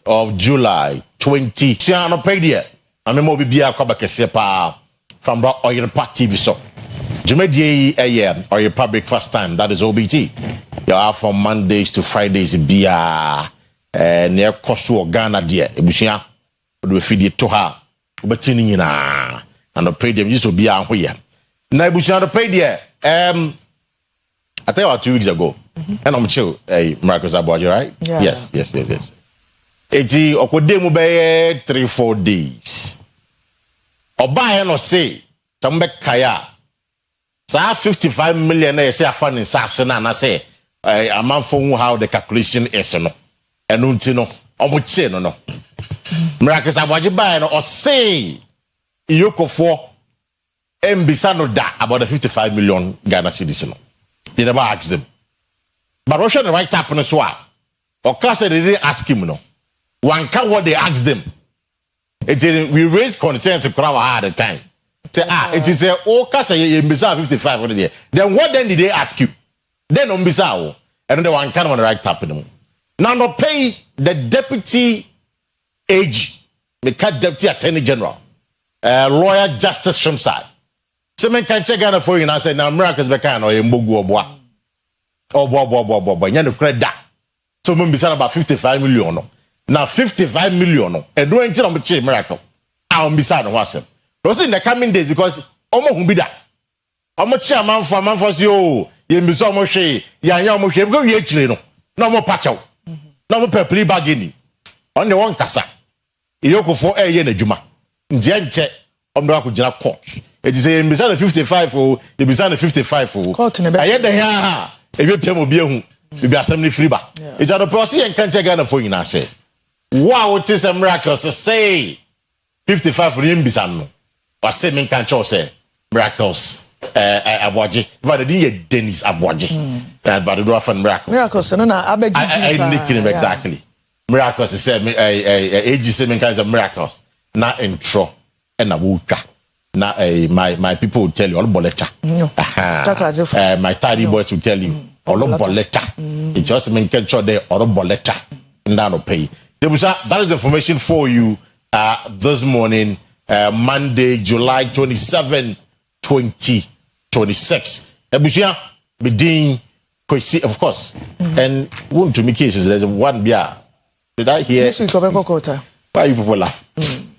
of July 20. Siano Pedia. I mean, Mobi Bia Kobakesepa from Oyerepa TV. So, Jumedi Oyerepa breakfast time. That is OBT. You are from Mondays to Fridays. Bia near Kosu Ghana, dear. Ebusia, we feed it to her. Betting na and the pay them used to be out here. Now, Ebusia, the pay there. I tell you 2 weeks ago, and I'm chill. Hey, Marcus Aboaji, right? Yeah. Yes. Eti okodemu be 3-4 days. Oba no say tambe kaya. Sa 55 million na say afa ne sase na say amanfo hu how the calculation is no. Enu nti no omoche no. Marcus Aboaji buy no or say Iyokofo embisa no da about the 55 million Ghana cedis no. They never asked them. But Russia the right tap on the swap. Or class they didn't ask him no. One count what they asked them. We raised concerns in crowd at the time. Say it is a Kasa you 55 on the day. Then what then did they ask you? Then on Bissau. And then one count on the right tap them. Now no pay the deputy AG, the deputy attorney general, lawyer justice from side. So men can check out for you and I say now miracles be kind or mbogu oboa. Oboa. You no credit that. So men be saying about 55 million no. Now 55 million no. And do anything on the miracle. I am beside no wasem. Those in the coming days because omo hu bi da. Omo chia man for you. Ye be so omo hwe. Ya omo hwe because ye chire no. Na omo pachaw. Na omo pepli bagini. On the one kasa. Iyokofo eye na dwuma. Ndia nche omo akugina court. It is a beside 55 or the beside 55 or court in the I had the hair. If you pay me, you be assembly free ba. It's a process and can't check Ghana for you now. Say, wow, it is a miracle. Say 55 for him, Bisano. Or say, men can't say miracles. Aboaji, but I didn't Dennis Aboaji. But the dwarf and miracles. No, I beg you. I didn't him exactly. Miracles is said, age is 7 kinds of miracles. Not intro and a wuka. Now, my people will tell you all boleta. My tidy boys will tell you all boleta. It just means control there all boleta. Now pay. That is the information for you this morning, Monday, July 27, 2026. Ebusia Bedin Kwesi, of course. And one to me cases, there's one beer. Did I hear? Why you people laugh?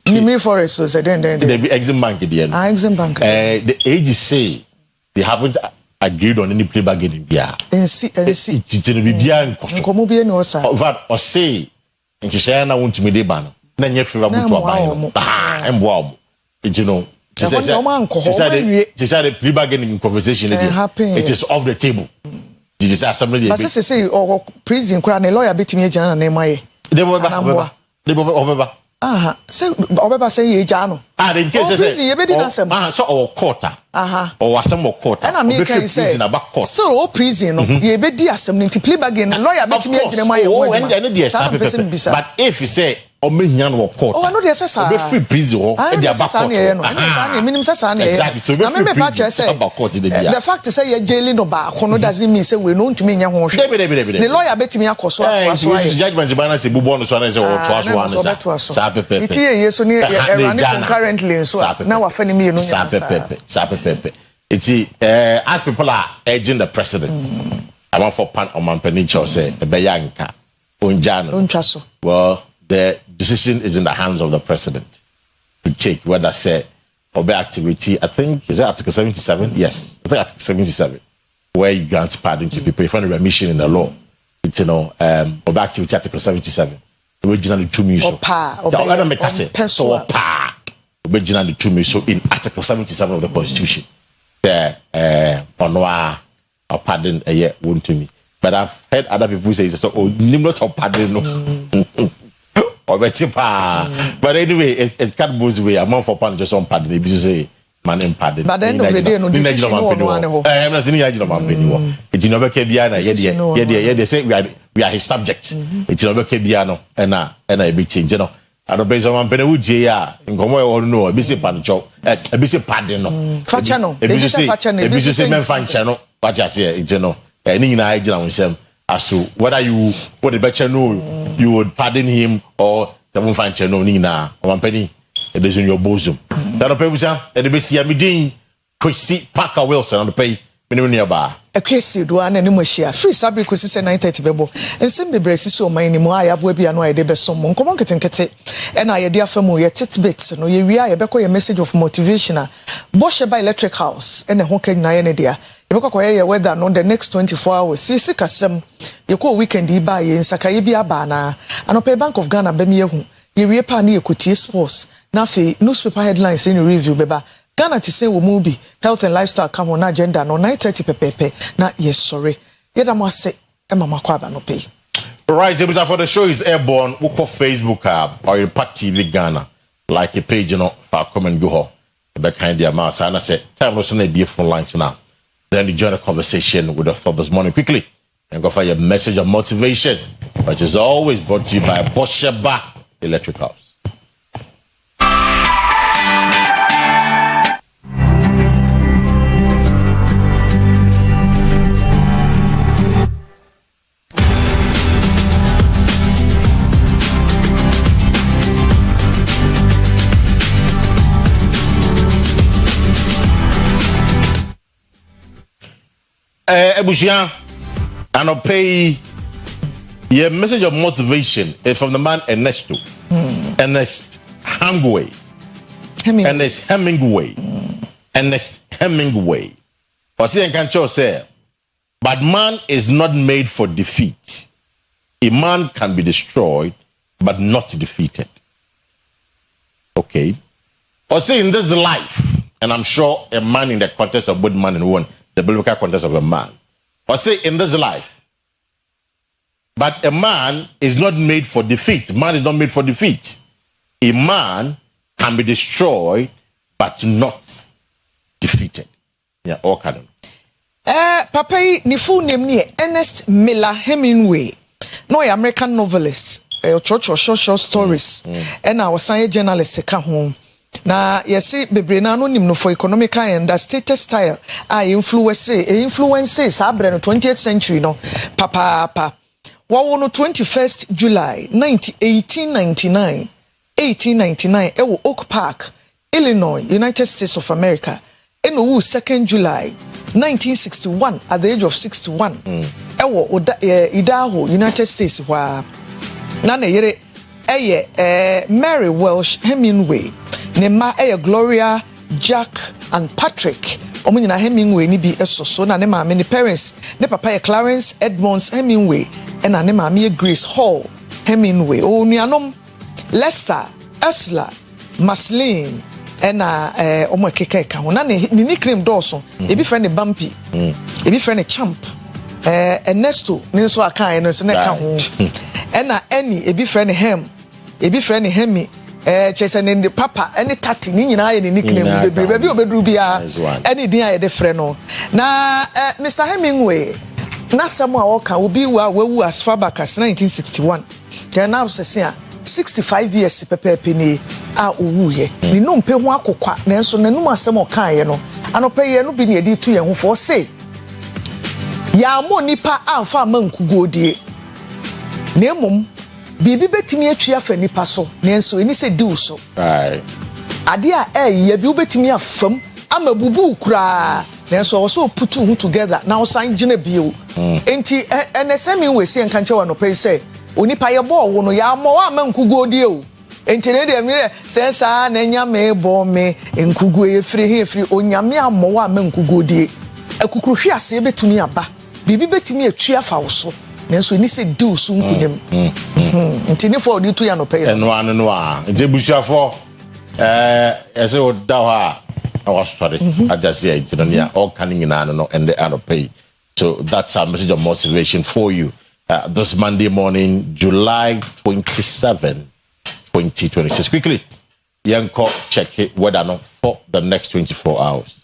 Nimi Forest was then the Exim Bank at the end. Exim Bank. The ages say they haven't agreed on any play bargaining. Yeah. It's in the Bibian Comobian or say, and she said, I want to meet the ban. Then you feel about to buy and wow. You know, she said the plea bargaining conversation. It is off the table. This is somebody. But say, or prison crown a lawyer beating me, Jan and name. They were over. Say Obeba say ye jano. In case you be so or quarter. Or some more quarter. And I mean can say so prison ye be di assembly to plea bargain lawyer bet me agina my but if you say o me nyan wo court. Oh no dey say be free prison or e dey back court. Exactly. So be free prison about court the fact say ye jailing no ba no doesn't mean say we no ntumi nya ho hwe. The lawyer bet me akoso aso aye. Judgment ban say bubo no so na say o to aso one sa pepe. It ye so ne running concurrently so now we fa ni me no nya sa pepe. It's as people are urging the president. I want for pan on Mampenicho say the Beyanka Unjano. Well, the decision is in the hands of the president to check whether say obe activity. I think is that Article 77? Yes, I think Article 77, where you grant pardon to people if any remission in the law. It's obe activity Article 77. Originally 2 million. So originally 2 million. So in Article 77 of the Constitution, there or pardon a year won't to me. But I've heard other people say so. Oh, numerous of pardon no. But anyway, it can't both way. A month for pardon just on pardon. If you say man in pardon. But then no decision no one. I'm not saying you know man. It never came beyond. Yeah. They say we are his subjects. It never came beyond. And I be change. You know. I don't base on one penny wood. Yeah. In come or no. A busy pardon. A busy pardon. No. Fachano. A busy men fan channel. What you say? You know. Any I know with them. I as to whether you what the better know you would pardon him or seven fine channel nina or penny it is in your bosom. That a paper and the best Yamidin Kwesi Parker Wilson on the pay minimum nearby. Akua Asiedua na nimo hia free sabri kwesi se 9:30 bebo ensem bebresi so man ni mu ayabo bia no ayede besom nkomo nketenkete e na ayede afamu ye titbits no ye wi ayebekọ ye message of motivation Boshe by Electric House e ne ho kan na ye ne dia yebekọ ye weather no the next 24 hours si kasem ye ko weekend yi ba ye nsakra ye bia ba na anope Bank of Ghana be me yehu ye wie pa na ye kotie sports na fe newspaper headlines in review beba Ghana to say we movie health and lifestyle come on agenda no 9:30 pepepe na yes sorry yeda mo ase e mama kwaba no pay. Right, for the show is airborne. We call Facebook or Oyerepa TV Ghana like a page you know for comment go ho the kind of amount and I say time was na be phone lines now. Then you join a conversation with the thought this morning quickly and go for your message of motivation, which is always brought to you by Oyerepa Electric House. Ebushia, and I'll pay your message of motivation from the man Ernesto. Ernest Hemingway. Ernest Hemingway. Ernest Hemingway. Or see, I can say, but man is not made for defeat. A man can be destroyed, but not defeated. Okay. Or see, in this life, and I'm sure a man in the context of both man and woman, the biblical context of a man. Or say in this life. But a man is not made for defeat. Man is not made for defeat. A man can be destroyed, but not defeated. Yeah, all canon. Papa, ni full name ni Ernest Miller Hemingway. No, American novelist. Short stories. And I was a journalist ka home. Na yesi bebre na no nim no for economic and status style influence sabre no 20th century no papa wo no 21st July 1899 ewo Oak Park, Illinois, United States of America. Eno 2nd July 1961 at the age of 61 ewo Idaho, United States wa na yere Mary Welsh Hemingway. Nema Gloria, Jack and Patrick. Omunyina Hemingway ni bi so na ne maame ne parents ne papa Clarence Edmonds Hemingway and ne maame Grace Hall Hemingway. O nuanom Lester, Ursula, Maslin and omo keke ka ho na ne nickname dɔɔso. Ebi friend Bumpy. Ebi friend Champ. Ernesto ne so aka no so ne ka ho. Ena Annie ebi friend Hem. Ebi friend Hemi. Chese ne papa any tati ni nyina ye ne nickname bebre bi obeduru bia any din aye de frɛ no na Mr Hemingway na samu a woka obi wawu as far back as 1961 then now say 65 years pepepe ni a owu ye ni no mpe ho akokwa na enso nanum asɛm ɔka ye no anope ye no bi ne edi tu ye ho for say ya mo nipa amfa mankugo die na emom bibi betimi atwa fa nipa so nenso eni se di so ade a ye bi betimi afam ama bubu kura nenso wo so putu hu together na wo san gina bio enti enesemi we se nka nche wa no pay say onipa ye bo wo no ya mo wa mankugo die o enti ne de mi sensa na nya me bo me nkugo ye firi onyame ammo wa mankugo die akukruhwe ase betumi aba bibi betimi atwa fa wo so nenso ni se di so nkunem ntini for di to ya no pay no a nje busuafo ese o da ha I was sorry I just say it no all canning na no and the ano pay. So that's our message of motivation for you this Monday morning, July 27 2026. Quickly yanko check it weather no for the next 24 hours.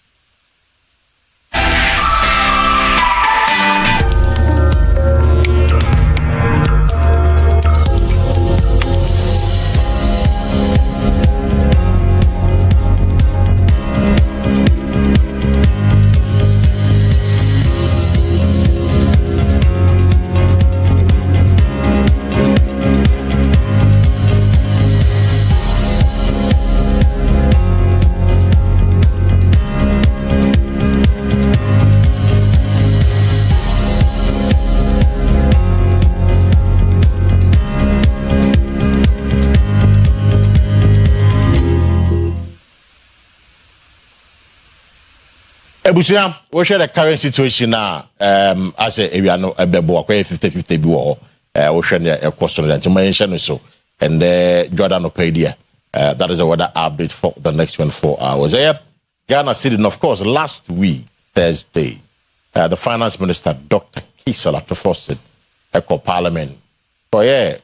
Ebusia, we share the current situation now. As a we are no bebo 50-50 bi wo. We share the question that you mentioned so. And Jordan Opedia. That is the weather update for the next 24 hours. Ghana City, of course, last week, Thursday, the finance minister, Dr. Kisela Tufosid, Eco Parliament, for a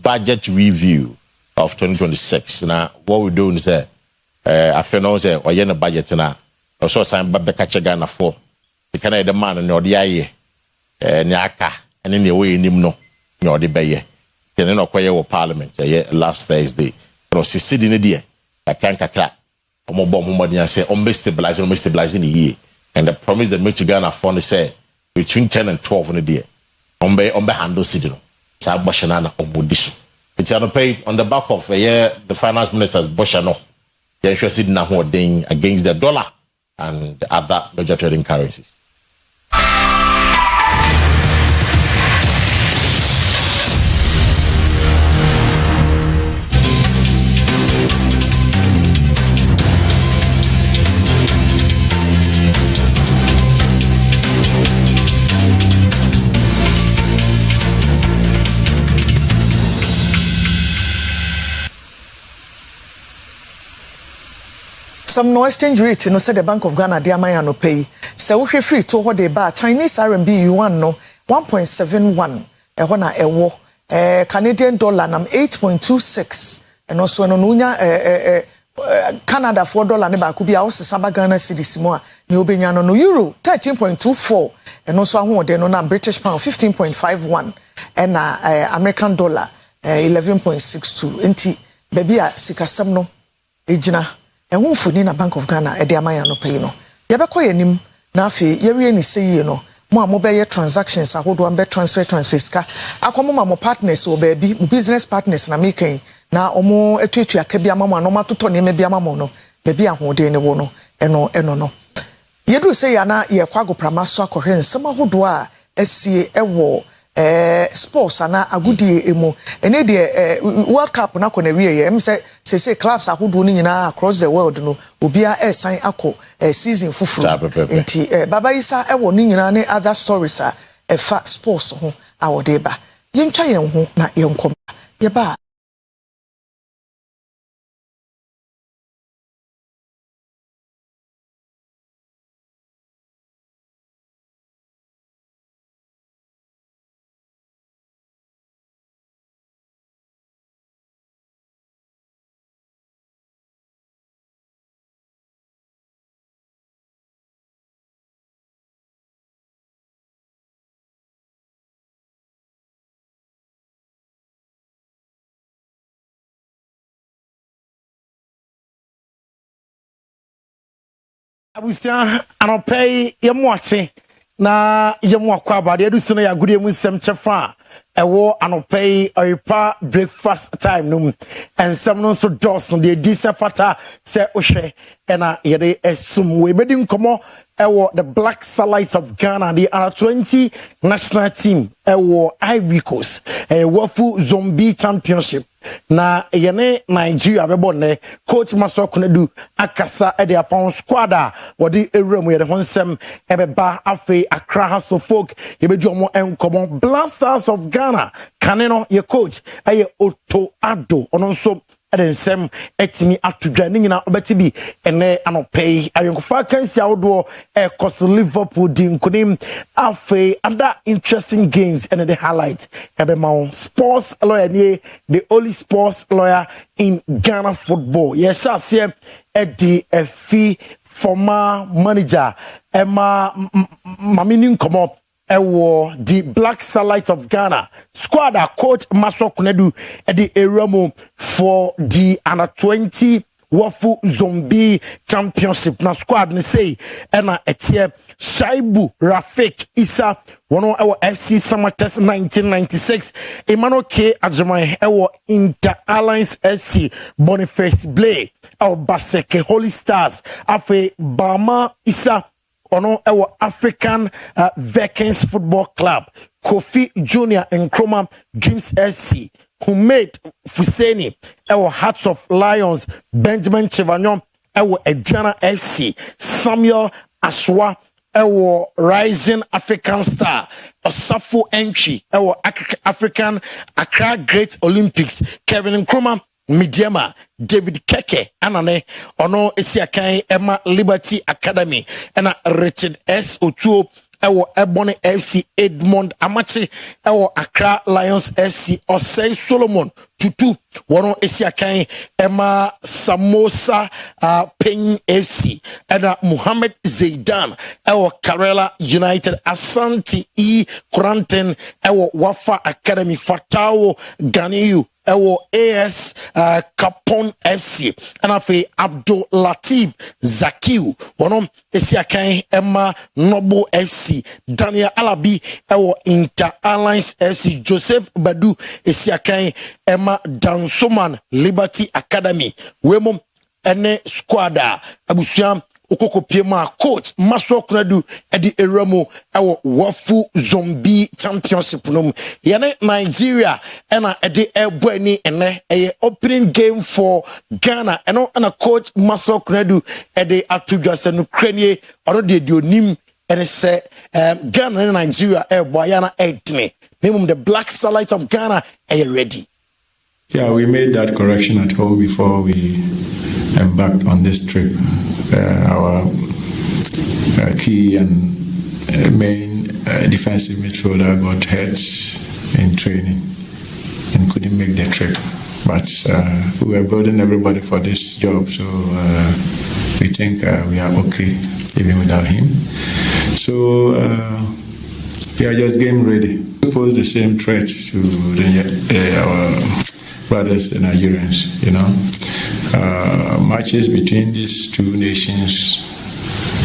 budget review of 2026. Now, what we're doing is, I feel no say, or yen a budget now, also sign back the catcher Ghana for the Canada man and the aye, Nyaka, and in the way in him no, the bay. Then no quiet Parliament, last Thursday. No, si sitting in the I can't crack. Omo bomb money and say, stabilizing the year. And the promise that make Ghana fund say between 10 and 12 in the year. Ombe handle city. Sa Boshanana Obudisu. It's on the back of the finance minister's Boshano. The interest in now against the dollar and other major trading currencies. Some no exchange rate no said the Bank of Ghana dia man no pay. So we free to what they buy Chinese RMB yuan no 1.71 ehona ewo Canadian dollar nam 8.26 and also no nya Canada $4 ne ba ku bia wo saba Ghana cedis mo a ne obenya no euro 13.24 and also ahode no na British pound 15.51 and American dollar 11.62 enti baby a sikasem no ejina ehun funi na Bank of Ghana e de amaya no pay no ye be koyenim na afi ye wie ni sey no mo amobeye transactions ahodo am be transfer ska akomo ma mo partners wo ba bi mo business partners na making na omo etuetu aka bi amamo no matoto ne me bi amamo no be bi ahode ne wo no eno no ye do sey ya na ye kwago pramaso akohwe nsem ahodo a asie ewo sports ana agudie emu ene de World Cup na ko na wie em say clubs ahodo ni nyina across the world no obia sign akọ season fufuru enti baba isa ewo ni nyina ne other stories a fa sports ho awode ba yentwa yen ho na yenkom ye ba Abusia anopay yemwache na yemwakwa abade edusino ya gudie mu nsem chefa ewo anopay Oyerepa breakfast time num ensem no so dos de di sefata se ohwe ena yede esum we bedi nkomo ewo the Black Starlights of Ghana the under-20 national team ewo Ivory Coast wafu zombie championship na yene Nigeria bebonne coach Maso Kunedu akasa e de afon squad a wodi ewrem ye de honsem ebeba afi Accra House of Folk yebedu omo enkomo Blasters of Ghana kaneno ye coach eye Otto Addo ono nso edensem etimi atudwa ni nyina obeti bi ene anopay ayonkofa kansi awodo ekos Liverpool di nkunim afi other interesting games and the highlight ebema sports lawyer nie the only sports lawyer in Ghana football yes asie edi efi former manager Emma mamini nkomo ewo the Black Starlights of Ghana squad a coach Maso Kunedu the Eramo for the under-20 wafu zombie championship na squad ni say ena etie Shaibu Rafik Isa wono ewo FC Samates 1996 Emmanuel K Ajamai ewo Inter Alliance SC Boniface Blay ewo Baseke Holy Stars afe Bama Isa ono ewo African Vikings Football Club Kofi Junior Nkrumah Dreams FC who made Fuseni ewo Hearts of Lions Benjamin Chivanyon ewo Adriana FC Samuel Aswa ɛwɔ Rising African Star Osafo entry ɛwɔ African Accra Great Olympics Kevin Nkrumah Midiama David Keke anane ono esiakan Emma Liberty Academy ena Richard S Otuo ewo Ebony FC Edmond Amachi ewo Accra Lions FC Osei Solomon Tutu wono esiakan Emma Samosa Penny FC ena Muhammad Zaidan ewo Karela United Asante E Kuranten ewo Wafa Academy Fatawo Ganiyu ewo AS Capon FC anafe Abdul Latif Zakiu wonom esiakan Emma Noble FC Daniel Alabi ewo Inter Alliance FC Joseph Badu esiakan Emma Dansoman Liberty Academy wemom ene squada abusuam okoko piema coach Maso Kunadu edi eramo ewo Wafu Zombie Championship nom yene Nigeria ena edi ebweni ene eye opening game for Ghana eno na coach Maso Kunadu edi atudwase no kranie ono de onim ene se Ghana and Nigeria eboyana edne name the Black Starlight of Ghana are ready. Yeah, we made that correction at home before we embarked on this trip. Our key and main defensive midfielder got hurt in training and couldn't make the trip. But we were building everybody for this job, so we think we are okay even without him. So we are just game ready. We pose the same threat to our brothers and Nigerians, you know. Matches between these two nations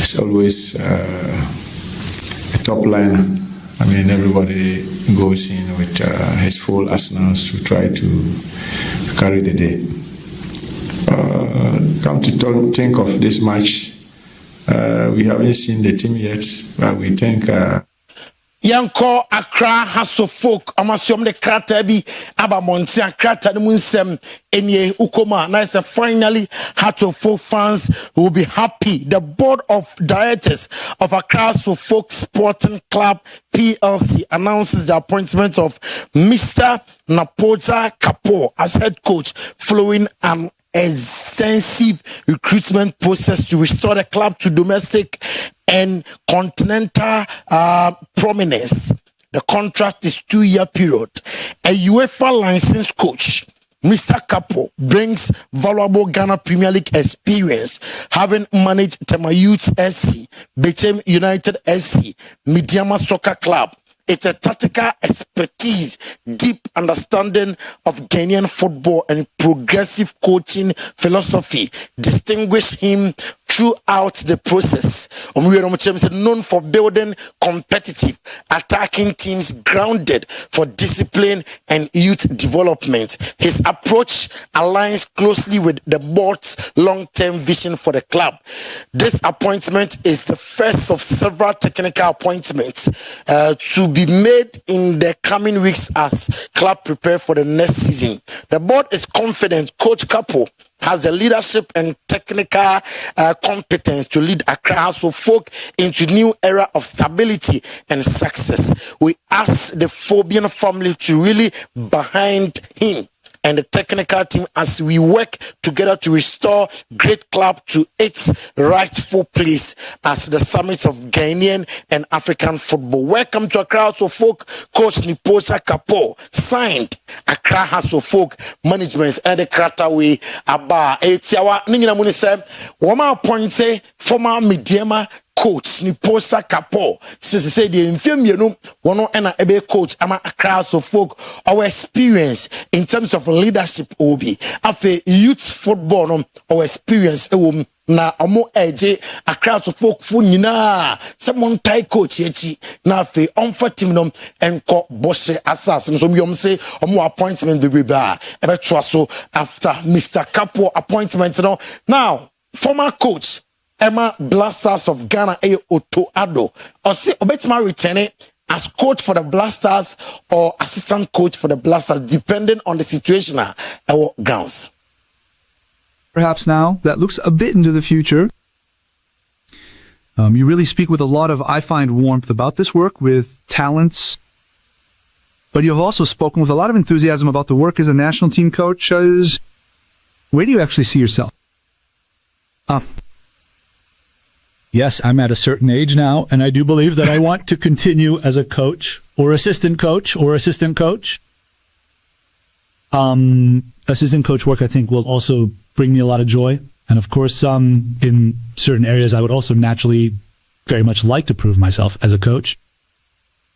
is always a top liner. I mean, everybody goes in with his full arsenals to try to carry the day. Come to think of this match, we haven't seen the team yet, but we think Yanko Accra Hasso Folk amasiom de krata bi aba monti akrata no munsem enye ukoma na say finally Hasso Folk fans will be happy. The board of directors of Accra Hasso Folk Sporting Club PLC announces the appointment of Mr. Napoja Kapo as head coach following an extensive recruitment process to restore the club to domestic and continental prominence. The contract is 2-year period. A UEFA licensed coach, Mr. Kapo, brings valuable Ghana Premier League experience, having managed Tema Youth FC, Betem United FC, Midiama Soccer Club. It's a tactical expertise, deep understanding of Ghanaian football and progressive coaching philosophy distinguish him throughout the process. Known for building competitive, attacking teams grounded for discipline and youth development. His approach aligns closely with the board's long-term vision for the club. This appointment is the first of several technical appointments to be made in the coming weeks as club prepare for the next season. The board is confident Coach Kapo has the leadership and technical competence to lead Accra Hasso Folk into new era of stability and success. We ask the Phobian family to really behind him and the technical team as we work together to restore great club to its rightful place as the summit of Ghanaian and African football. Welcome to Accra Hasso Folk, Coach Niposa Kapo, signed Accra Hasso Folk management and the Krataway Aba. Etiawa Ningina Munise, Wama appointed former Midiama coach Niposa Kapo say the infirmiano one and a coach ama Accra Hasso Folk. Our experience in terms of leadership will be after youth football our experience na omo eje Accra Hasso Folk fu nyina someone tie coach echi na afi onfa team nom enko boshe assassin so yom say omo appointment be ba ebe so after Mr. Kapo appointment now former coach Emma Blasters of Ghana Oto Ado or say obetima returning as coach for the Blasters or assistant coach for the Blasters depending on the situation our grounds. Perhaps now that looks a bit into the future. You really speak with a lot of, I find, warmth about this work with talents, but you've also spoken with a lot of enthusiasm about the work as a national team coach. Where do you actually see yourself? Yes, I'm at a certain age now, and I do believe that I want to continue as a coach or assistant coach or assistant coach. Assistant coach work, I think, will also bring me a lot of joy. And of course, in certain areas, I would also naturally very much like to prove myself as a coach.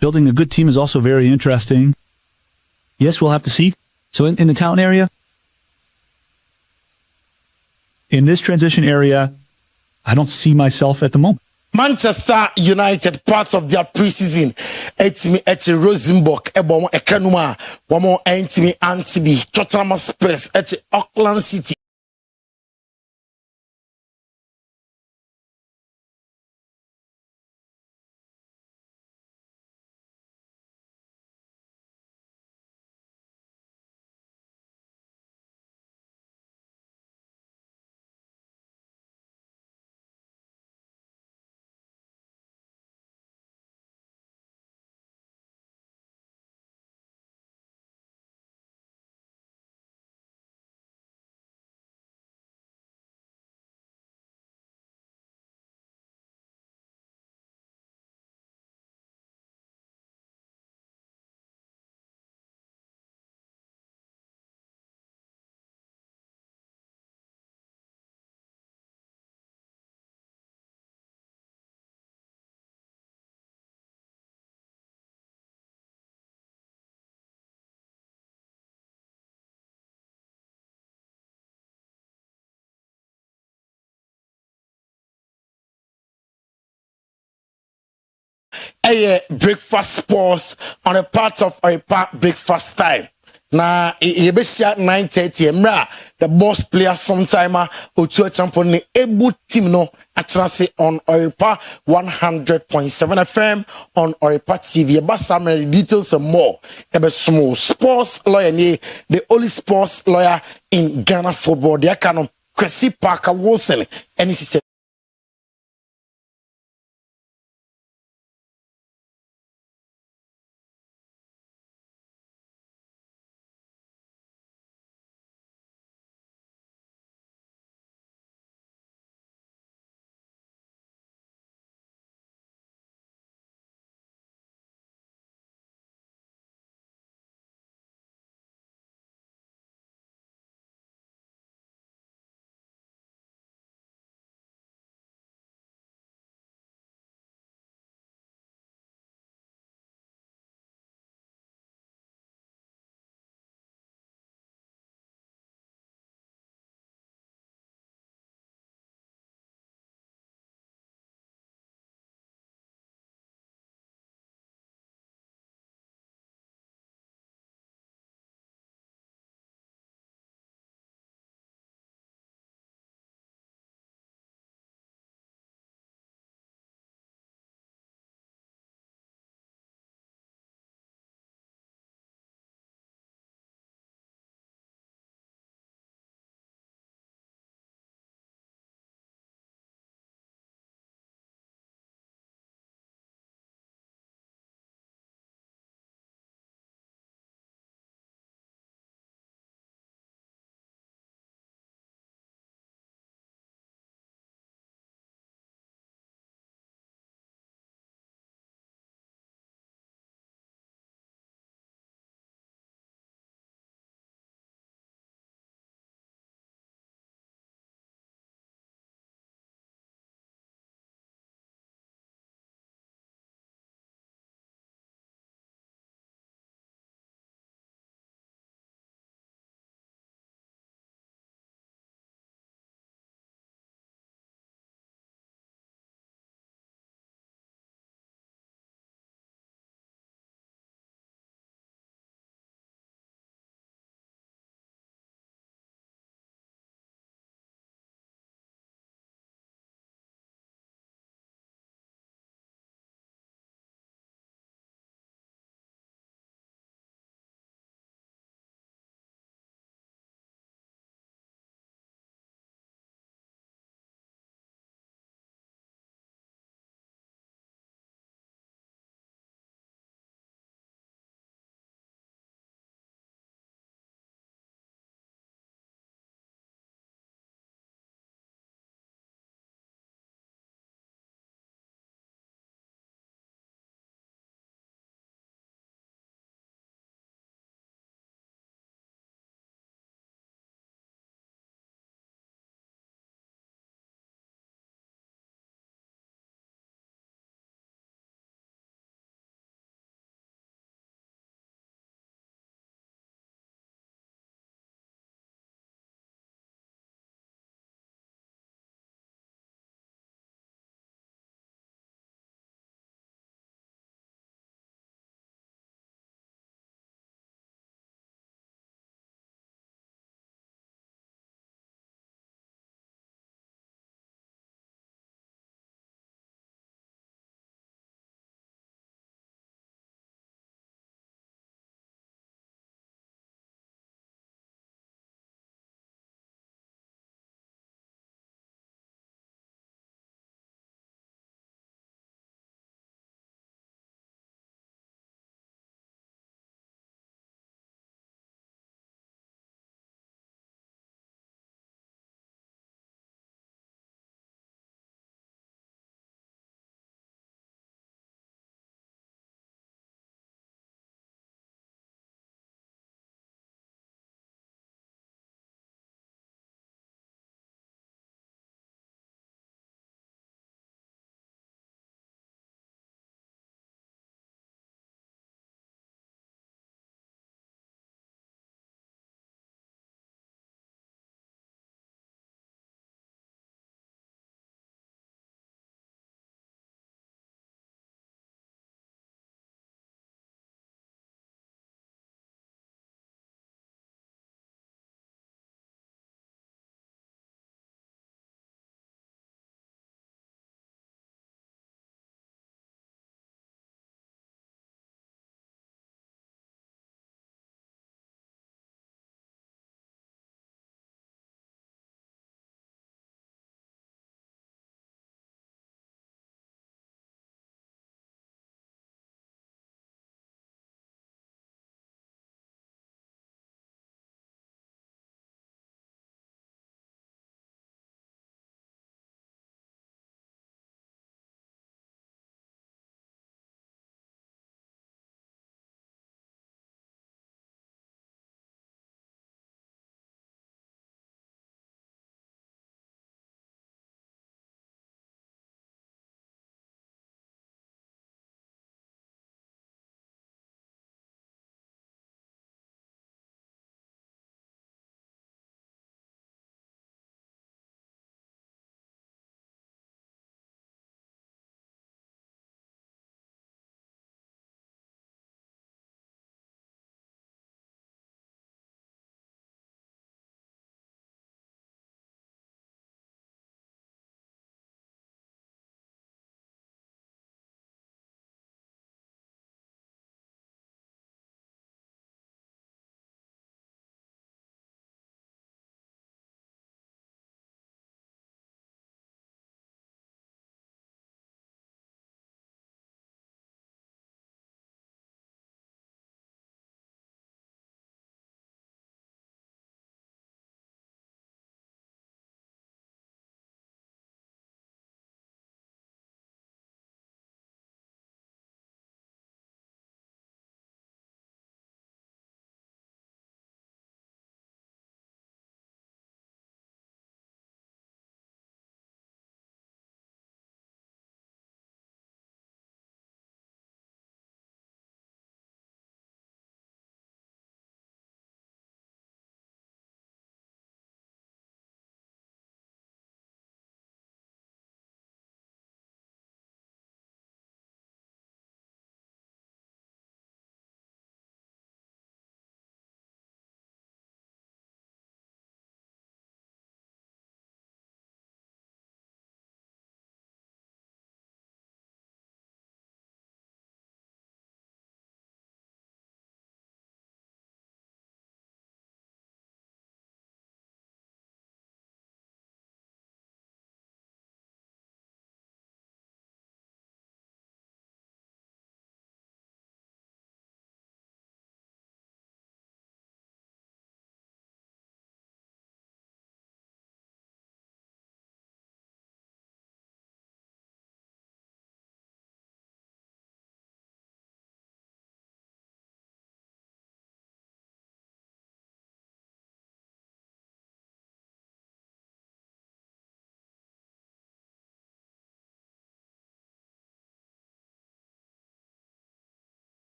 Building a good team is also very interesting. Yes, we'll have to see. So in the town area, in this transition area, I don't see myself at the moment. Manchester United, part of their preseason, etimi eche Rosenborg, ebomo ekanuma, wamo entimi antibi, Tottenham Spurs, eche Auckland City. A breakfast sports on a part of Oyerepa breakfast time. Na yebesia 9:30 emra the boss player sometime otu champion ni ebu team no atrase on Oyerepa 100.7 FM on Oyerepa TV. Eba summary details and more. Ebe small sports lawyer ni the only sports lawyer in Ghana football. They can Kwesi Parker Wilson and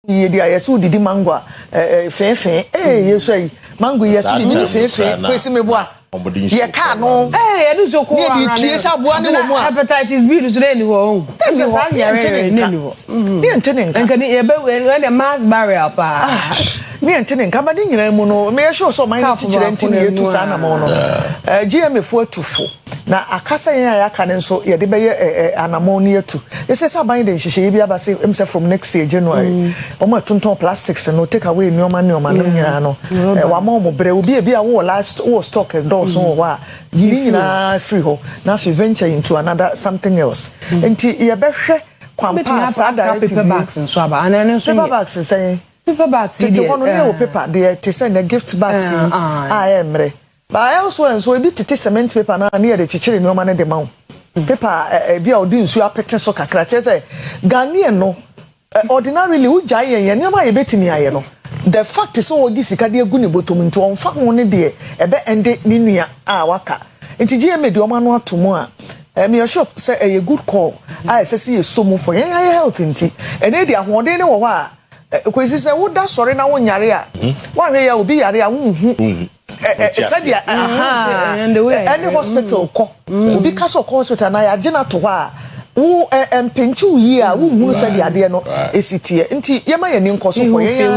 ye dia yesu didi mango fefe yesu mango ye tu bi fefe Kwesi meboa ye ka no e do so ko ye di tie sa boa ne wo mu a hepatitis B so dey ni wo e sa yare ni wo ni ntene nka ni ye be we mass barrier pa ni ntene nka ba de nyina mu no me show so man ni chire ntene ye tu sa na mo no GMF atufo na akasa yen ayaka ne nso ye de be ye anamon ni atu yese sa ban de nhihye bi aba say emse from next year January omo tonton plastics no take away nyoma no nyina no wa ma omo bre obi a wo last wo stock do so wo a yiri nyina free ho na fi venture into another something else enti ye be hwe kwampa sa direct paper bags nso aba anan so paper bags say paper bags ti wono ne paper de te say na gift bags emre but elsewhere so ebi tete cement paper na na de chichire nyoma ne de ma paper bi a odi nsu apete so kakra che say Ghanaian no ordinarily uja yen nyoma ye betimi aye no the fact is so odi sika de egu ne botom nto onfa ho ne de ebe ende ni nua a waka nti GMA de oma no atomo a me shop say a good call I say ye somo for yen health nti ene de ahoden ne wo ho a Kwesi say wo da sori na wo nyare a wo hwe ya obi yare a wo hu sadia any hospital ko obi ka so hospital na ya gina to ha wo empenchu yi a wo hu sadia de no esitie nti ye ma ye ni nkoso fo ye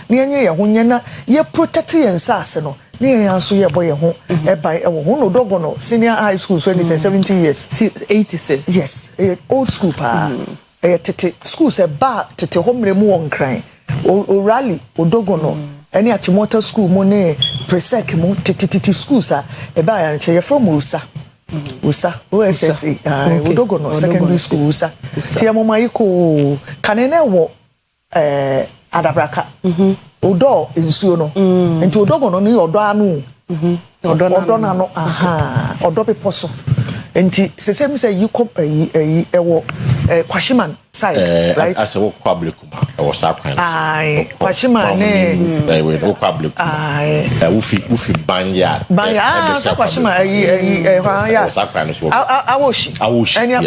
ne nye ye ho nye na ye protect ye nsase no ne ye anso ye boye ho e ban e wo ho no dogo no senior high school so 70 years 86 yes old school pa tete school se ba tete homre mu wonkran o rally o dogo no any achimota school mo ne presec mo tete schools a e ba ya nche ye from usa OSSE o dogo no secondary school usa tie mo mai ko kanene wo adabraka odo nsuo no enti odogo no ni odo anu odo na no odo peposo enti sese mi say yi kom ewo Kwashiman side right as a public or sapran Kwashiman ne we no public we banya so Kwashiman ya awoshi enya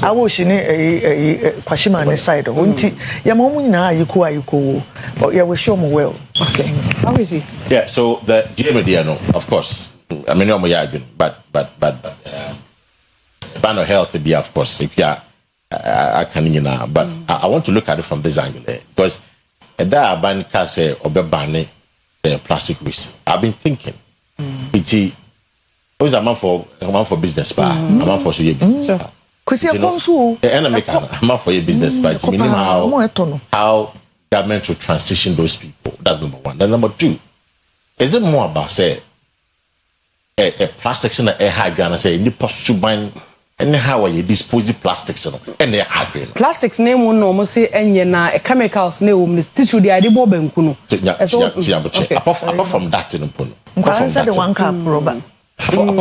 awoshi ne Kwashiman ne side nti ya mo mu nyina ayiko ya we show mo well okay how is he yeah so the GMA no of course I mean no more yarn but ban of health be of course if you are I can but I want to look at it from this angle because that ban can say ban plastic waste I've been thinking it was a man for business a man for business Kwesi konsu a man for your business but how government to transition those people that's number one. Then number two is it more about say a plastics in a high ground say you suban and how are you disposing plastics and they high ground plastics name one no say enye na chemicals na wo tissue dey ade boba nku no apart from that in pono apart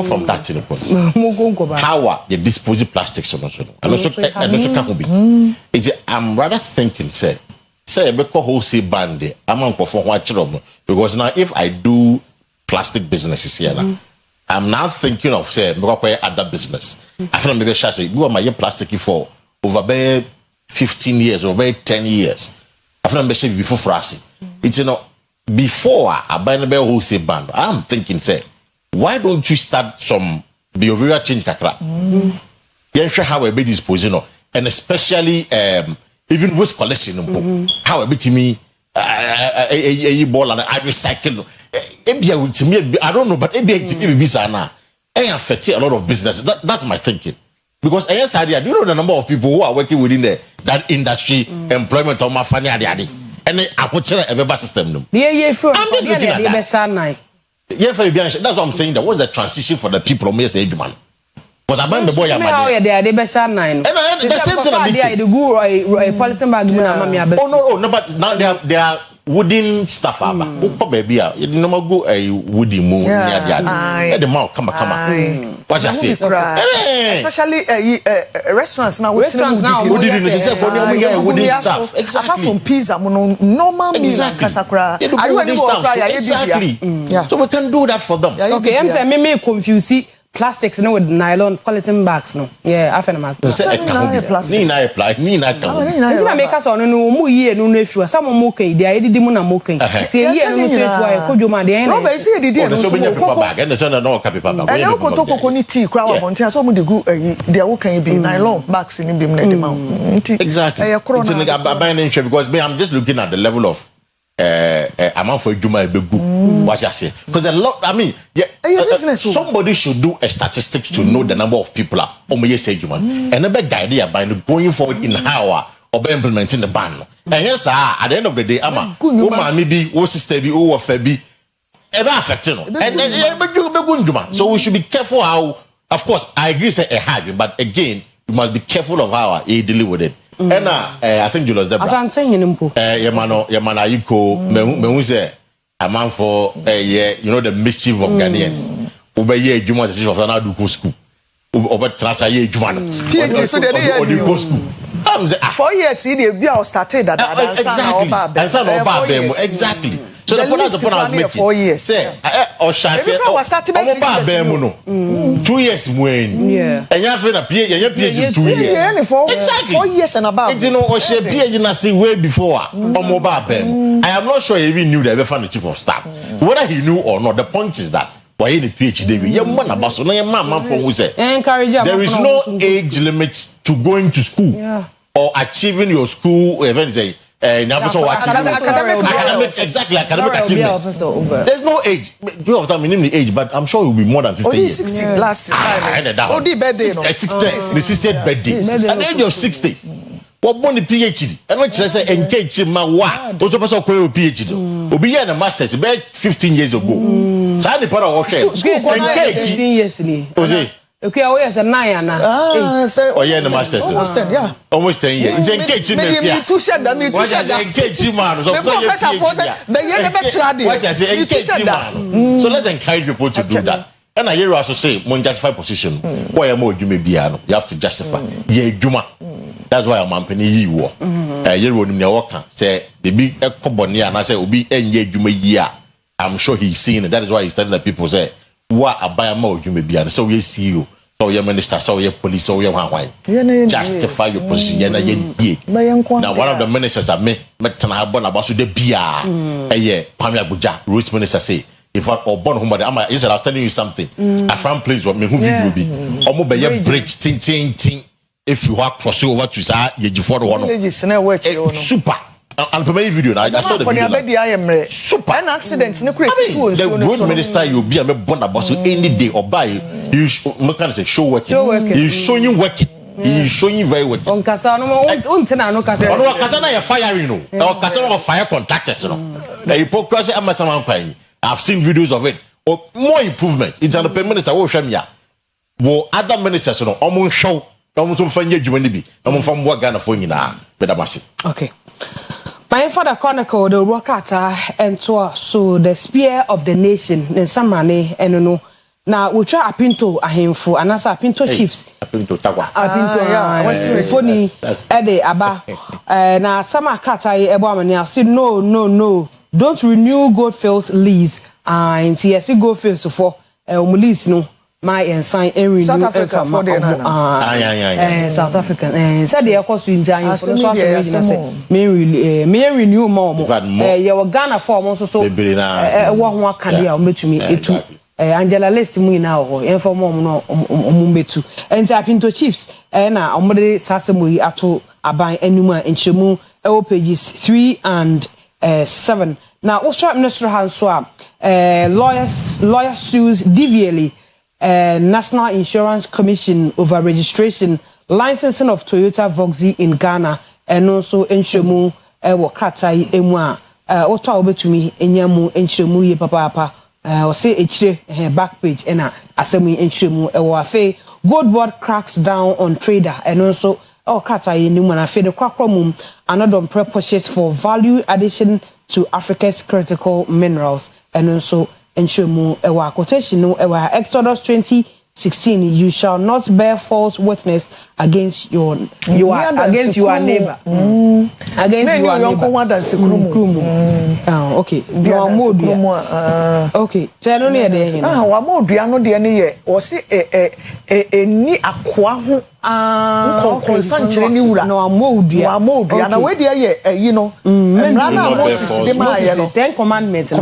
from that in pono how are you disposing plastics and also can be I'm rather thinking say because wholesale ban there I'm for what because now if I do plastic businesses here I'm now thinking of say other business. I feel maybe say you are my plastic for over 15 years or 10 years. I feel maybe before for us. It's before I buy the wholesale band. I'm thinking say why don't you start some behavioral change kakra? You show how we be disposing and especially even waste collection how we to me a ball and I recycle. To me, I don't know, but it affects a lot of business. That's my thinking. Because idea, do you know the number of people who are working within that industry, employment of my family, and I would say a system. Yeah, for that's what I'm saying. That was the transition for the people of me say man. Because I the boy they be share nine. The same thing I the guru a policy bag no, but now they are wooden stuff baby you no go a woody moon the mouth come what I say especially restaurants now wooden stuff apart from pizza normal meal kasakura exactly so we can do that for them okay I'm say me confuse plastics no with nylon polythene bags no yeah I find them say e ka ni na apply ni na ka nti na make us on no mu yie no no afiwa some mo kan dia edidi mu na mo kan se yie no so afiwa e kodwoma de en Robert say edidi no so be paper bag and say no ka paper bag and no ko to koko ni tea kra wa bontia so mo de gu dia wo kan be nylon bags ni bim na de ma exactly because me I'm just looking at the level of amount for Juma Ebegu. What you say? Because a lot, I mean, somebody should do a statistics to know the number of people are say Juma. And a bad idea by going forward in how or by implementing the ban. And yes, at the end of the day, Ama, maybe, or sister be, or Fabi, ever affecting. And so we should be careful how, of course, I agree say a hard, but again, you must be careful of how you deal with it. And I think Julius Debra. I'm saying you know. Yamana Yuko, me say a man for you know the mischief of Ghanaians. Ube ye Juma the of Nana do school. Ube transfer ye Juma. So they go school. 4 years see they be started that exactly. So the point is the point I was making. 4 years. Say or shall say no. 2 years when. Yeah. And you have a PhD 2 years. Exactly. 4 years and above. You know, or she PhD na see way before or mobile bem. I am not sure he even knew they ever found the chief of staff. Whether he knew or not, the point is that why in the PhD you man about so na man from who say there is no age limit to going to school or achieving your school events. Academic achievement. There's no age. You have to minimum the age, but I'm sure it will be more than 50 years. 60 last time. The 60th birthday. At the age of 60. What born the PhD? And what say engage ma wa. Those person call PhD. Obi ya na masters about 15 years ago. Sa the part of engage 15 years ni. Okay, I was a 9 na. Oh yeah, the masters. Almost 10, yeah. Almost 10 years. It's engage me. Two share that. Engage man. So professor for say the year never tried. What I say engage man. So let's encourage people to do that. And I hear you also say, "Mon justify position. Why am I doing biano? You have to justify. Yeah, Juma. That's why I'm penny you war. You will never can say baby a cobonia and I say Obi enye Juma year. I'm sure he's seeing it. That is why he's telling the people say, "What a buy more Juma biano." So we see you. So your minister, so your police, so your Hawaii. Justify your position. Now one of the ministers I met Tanabon about the beer. Yeah, Pamela Buja, Roots minister say. If I or born home, I was telling you something. I found place where me who video be. Omo be your bridge, ting. If you are crossing over to say you for the one. Super. And for my video, I saw the video. Super. An accident, no crazy. The good minister you be a born about so any day or buy. You can say show working. He's showing you working. He's showing you very well. On Casano, no Casano. Casano, you're firing, no. Or Casano of fire contractors, no. The hypocrisy, I'm a I've seen videos of it. Or more improvement. It's an open minister. What shame ya? Wo other ministers no. Omo show. Omo so fanye jumani bi. Omo from what Ghana for nyina. Bedamasi. Okay. My father chronicle the workata and so the spear of the nation. Then samane and no. Now we try apinto ahemfo anasa apinto chiefs. Apinto tagwa. Apinto. Phony. Ede aba. Na sama kata ebo amani. I said no. Don't renew Goldfields lease. And yes, Goldfields for lease no. My and sign and renew South Africa for the South African. Said the cost in Giant for the me renew more. You Ghana for also so. One candia met to me. Angela Lest mu na ho enfo mom no ombetu enti apinto chiefs na omode sasemu ato aban anum a enchemu pages 3 and 7 now Australia Minister Hanso lawyer sues DVLA National Insurance Commission over registration licensing of Toyota Voxy in Ghana and also enchemu wo kratai emu a oto obetumi enyamu enchemu ye papa or say a back page and assembly enchemu afe gold board cracks down on trader and also kata yenu na afe the kwakwamum another purposes for value addition to Africa's critical minerals and also enchemu quotation no Exodus 20 16, you shall not bear false witness against your neighbor. Against your neighbor. Okay. Okay. Tell me there. Wa mo dua no de ne ye. O se ni akoa ho konkonsan kire ni wura. No amodua na we de ye yi no. Mra na Moses de ma ye no. 10 commandments.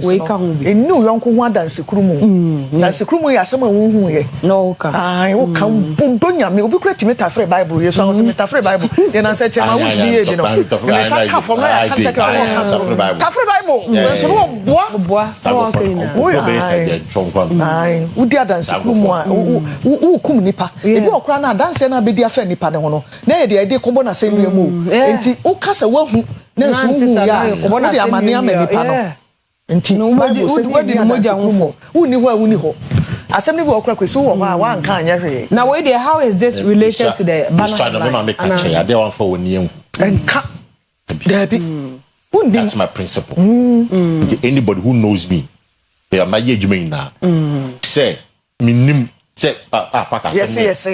We ka ho bi. Eni uyonko ho adanse kurumu. Danse kurumu ya asem hu ye. No ka. Ai wo ka bondo nyame obi kura timi tafre Bible ye so metafre Bible. Ye na se chema wo timi ye bi no. Me sa ka fo no ya kan take tafre Bible. So no boa. So ka ina. Ai udi adanse kurumu a wo kum nipa. Ebi okura na adanse na be di afa nipa ne ho no. Na ye de kobo na se nua mu. Enti wo kasa wa hu na nso hu ya. Wo de amane amanipa no. Enti Bible se wo di moja hu. Uni ho a uni ho. Assembly will okra Kwesi wo ha wa nka anya hwe. Now wait there, how is this relation to the banner? That's my principle. Anybody who knows me, they are my age now. Say minim say yes.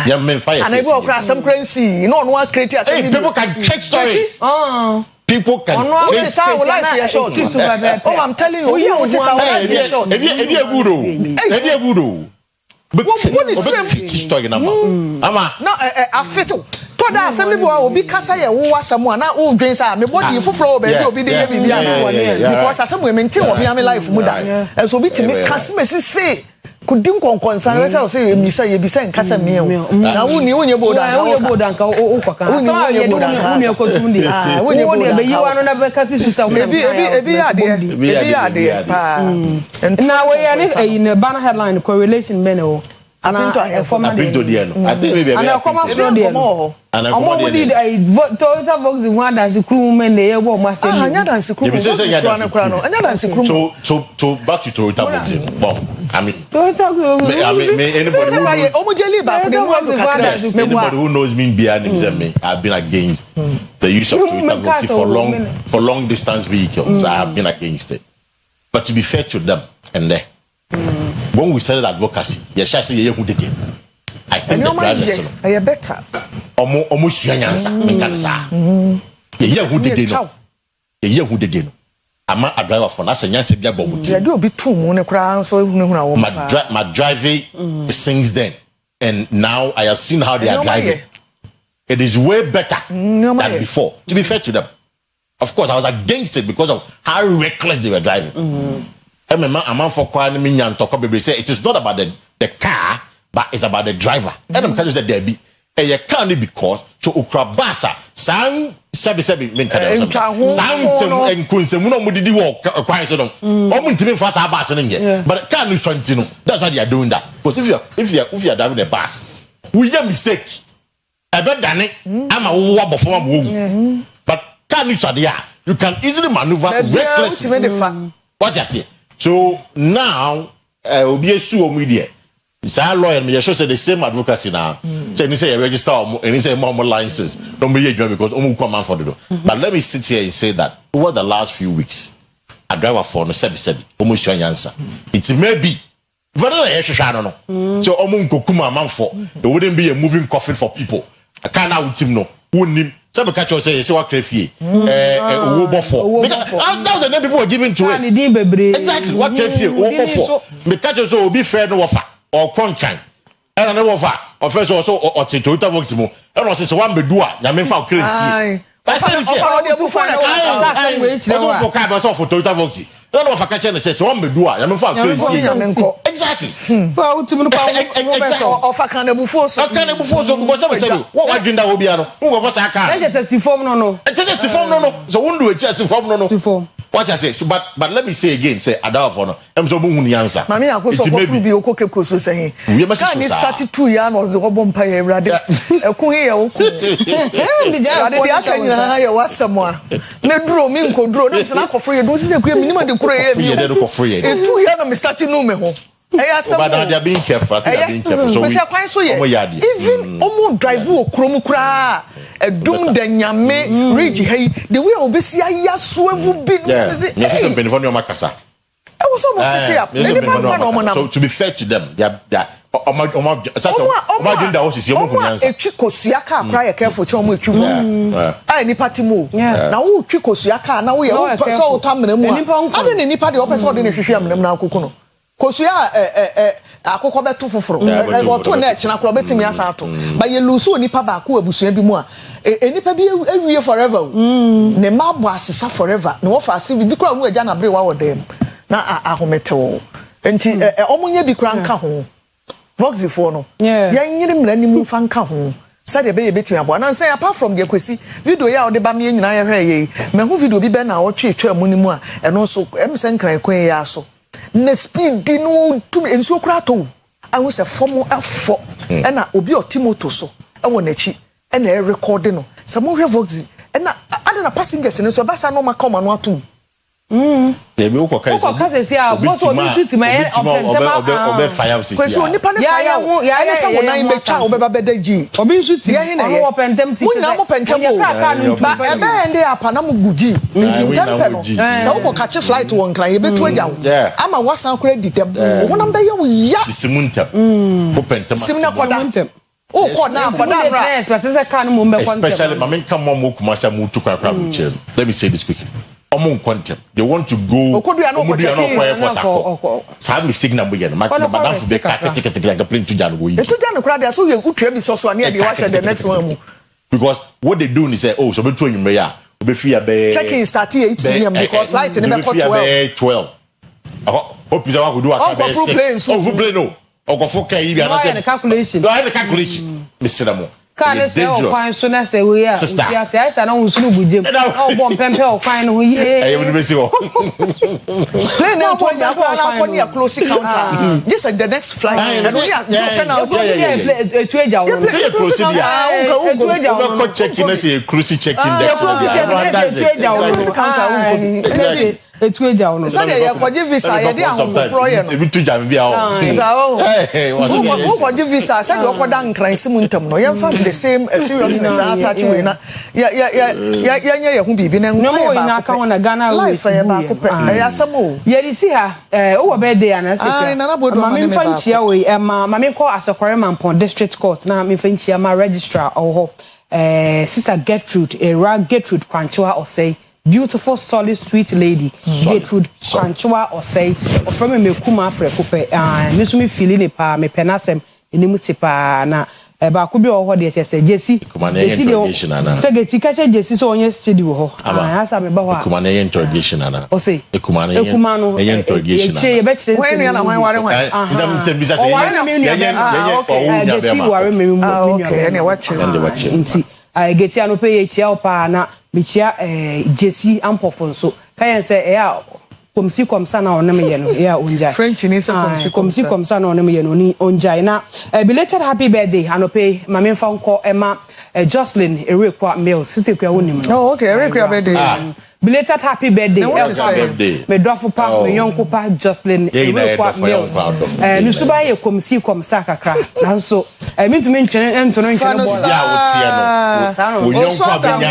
Yeah, men fire. And I go across some currency. No one create assembly. People can create stories. People can. Oh, I'm telling you, you want to say story number. Ama. No, I fit. To that assembly boy will be kasa ye wo asamo na wo dwen say me body fufuro baby obi dey bibia na because asamo me ntin wo bia me life mu da. And so bi timi kasa me say kudim konkonsan we say you misa ye bisa nkasa me o na wo ni wonye boda nka o kwaka sama ye de wonye kotum de wonye boda be yiwa no na be kasi susa wo ebi ade pa na we ya ni in banner headline correlation men o Abinto there no. I think maybe and I come after there no. And I did a Toyota Volks in one dance crew men dey wo ma say anya dance crew anya dance crew so back to Toyota Volks. Bon, I mean Toyota anybody who knows me behind himself me I've been against the use of Toyota Volks for long distance vehicles. I have been against it. But to be fair to them and there when we started advocacy, yes, I say who did it. I think the drivers are better. Almost yansa, menkansa. Yeah, who did it? Yeah, who did it? I'm a driver for us and Yancy Gabob. Yeah, do be two moon crown, so my driving since then, and now I have seen how they are driving. It is way better than before. To be fair to them, of course, I was against it because of how reckless they were driving. Say it is not about the car, but it's about the driver. And I'm just that there be a car because to Ukrabasa, Sam Sabi Minka, Sam and Kunsemuno Mudi walk across them. Open fast our bus in here. But can't lose Fantino. That's why they are doing that. Because if you are driving a bus, we have mistake. I bet done it. I'm a wobble for a womb. But can't use idea. You can easily maneuver recklessly. What you say? So now, will be a sue media. It's our lawyer, me show say the same advocacy now. Say you say register and you say more licenses. Don't be a because come out for the door. But let me sit here and say that over the last few weeks, a driver for no said almost your answer. It may be. So kuma man for it wouldn't be a moving coffin for people. I can't out him no. Wouldn't some catch us say what crefie that was the name people were giving to it. Exactly what crefie me catch us will be fair no offer or concan and an offer or first also or Toyota Volks and also so one bedua yamen fa crazy I said for car for Toyota Volks no offer catch and says one bedua yamen fa crazy exactly well to offer can before so because say what drink that will be no who go for car just form no just form no so won't do it just form no what I say so but let me say again say adawa for no em so bu hunu answer mami akoso ko fu bi okoke koso say can it start 2 years no the bompa ye brade eku he ye oku bija ko aka nyina ye wasamo na duro mi nko duro na se na kofo ye do se ku mi nima de kuro ye bi e 2 years no me start no me ho but they are being careful. So even omo drive wo krom kura edum da nyame reach hey the way obesi ayaso evu bi makasa. I was almost set up. So to be fair to them, they are Imagine that was his own answer. A chikosiaka cry a careful chomo chuvo. I ni patimo. Now who chikosiaka now we are so tamino. I didn't any party open so didn't share them now kukuno. Kosia akoko beto foforo. I got to net na kro betimi asato. But you lose so nipa ba ko abusua bi mu a nipa bi ewie forever. Ne mabo asesa forever. Ne wo fa ase bi kra mu agya na bre wa wodem. Na ahometewo. Enti omunye bi kra nka ho. Voxy for no. Yan yiri mrani mu fa nka ho. Said be betimi abo. Na say apart from the Kwesi video ya ode ba me nyina ye hwe ye. Me ho video bi be na wo twetwa mu ni mu a eno so em se nkran kwen ya so. Ne speed di no tum enso kra to. Ahu se fomo afo. E na obi otimoto so. E wo nachi. E na record no. Se mo hwe Voxy. E na ade na passengers ne so ba sa no maka ma no atum. Yeah, we go say boss obi shoot my obe fire sisi. Kwesi oni pa ne fire wo. Ene se wona im betwa obeba bedaji. Obi shoot no pentem ti. Wona mo pentem o. Ba ebe ende apa na mo guji. Nti tempe no. Se wo catch flight won kran ye betu agya wo. Ama wasan kora ditem. Wona mbe ye wo ya. Simunta. Mo pentem. Simna koda. Oh, koda for that right. Especially my main come mo kuma say mo tukwa kra mo chem. Let me say this quickly. They want to go. Some signal again. Madam for the like a plane to Jan. So you could be so near the watch the next one. Because what they do is say, oh, so between you may be free checking start 8 p.m. because flight in the 12. Hope you could do a plane. No. Or for calculation. Do I have a calculation? Mr. Damo. Can say oh fine so na say we are I say na wonsunu bujem oh bom pempe oh fine no eh you be see oh play na to ya kwa na close counter this is the next flight and we are to eja wo say close dia to eja wo go check in say close check in there to eja wo counter wo etu eja wo no say ya kwaje visa ya dey ahun pro ye no e bi tu jam bia o wo kwaje visa say dey okoda nkran sim ntam no ye fa the same seriousness attach we na ya nya ye hu bibi na nwo ina ka wona Ghana life ya ba ko pe ya samo ye di si ha o wo birthday ana say na bodo ma me fa nchia we ma me call Asokore Mampon district court na me fa nchia ma registrar ho sister Gertrude Kwanchwa or say beautiful solid sweet lady Gertrude Kwanchwa or say from me kuma prekope me so me feeling e pa me penasem enimu ti pa na ba ko bi o ho de say Jesse say geti ka che Jesse so onye studio ho asa me ba ho kuma na interrogation ana o say kuma na interrogation che ye be che when you na wan ware wan ndam tem bisa say okay ene watch nti geti ano pe ye chia o pa na me chia Jesse ampofo so kayen say ya komsi komsa na onem ye no ya onjai French ni say komsi komsa na onem ye no ni onjai na belated happy birthday anope mame fa nko ema Jocelyn Erekwa Mills sister kwa wonim no okay Erekwa birthday belated happy birthday me dofo pa me yonko pa Jocelyn Erekwa Mills ni so ba ye komsi komsa kakra na so me to me ntwene entono ntwene bo ya wo tie no yonko benya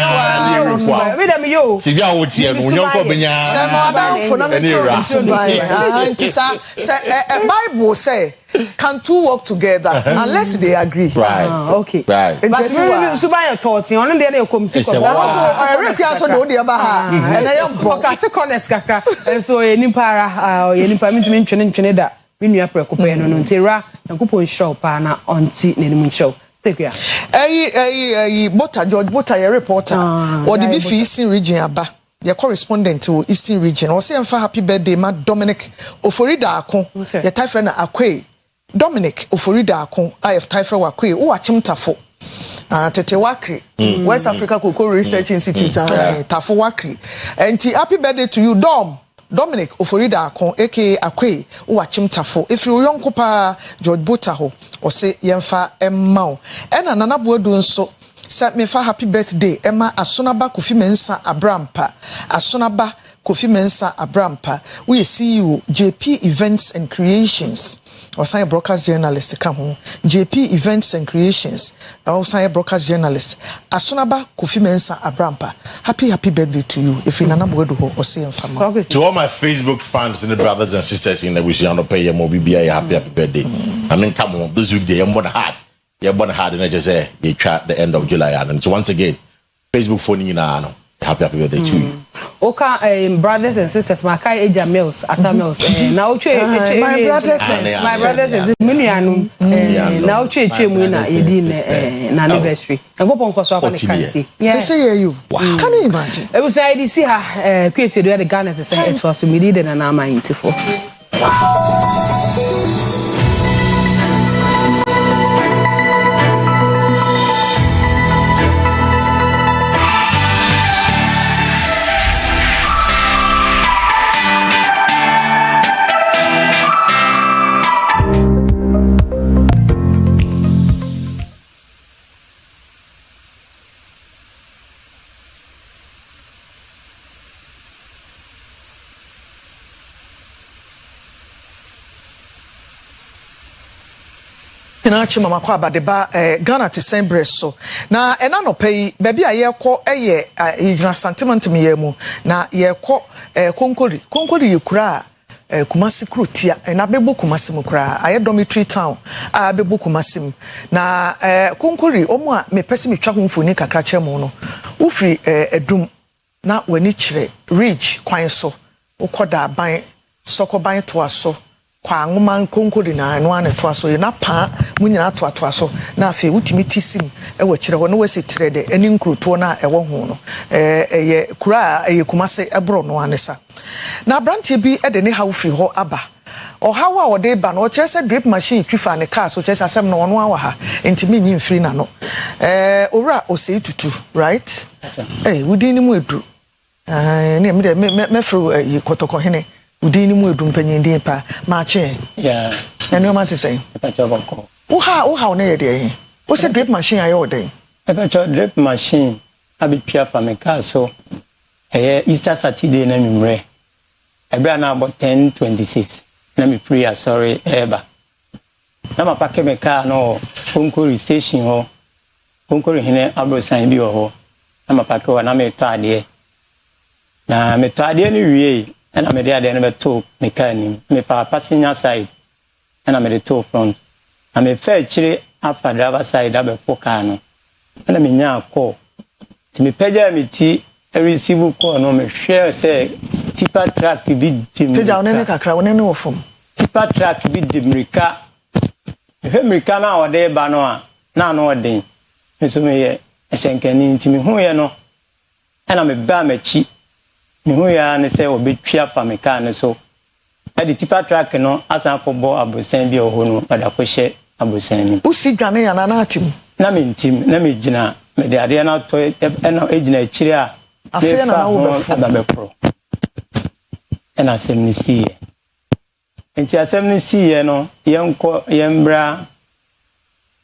Erekwa me dem yo si bia wo tie no yonko benya say no adam for na me so by ntisa say Bible say can two work together unless they agree right okay right but so by your thoughts on dey na komsi komsa so Erekwa so do dey ba ha and I am okay se corners kaka so enipara enipa me to me ntwene da me nua prekope no ntira Yankopon show pa na onti nenimu show tekua Bota George Bota your reporter or the beef Eastern region aba your correspondent to Eastern region or say happy birthday ma Dominic Oforida Akon your typhoon Akwe Dominic Oforida Akon IF typhoon Akwe o achim tafo Tete Wakri West Africa Cocoa Research Institute tafo Wakri and happy birthday to you Dominic Oforida Akon aka Akwe o achim tafo if you yonko pa George Bota ho o say yemfa emma ena nana boadu nso say me fa happy birthday emma Asonaba Kofi Mensa Abrampa Asonaba Kofi Mensah Abrampa, we CEO JP Events and Creations, or sign broadcast journalist come home. JP Events and Creations, or sign broadcast journalist. Asunaba Kofi Mensah Abrampa. Happy birthday to you. If you nana bodo or say fama. To all my Facebook fans and the brothers and sisters in the wish you pay your mobile happy birthday. I mean, come on, this week I'm born hard. You're born hard, and I just say you chat the end of July, and so once again, Facebook phone in happy birthday to you. Okay, brothers and sisters, my kai eja mills, ata mills. Now my brothers and million. Now mu na edin na anniversary. And go pon koso afani kan see. Yes, say you. Can you imagine? E was I see her Kwesi do the Ghana to say it was me did na na mind for. Nachi mama kwa badeba Ghana to send breast so na ena no pay baby a yekọ eye igina sentiment me yemu na yekọ konkori yekura Kumasi krutia na bebu Kumasi mukura aye dormitory town a bebu Kumasi na konkori omo a me pese me twa ho mfoni kakra chemu no ufri edum na wani kire ridge kwan so ukoda ban sokoban to aso kwa ngoma konkori na no ane to aso na pa munyina to aso na afi wutimi tisim e wo kire ho no wasi tire de eni nkruto na e wo ho no ye kura ye Kumasi ebro no anesa na branche bi e de ne hawo firi ho aba o hawo a wode ba no chese drip machine twifa ne car so chese asem no wono awa ha ntimi nyi mfiri na no owura osei tutu right wudi ni mu edu ne me fro yi kotoko hene wudi ni mu edu mpanyin din pa ma che ene o ma te say wo ha ne ye de wo se drip machine ayo wode drip machine abipia fa me car so Easter Saturday na mimre ebra na about 10:26 na me pray sorry eba na ma pack me car no konkori station ho konkori hene abrosan bi ho na ma pack wa na me to ade ni wie na me de ade na be to me car ni me pa passenger side na me de to front na me fe chire upper driver side abe fo car no na me nya call ti me peja me ti receive call no me share say tipa track bi dim peja onene kakra onene wo fom tipa track bi dimrika hemrika na wode ba no a na no odin so me ye ehyenkani ntimi hu ye no na me ba machi me hu ya ne say obetwa fa me car ne so e di tipa track no asan kobo abosan bi oho no bada ko hye abosan ni usi dwane ya na atim na me ntim na me gina me de ade na to na ejina akiri a afia na wo befro ena semni siye enti asemni siye no yenko yembra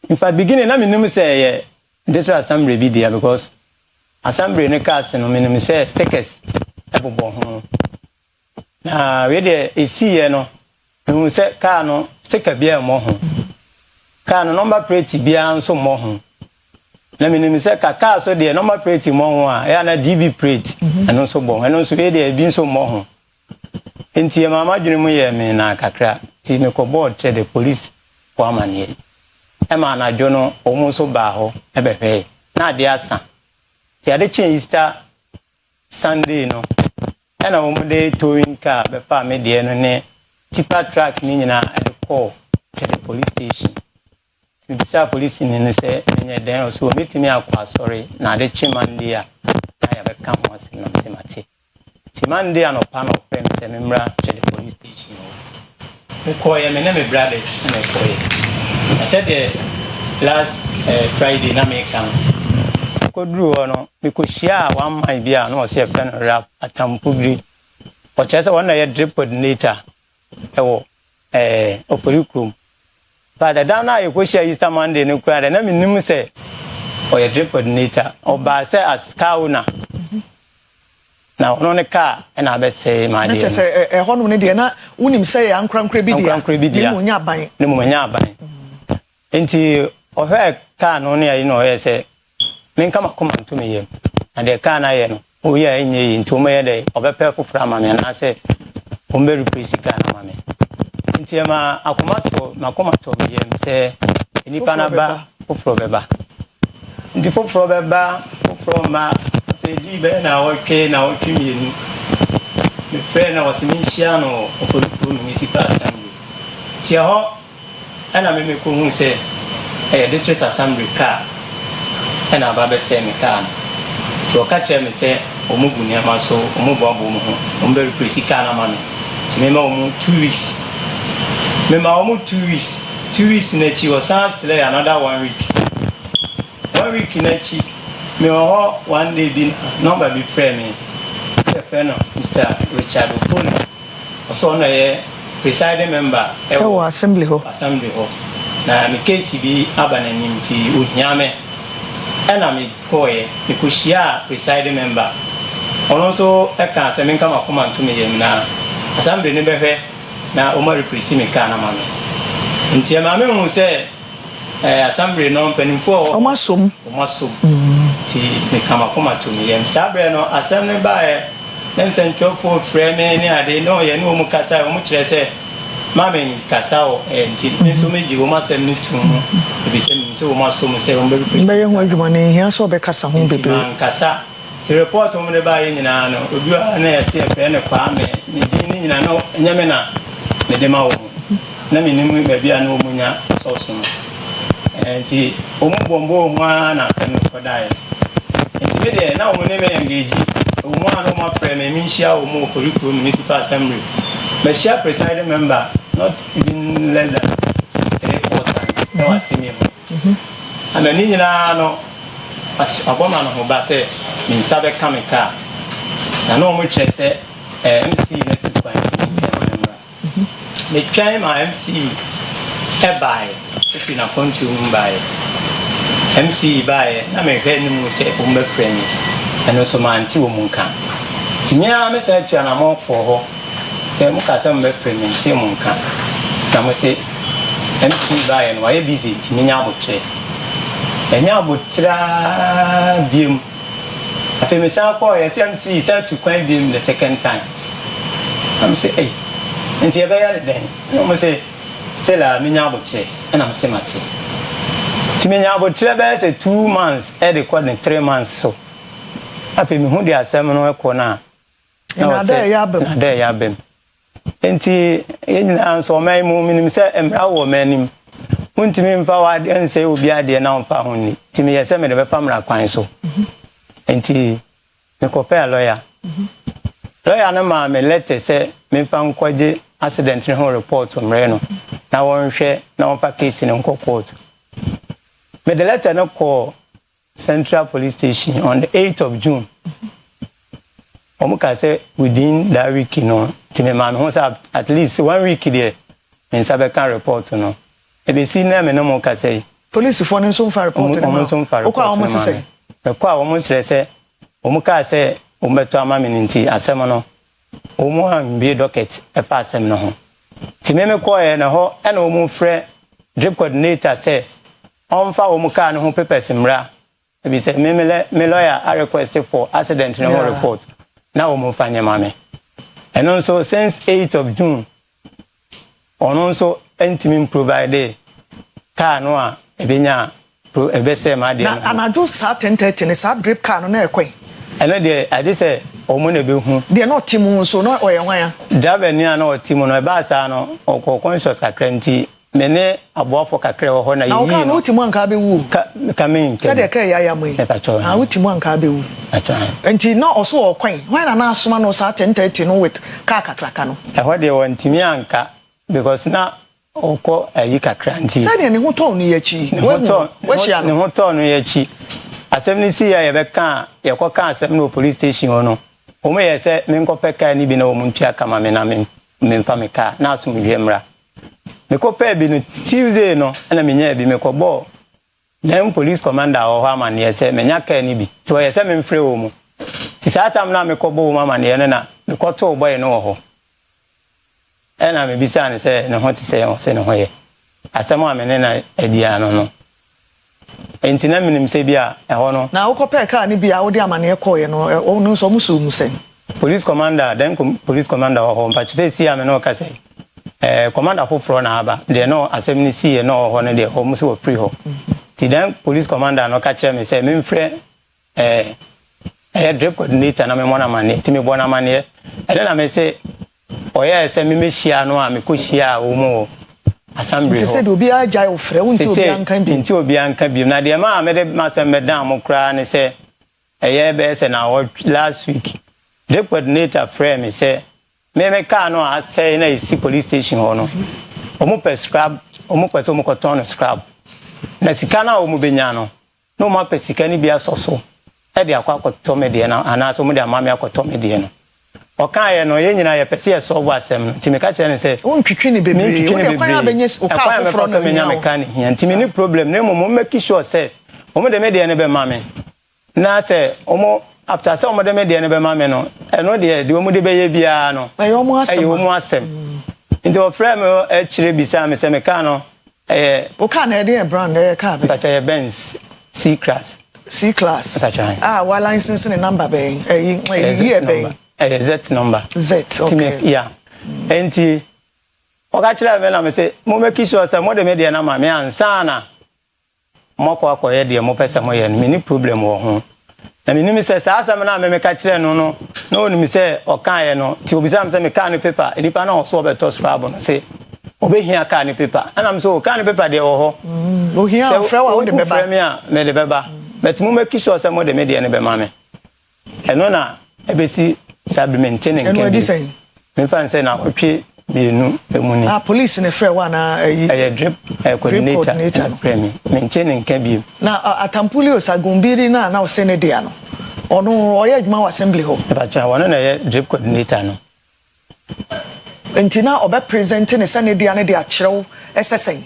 in fact beginning na minimum say ye this assembly bi there because assembly ne cast no minimum say stickers ebobo ho na we de esiye no minimum say car no sticker bia mo ho car no number plate bia nso mo ho na minimum say car so de number plate mo ho a ya na DB plate eno so bo eno so we de bi nso mo ho enti ya mama dwene mu ye me na kakra ti me ko board tre the police kwa manie e ma na dwo no omo so ba ho e be hwe na de asa ti ade chen Easter Sunday no e na omo de towing car be pa me de no ne tipa track ni nyina e de call to the police station ti bisa police ni ne se enye den so metimi akwa sorry na de chen Monday a na ya be ka ho ase na se mate Monday and Opano friends and member to the police station. We call him and my brothers and I said the last Friday na me come. Could do no because share one might be no say pen rap at Tampugri. Or just one day drip coordinator Operikum. But the down now you go share Easter Monday no crowd and I mean say or a drip coordinator or by say as Kauna. na ono ne car na abese ma de say e hono ne de na unim say ankrankra bi dia mu nya ban ne mu nya ban enti o he car no ne ayi no he say men kama komanto me yem na de car na ye no o ye enye yi nto me ye de obepe fofura ma me na say o mbe replace car na ma me enti ma akomato me yem say enipa na ba foforo beba enti foforo beba foforo ma peji be na oke na oke mienu me friend na wasiminshia no okolu municipal assembly tia ho ana me ko hu say district assembly car ana ba be say me car to ka che me say omugu ni ama so omugu abo mu ho ombe replace car na ma me ti me ma omu 2 weeks me ma omu 2 weeks 2 weeks na chi was say another 1 week 1 week na chi me ho one day bin number be friend me friend Mr. Richard Okoli also na ye presiding member ewo assembly ho na me case bi abananim ti ohiame ena me koye me kushia presiding member ono so e kan se me kama komanto me yem na assembly ne behwe na o ma represent me kan na ma me nti ma me hu se assembly no panimfo o ma som ti me kama komanto me yem sabre no assembly ba nem sentro for frame ni ade no ye no mu kasa o mu kire se mama kasa o nti nso meji o ma sem ni tun bi se mi se o ma so mu se o mbe bi mbe hu adwuma ne hia so be kasa ho bebe kasa the report o mu ne ba ye nyina no obi na ye se fe ne kwa me ni di ni nyina no nyame na ne de ma wo na mi ni mu ba bia na o mu nya so so nti o mu bombo ho na sem no kodai nti be de na o mu ne me engage One of my friends, Minshia, or curriculum municipal assembly. But she presiding member, not even less than 3-4 times. No, I see him. And the Nina, no, a woman who basse in Sabe Kamika. I know which I say, MC next member. They came my MC a buy, if in a country by MC by, I make any say, Umber friend. And also my auntie Munka. Timia, I said to an amount for her. Say, Mukasam reprement, say Munka. Come say, MC by and why busy, Timia Butcher. And now Butra Beam. A famous boy, as MC said to claim him the second time. I'm say, hey, and see a bear then. You must say, Stella Minya Butcher, and I'm say, Mati. Timia Butcher say 2 months, Eddie quadrant 3 months so. Afi me hu dia asem no ekona na da ya bem enti yenyina anso mai mu minim se emra wo manim untimi mfa wa de nse obi ade na mfa ho ni timi yese me de be pamra kwan so enti me ko pe lawyer na ma me letter se me mfa nkwaje accident ne ho report mre no na won hwe na won fa case ne nko court me the letter no ko Central Police Station on the 8th of June. Omuka say within that week, you know, Timmy at least 1 week there, and Sabekan report, you know. If you see them, no more say. Police for them some report. Oka almost say. Oka almost say. Omuka say Umeto Amaminti Asemano. Omo be docket a pass him no. Timmy McCoy and a ho and Omo Fre drip coordinator say Omfa Omuka no papers in Ra. Be say me lawyer I requested for accident no report. Now we find your mommy. And also since 8th of June, on also intimate provided car no ebenya ebese ma de. And I do start 10:30 and start drip car no na ekwen. And I just say omo na be hu. They not timu so no oye wan. Driver ni na o timu no e ba sa no o conscious kakranti. Mene aboafo kakra wo ho na yi no. Na o timu anka be wu. Kamin. Say de kai yaya moyi. Ah o timu anka be wu. Enti na oso o kwan. Why na asoma no sa 10:30 no with car kakraka no. E ho de won timi anka because na oko ayi kakra nti. Say de ne ho ton no yachi. Ne ho ton no yachi. Asem ni si ya ye be kan ye ko kan asem no police station ho no. O me ye se me nko peka ni bi na o mu ntua kama me na me mfa me car na asum hwemra. Me ko pe bi no Tuesday no na me nya bi me ko bo dem police commander o ha man ye se me nya ka ni bi to ye se me mfre wo mu ti saa tam na me kɔbɔ mama ne na me kɔtɔ boy no wɔ hɔ ɛna me bisa ne sɛ ne ho te sɛ sɛ ne ho yɛ asɛm a me ne na adia no enti na menim sɛ bia ɛhɔ no na wokɔpɛ kaa ne bia wode amane kɔɛ no ɔno nso muso mu sɛn police commander then police commander wɔ hɔ mpakyɛ sɛ si a me no ka sɛ commander foforɔ na aba deɛ no asɛm ne si no wɔ hɔ no deɛ ɔmo sɛ wɔ free hɔ ti then police commander no ka kyerɛ me sɛ memfrɛ drip coordinator na me mona mane ti me bona mane ɛde na me sɛ ɔyɛ sɛ me mehyia no a me kɔ hyia wo mu assembly ho sɛ de obi agya ofrɛ wo nti obi anka bi nti obi anka bi na de ma me de masɛm medan mo kra ne sɛ ɛyɛ bɛ sɛ na last week drip coordinator frɛ me sɛ me ka no a sɛ na isi police station ho no omo pɛ scrap omo pɛ sɛ omo kɔtɔn no scrap na sika na omo benya no na omo pɛ sika ni bia soso e de akwa akɔtɔ me de na ana so omo de amame akɔtɔ me de no ɔka ye no ye nyina ye pɛ sɛ ye so bo asɛm no ti me ka kyerɛ ne sɛ wontwitwi ne bebree wokwan abenyɛ o ka foforo no menya me ka ne hia ti me ni problem na omo make sure sɛ omo de me de ne be mame na sɛ omo after sɛ omo de me de ne be mame no ɛno de omo de be ye bia no ayi omo asɛm nti o frame e kyerɛ bisa me sɛ me ka no o ka na de brand ka be but Benz C class wa license ne number be year be Z number okay yeah enti o ka kyerɛ me na me sɛ mo make sure sɛ mo de me de na ma me ansa na mo kɔ akɔyɛ de mo pɛ sɛ mo yɛ no me ni problem wɔ ho na me nim sɛ saa asɛm na me ka kyerɛ no no na onim sɛ o ka yɛ no ti obi sam sɛ me ka ne paper enipa na o so obeto scrap no sɛ obehia ka ne paper ana me so o ka ne paper de wɔ hɔ ohia frɛ wa wo de beba me a me de beba but mo make sure sɛ mo de me de ne be ma me ɛno na ebesi sabi maintaining ɛno adi sɛ me fan sɛ na otwe bienu emuni police ne frɛ wa na drip coordinator premi maintaining ka bi na atampuli osagumbiri na o se ne dia no ɔno ɔyɛ adwuma wɔ assembly hɔ bacha wɔno na yɛ drip coordinator no entina obe present ne se ne dia ne dia kyerɛw ɛsɛsɛn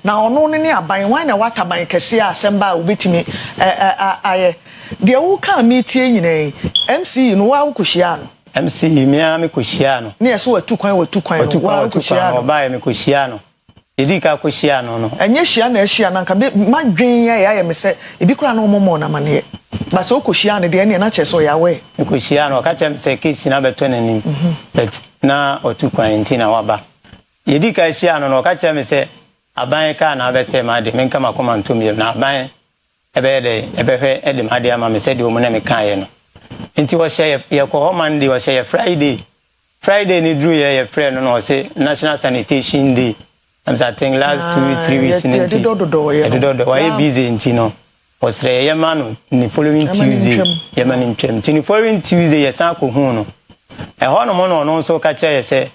na ɔno ne aban wan na wataban kɛse a asɛmba obetimi ayɛ de wo ka meeting nyina MC no wa kohyia no MC me a me kohyia no ne yeso watu kwan no wa kohyia no ba me kohyia no edi ka kohyia no enye hyia na ahyia na nka madwen ya me sɛ ebi kura na omomo na mane ba so kohyia ne de ne na kyerɛ so ya we me kohyia no ka kyerɛ sɛ case na beto nanim but na otu kwan ntina waba edi ka hyia no ka kyerɛ me sɛ aban ka na abɛsɛ ma de menka makoma ntomie na aban ebehwe ede ma de ama me sɛ de omo na me kan ye no nti wo hye ye ko Monday wo hye Friday ni drew ye friend no say National Sanitation Day I'm saying last 2-3 weeks in it do why busy nti no wo sre ye ma no ni following Tuesday ye ma ni ntwem nti ni following Tuesday ye san ko hu no ho no mo no so ka kye ye sɛ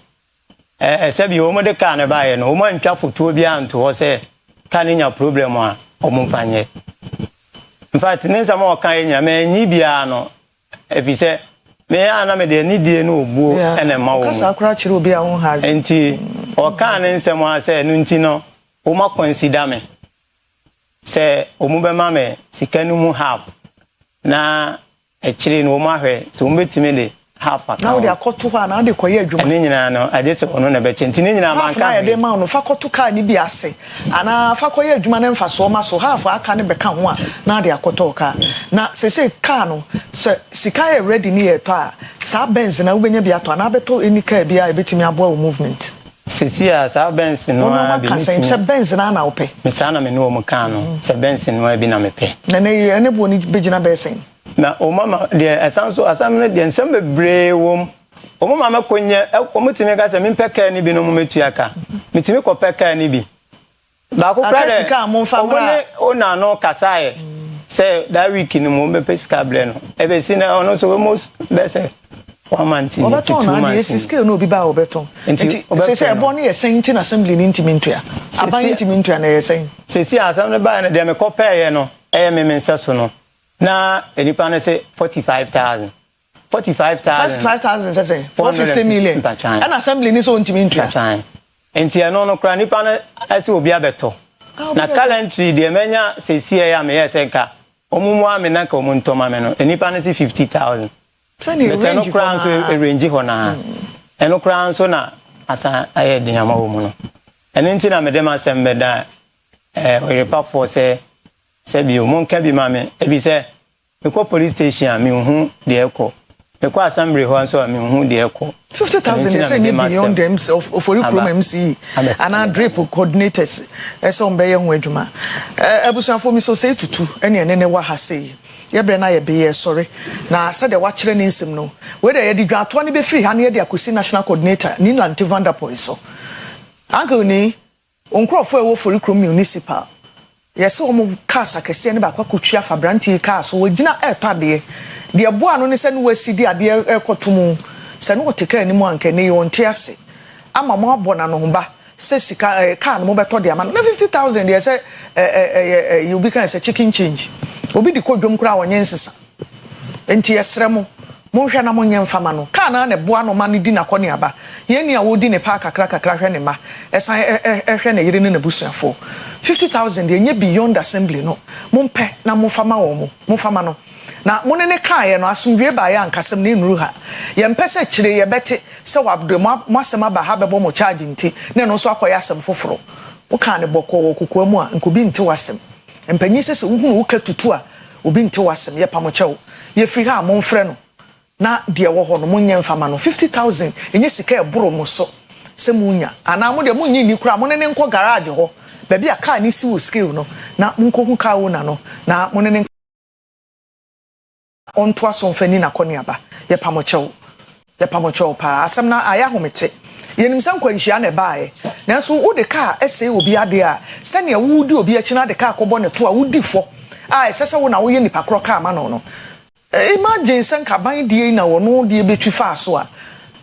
sɛ bi omo de ka na ba ye no omo ntwa foto bi anto ho sɛ ka ni nya problem a omo mfanye in fact ninsa mo kan ye nya me nyi bia no efise me ana me de ni die no obuo ene ma wo kasa akura kire obi a won ha enti o kan ne nsem a se no nti no o ma consider me se o mu be ma me sika no mu half na e kire no o ma hwe so mo betime de half account na wo de akoto ha na de koye adwuma ne nyina no age se ono na be che nti ne nyina man ka na de ma no fa koto ka ni bi ase ana fa koye adwuma na mfa so ma so half aka ne be ka ho a na de akoto ka na se ka no se sika e ready ni e to a sa Benz na ubenya bi ato na beto eni ka bi a ebetimi abo wo movement se a sa Benz no a bi se Benz na na ope me sa na me no mo ka no se Benz no a bi na me pe na ne bo ni begina be sen na o mama de esanso asam ne de nsem bebre wom o mama makonye o mutimi ka se me peka ni bi no mo metua ka mitimi ko peka ni bi ba ko prade o ne o na no kasae se that week ni mo be pesca ble no e be si na ono so almost be say 1 month ni 2 months esi scale no bi ba obeton enti se e bon ye sentin assembly ni ntimi ntua aban ntimi ntua na ye sen se si asam ne ba na de me ko peye no e me mensa so no na enipa na say 45,000 say 450 million and assembly ni so ntimi ntua enti no no kra nipa na ase obi abeto na calendar de menya se si ya me ye senka omumu ame na ka omuntoma me no enipa na say 50,000 no crown so range ho na eno crown so na asa aye den ama wo mu no eno nti na me dem asem be da Oyerepa for say bi o mon ka bi ma me e bi say me ko police station me hu de ekọ me ko assembly ho so me hu de ekọ 50,000 is any beyond them of Orikrom MC and drip coordinators so on be hu adwuma abusuafo mi so say tutu ene ene wa ha say yebre na ye be sorry na said the watch ne nsem no we dey di dwato ne be free ha ne dey akosi national coordinator ni Lanti Vanderpool so uncle ni onkrofo e wo for Orikrom municipal yes omo cars akese ne ba kwakutua fa branti cars wo gina epade de boa no ne se no wasidi ade ekotomu se no tekra ni mu anka ne yonte ase ama mo abona no ba se sika car no mo beto de ama na 50,000 de se you be can say chicken change obi di kodwom kura wonye nsesa enti yesremo mo hwe na mo nye mfama no car na ne boa no ma ne di na kɔ ne aba ye ni a wo di ne pa kakra hwe ne ma esan hwe ne yire ne busuafo 50,000 de nye beyond assembly no mo mpe na mo fama wo mo fama no na mo ne car ye no asomdwe ba ya ankasem ne nuru ha ye mpese kire ye bete se wabdo mo asema ba ha bebo mo charge nti ne no so akoya asem foforo wo ka ne bokɔ wo kokwa mu a nkobi nti wasem empanyi sese wo hunu wo katutu a obi nti wasem ye pamochewo ye free ha mo mfre no na de wo ho no mo nye mfama no 50,000 enye sika e boro mo so se munya ana mo de mo nyi ni kura mo ne nko garage ho ba bia car ni si wo scale no na mo nko hu car wo na no na mo ne on to aso mfani na kɔ ne aba ye pamochewo pa asem na aya homete yenim san kwanhia na baaye nanso wo de car ese obi ade a se ne wo di obi achi na de car kɔbɔ ne to a wo di fo sese wo na wo ye nipa kro car ma no imagine senka ban die na wo no die betwi fa so a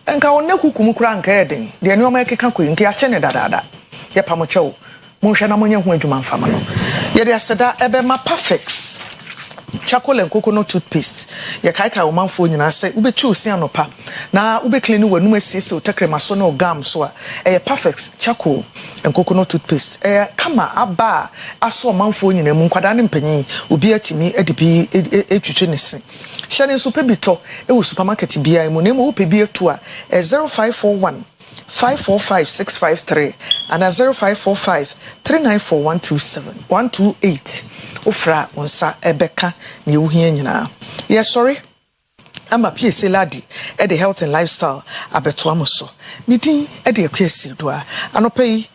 enka wonne kukum kura nka eden de ne o ma keka ko nka ya che ne dadada ye pamochewo mo hwe na mo nya hu adwuma mfama no ye de aseda ebe ma perfect charcoal and coconut toothpaste ye kai wo manfo nyina se ubetwi osi anopa na ube clean wanum asiesie otekrema so na gam so a perfect charcoal and coconut toothpaste kama aba aso manfo nyina mu nkwada ne mpanyin obi atimi edibi etwitwe ne se hye so pebito wo supermarket bia mu na mo pebi etu a 0541 545653 and 0545 394127 ofra onsa ebeka na ewuhia nyina ye sorry ama PSA ladi e the health and lifestyle abeto amoso midin e the Akua Asiedua anopai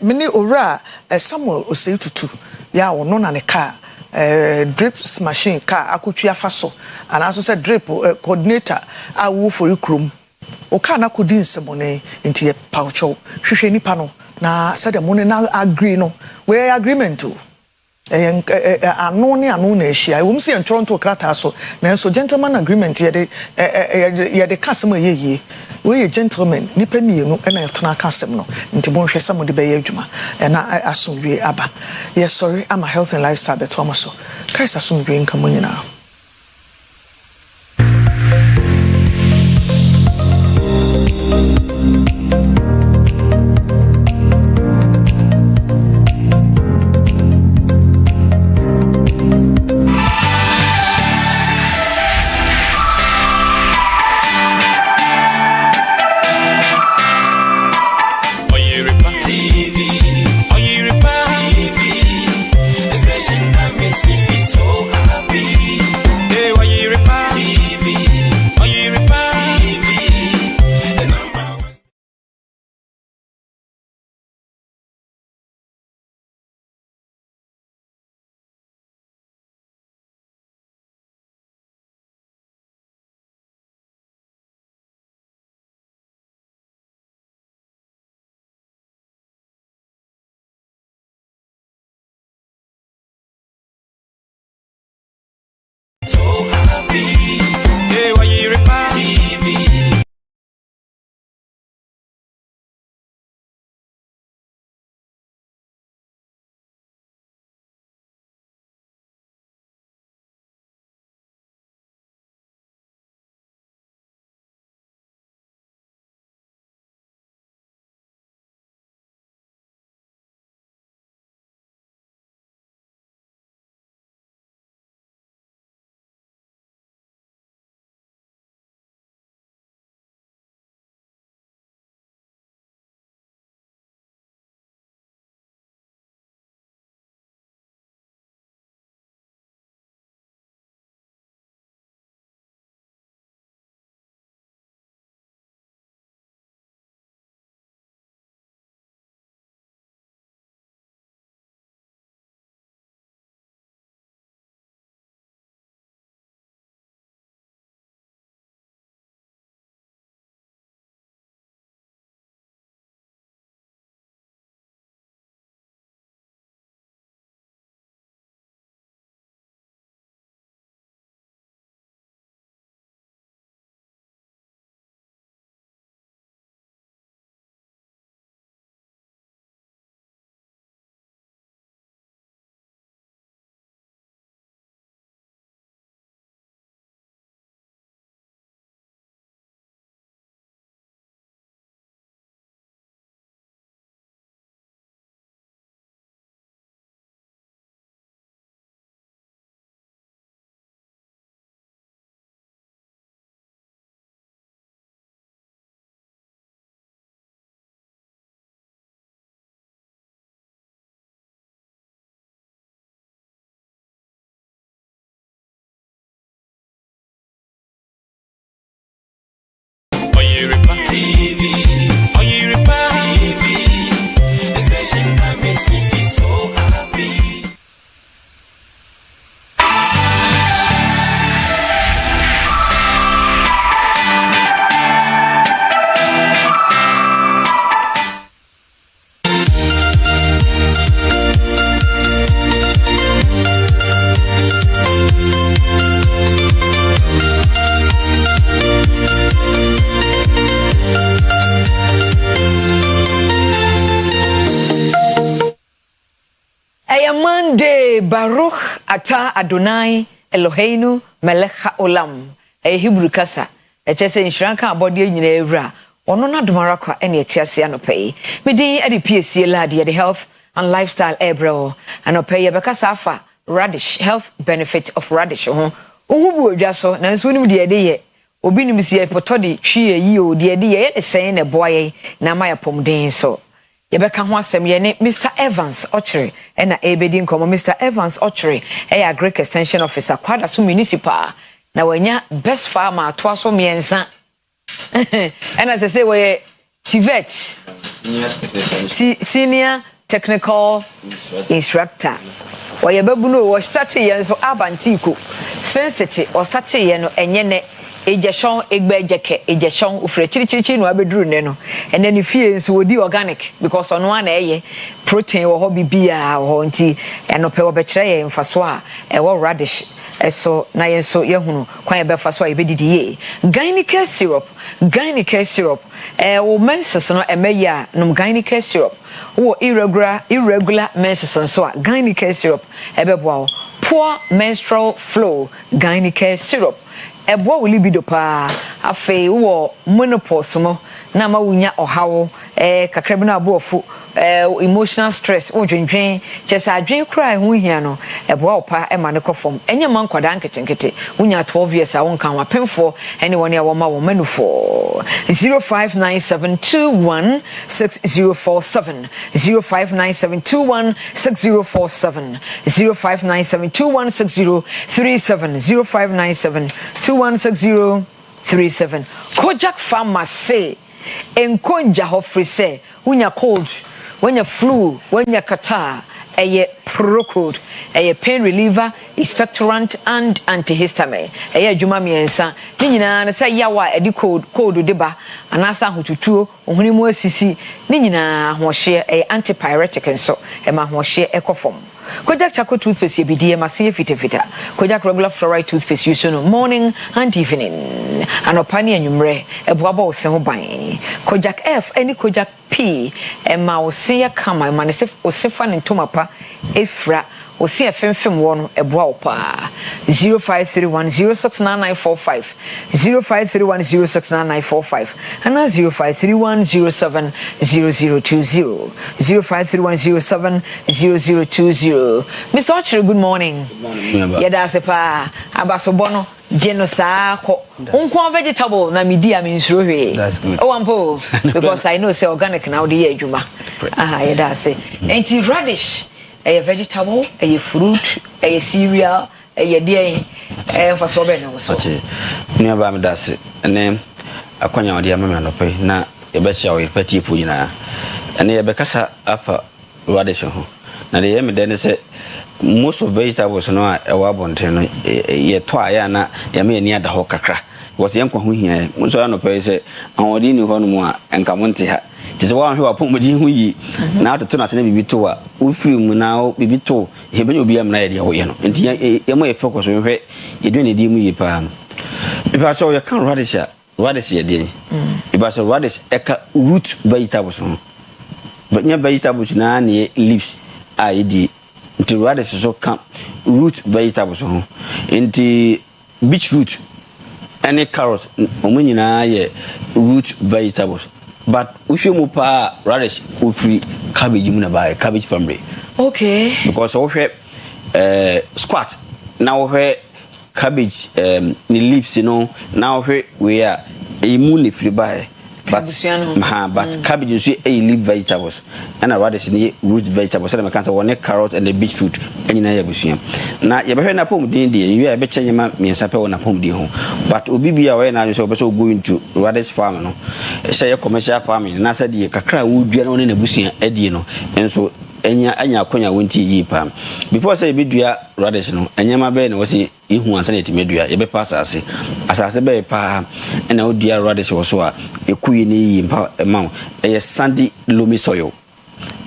mini ora Samuel Oseitutu ya wono na ne car drip machine car akotwa faso and also said drip coordinator awu for Orikrom o ka na kodi nsemone nti ye paucho hwehwe nipa no na said the money na agree no we agreement to ano ne ano na ehia wo mse Toronto krata so na so gentleman agreement ye de kasem ye we gentleman nipa mienu na yetena kasem no nti bon hwese mo de be ye adwuma na asomdwe aba ye sorry ama health and lifestyle beto amoso Christ asomdwe nka mo nyina Aya Monday Baruch Ata Adonai Eloheinu Melech Haolam. Hebrew kasa. Echese inshranka abodi nyina ewura. Ono na domara kwa ene etiase anopai. Medi ade PSC ladi the health and lifestyle ebro. Anopai ye bekasa afa radish health benefit of radish ho. Uhubu odwaso na nso nim de ye. Obi nim sie potodi twie yi o de ye de sen na boye na maya pomden so. Yebeka ho asem ye ne Mr. Evans Ochre na ebedi nkomo Mr. Evans Ochre agri extension officer kwada so municipal na wanya best farmer to aso miensa and as I say we TVET senior technical instructor we bebu no we start ye so abantiko sensitive or start ye no enye ne ejeson egbejeke ejeson ufre chirichirichi no abeduru ne no ene ne fie nso wodi organic because ono ana eye protein wo ho bibia ho nti eno pe wo be kire ye mfaso a wo radish eso na ye so ye hunu kwan ye be faso a ye bedidi ye gynecare syrup wo menses no emeya no gynecare syrup wo irregular menses so a gynecare syrup ebeboa poor menstrual flow gynecare syrup ebo we libido pa afi wo menopause mo na ma wunya ohawo kakra bi na abofu emotional stress o dwendwen chesa adwen kra hu hia no ebo opa e ma ne kofom enye man kwada nketenkete wunya 12 years a wonkan wa pemfo anyone ya wo ma wo manufo 0597216047 0597216047 0597216037 0597216037 Kojak Pharmacy enkonja hofri se unya cold when flu when catarrh a Procode a pain reliever expectorant and antihistamine a juma miensa ninyina na say yawa edi code deba anasa hotutuo ohuni mu asisi ninyina hohye a antipyretic nso e ma hohye ekofom Kojak Chaco toothpaste BDM masi fitafita. Kojak regular fluoride toothpaste use no morning and evening. Anopani enyumre ebuaba ose ho ban. Kojak F any Kojak P ma ose ya kama ma ne se osefa ne ntomapa efra ose efemfem wo no eboa opa 0531069945 0531069945 ana 0531070020 0531070020 Mr. Ochre, good morning. Yeda sepa abasobono genosa ko unko vegetable na media minsuro hwe. That's good. Oh ampo because I know say organic now dey adwuma. Yeda say. Enti radish a vegetable, a fruit, a cereal, a day for so be no so. Ni aba me dase. Ene akwanya odi amama no pe na e be sha we pati fu nyina. Ene e be kasa afa radish ho. Na the yemi then say most of vegetables no a wabonte no ye to aya na ye me ni ada ho kakra was yem kwa hu hia mo so no pe say awodi ni ho no mo a enka monte ha tete wa hwe apom di hu yi na to na se bibi to a ufiri mu na bibi to he be obi am na ye de ho ye no enti ye mo ye focus we hwe ye do ne di mu yi pa biba so ye kan radish ye de biba so radish e ka root vegetables no but nya vegetables na ne leaves ID into radish so can root vegetables ho into beetroot any carrot omunyina ye root vegetables but uhwemu pa radish free cabbage mu na buy cabbage family okay because ohwe squat now ohwe cabbage ni leaves no now ohwe we are emu ne free buy but cabbage is a leaf vegetables and a radish ni root vegetables and I can say one carrot and the beetroot and na yabusuam na ye be na pom din de you be chenye ma me sape wona pom din ho but obi bia we na so be so go into radish farm no say commercial farming na say de kakra wo dua no na busua adie no enso anya akonya wonti yi pam before say be dua radish no anyama be na wo say ihu ansa na etimedua ye be pass asase be pa na wo dua radish wo so a ekuyi ni yi mpa ma e sandy loamy soil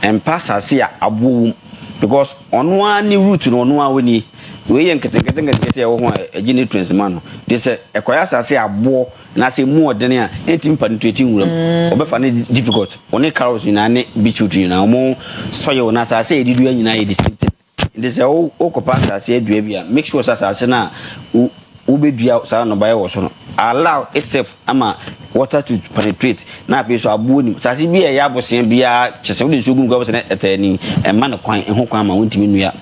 and pass asase a abo because ono ani root no ono awoni we ye nkete wo ho agi nutrients man no this ekoya asase abo na say mu odene a entim penetrate nwuram obefa ne difficult one carrot na ne beetroot na mo soil na asase edidu anyina ye distinct it is all okopasa said dua make sure sasa na ubedua sa no baye wo so no allow itself ama water to penetrate na be so abu ni sase bi e ya bosen bia chese wo de so gun go bosen etani e ma no kwan ho kwan ma wontimi nua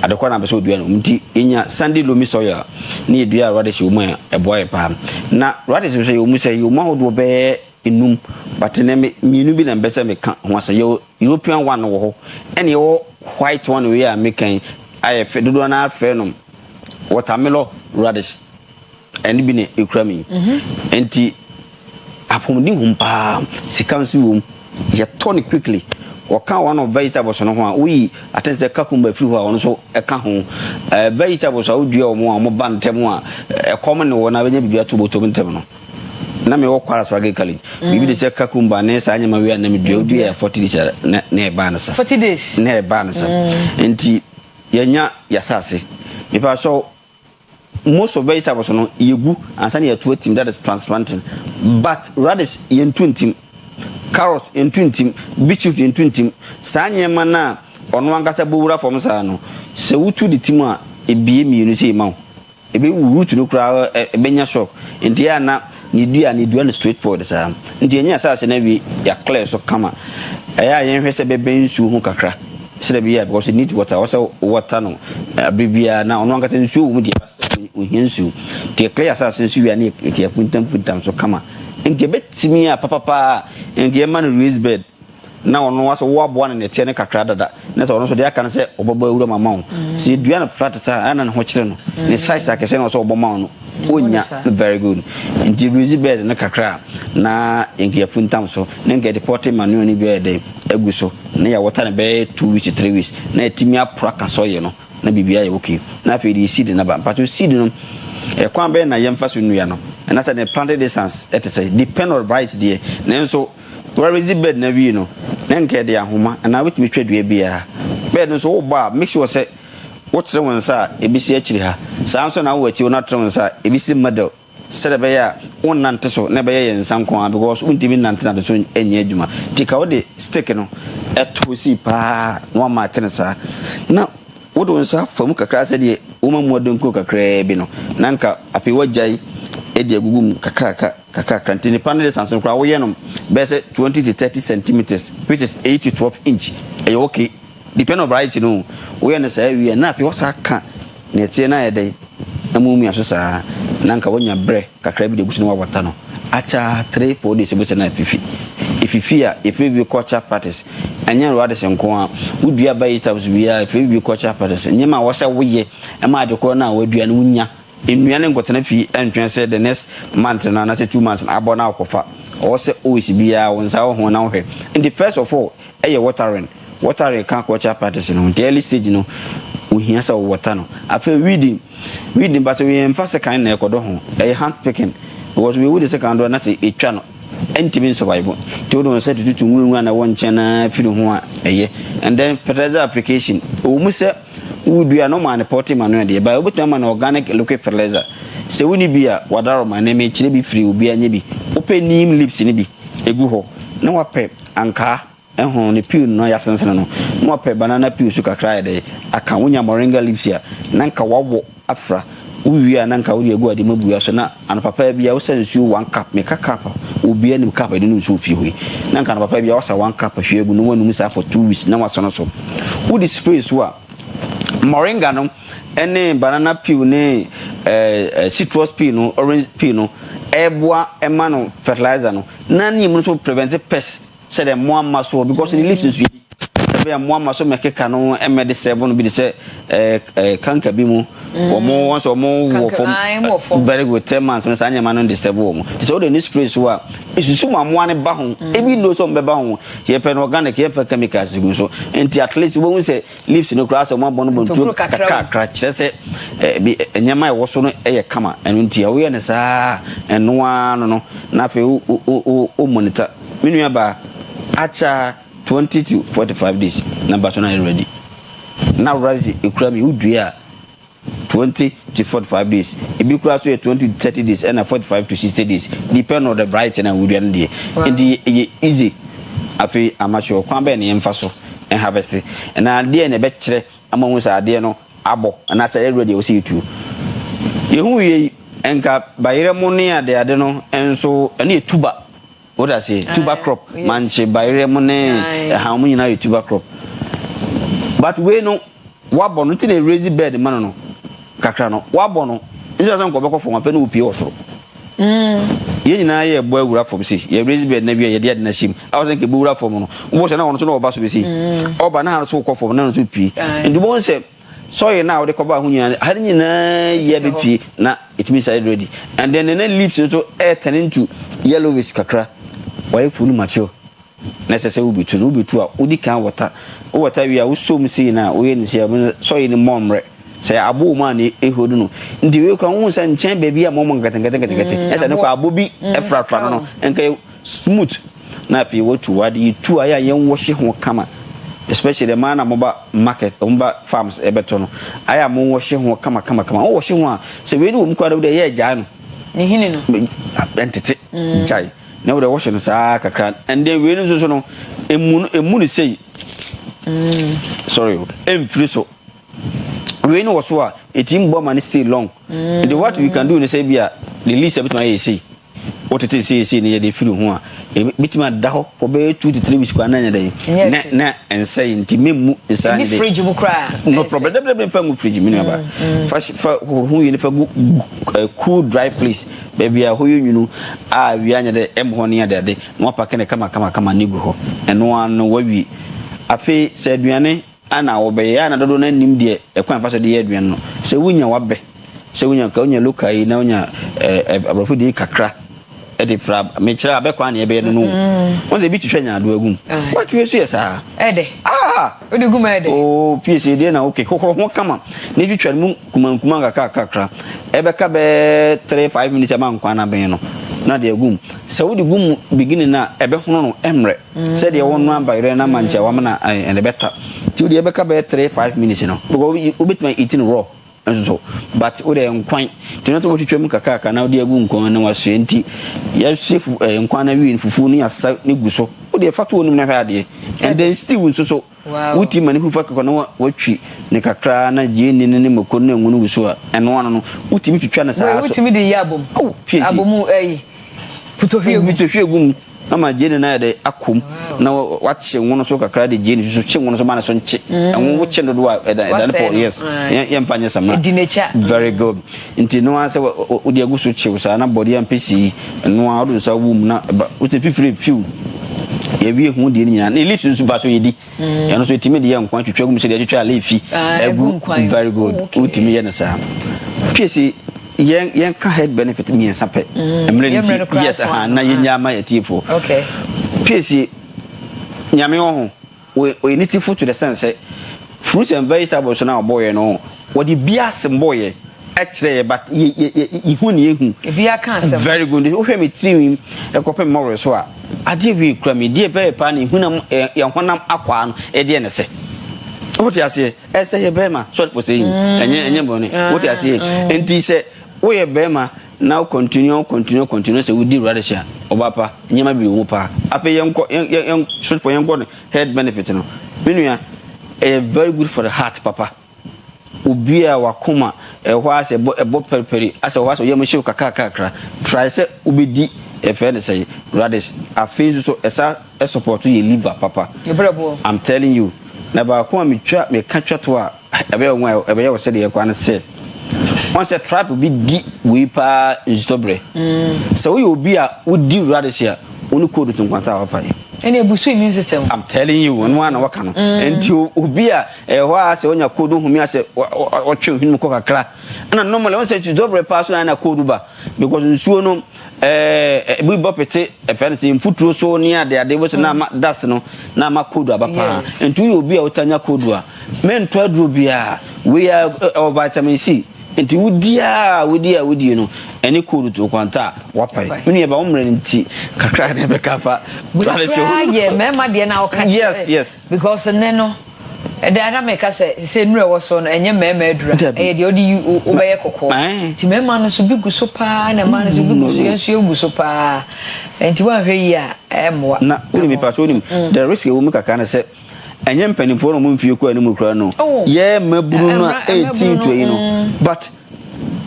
adekwa na be so dua no mti enya sandy loamy soil ni dua radish wo ma e boy pa na radish so yo mu say yo ma hodo be enum but na me mienu bi na mbese me ka ho asa yo European one wo ho ene yo white one we are making I fe dodo na fe no watermelon radish and bi ne ekrami enti apomdi humpa sikansu wom ye turn quickly or can one of vegetables no ho we attend the cucumber free ho so e ka ho vegetables a odua o mo bantem a e common no na benya bibia to botom ntem no na me wo kwara swage college bibi de se cucumber ne sa anyama we na me dua 40 days na e ba na sa 40 days na e ba na sa enti yenya yasase me pa so most of vegetables no yegu ansani ya to team that is transplanting but radish yentuntim carrot yentuntim beetroot yentuntim sanyema na ono angasa bowura from sa no se wutu di tim a ebie mienu se ma ebe wutu no kura ebenya shock enti ya na ni dua no straightforward sa enti enya asase na wi ya clear so kama aya yen hwese bebe nsu hu kakra se be ya because it need water also water no abibia na ono angata nsu mu di uhiensu te clear asase nsu wi ani e funtam so kama nke betimi a papa nke man raise bed na ono waso wo abo na nete ne kakra dada na so ono so de aka na se obobo awura mama on se dua na flat sa ana na ho kire no ne size akese na so oboma no onya very good nke raise bed na kakra na nke funtam so ne nke deporting manual ni bi de egu so na ya water na be 2 weeks 3 weeks na etimi apra ka so ye no na bibia ye okay na fe di seed na ba pato seed no e kwan be na yemfa so nua no and that's the planted distance it is depend on right there nanso where is the bed na wi no na nke de ahoma na wetimi twadua bia bed no so wo ba make sure say what tre won sa ebisi akiri ha sanso na wo achi wo na tre won sa ebisi medal sede be ya won nante so na be ye nsan kon because untimi nante na so enye adwuma tika wo de stick no eto si pa no ma kenesa na wo do nsa famu kakra se de wo ma modon ko kakra bi no nanka afi wajai edi agugum kaka krantini panel distance kwa wo ye no be say 20 to 30 centimeters which is 8 to 12 inch e okay depend on variety no wo ye na say wi na afi wo sa ka na tie na ye dai amumi aso sa nanka wonya bre kakra bi de gusu no wata no acha 3-4 days be na fifi ififi a ifi culture practice anya ro ade senko a wudua vegetables bia ifi culture practice nyema wo say wo ye e ma de ko na wadua no nya enuane ngotena fi entwen say the next month na say 2 months abona akofa or say always bia wonsa ho na hwe in the first of all watering can culture practice no the early stage no uhia say water no afa weeding but we emphasize kind na ekodo ho hand picking because we would second one na say etwa no entimi survival to do say tutu nwuru na won chena firi ho a and then fertilizer application o mu say udua no man porti manual de ba obetu man organic liquid fertilizer se woni bia wadaro man na me kire bi free obi anya bi open nim lips ni bi egu ho na wape anka ehon ne piu no ya sensene no na wape banana piu su kakra de aka wonya moringa lips ya nanka wawo afra uwia nanka wodi egu ade mabuya so na anpapa bia wo sensu 1 cup me kakapa obi ani cup de no so fi hui nanka anpapa bia wo sa 1 cup hwe egu no wanum sa for 2 weeks na waso no so wodi spray so a moringa no ene banana peel ne citrus peel no orange peel no eboa emano fertilizer no na ni mu so prevent pest say the more maso because the leaves is be more maso make ka no emede 7 bi de say kanka bi mu omo once omo from very good 10 months na sanya man no disturb omo so the new spray so a isusu mamoa ne ba ho ebi no so mbe ba ho ye pe no organic ye pe chemicals go so enti at least wo say leaves no cross omo bono bontu kakra kire say bi enyama e wo so no e kama enti ya wo ye ne saa eno ano no na fe o monitor minu ba acha 20 to 45 days number 2 ready now ready ekrami udua 20 to 45 days ebi kura so 20 to 30 days and 45 to 60 days depend on the variety na udua ndie and easy afi amacho kwa be ne mfa so and harvest and idea in a betchere among us idea no abo and I said ready will see you too. You enka bayre money ade ade no enso ene tuba what I say tuber crop manche bayre money how many na tuber crop but we no wabo no tin raise bed man no kakra no wabo no nse san ko beko fo ma pe no pie osoro ye nyina ye bo awura fom si ye raise bed na bia ye de na shim I was think be awura fom no wo se na wono so no oba so be si oba na ha so ko fom na no so pie ndubo nse so you now the cover hunya had ye BP na it means I ready and then the leaves to air turn into yellowish kakra why funu mature necessary will be to udi can water we are so see na we ni so you momre say abu man ehodu no ndi we kwa won san chen baby a momon gatan esa ne kwa abobi efrafra no enka smooth na fi wo tu wadi tu aya yen wo hye ho kama especially the man amoba market umba farms ebeto no aya mo wo hye ho kama wo hye ho a se we ni wo mkwa da ye gya no ni hini no entity jai na wo de wo hye no saa kakra and then we ni so no emu ni sei sorry emfiri so we ni wo so a etim bo man stay long the what we can do ni say bia the least a bit my say what it is say ni dey firi ho a bitima da ho for be 2 to 3 weeks kwa na nya dey na and say ntimemu isa ni fridge bu kra no problem dem fa mu fridge mi na ba fa ho yi ni fa cool dry place baby a ho yunu a wi anya de em ho ne ade no pa kene kama ni gu ho eno an wawi afi se aduane ana obe ya na dodo na nim de ekwan fa so de aduane no se wunya wabe se wunya ka wunya lokai na wunya abrofo de kakra ede fra me kira abekwa na ebe no won se bi twenya ado agum what we so yesa ede ode gum ede oh pc de na okay kokoro ho kama ne twitwa mu kuma kakra ebeka be 3-5 minutes ama nkwa na ben no na de agum se wodi gum beginning na ebe hono no emre se de won no ambayre na manche wa na ene beta ti wodi ebeka be 3-5 minutes no because obetuma eating raw so but we dey nkwan to not what twem kakaka na we agu nkwan na wasue nti ya shefu nkwan na wi fufu ni asa ni guso we dey fatu onum na hwa de and then still so wuti mani fu fakko na watwi ne kakra na je ni ne mako na ngunu guso a eno wan no wuti mi twitwa na saa so wuti mi de yabom abomu puto hwegum ama jeni na de akom na wache ngono so kakra de jeni so che ngono so mana so nche enwo wo che ndo do da for yes ye mfanye samra very good nti no ase odi aguso che so na body ampesi no a do so wum na uti fifiri few ye bi hu de nyina na lift so ba so yedi ye no so etimi de ye nkwan twetwa gum se de twetwa lefi very good utimi ye na sa pesi yen ka head benefit me sape yes na yenyama yatifo okay pesi nyame ho we need to food to the sense fruits and vegetables na boy no what the bias boy actually but hu ni ehu bia kan sem very good o hwe me trim e kope more so a ade we kura me die pe pa ni hu na ye honam akwa no e de ne se what you say e say ye be ma short for saying enye boni what you say enti se we ye bema now continue say we do rather share obapa nyema bi wo pa ape yen should for yen go head benefit no menua very good for the heart papa ubia wakoma ho ase ebo perperi ase ho ase yem shiw kakakakra try say ubedi fair say rather afi so esa support ye liver papa I'm telling you na ba ko me ka twa to a ebe won ebe ye wo se de ye kwan say once a trap will be deep we pa instobre so we will be a would do rather share only code to kwanta opa and a busu immune system I'm telling you one waka no and you be a wa say onya code hu me say o twen hinu ko kakra na normally once to dobre pass na code ba because nsuo no we bopete e fancy futuro so near there they was na dust no na ma code abapa and you be a utanya code a men to adro bia we are vitamin C enti wudi no eni kodu to kwanta wapai mini ba umre nti kakra de be kafa ye mema de na oka yes because neno e de ara meka se nure wo so no enye mema adura e de odi obeye kokko ti mema no so bigu so pa na ma no so bigu so yenso egu so pa enti wa hwe yi a emwa na uni mi pa so uni the risk e wo meka kana se enye mpanimfo no mumfie ko ani mukura no ye maburu no 18 to yi no but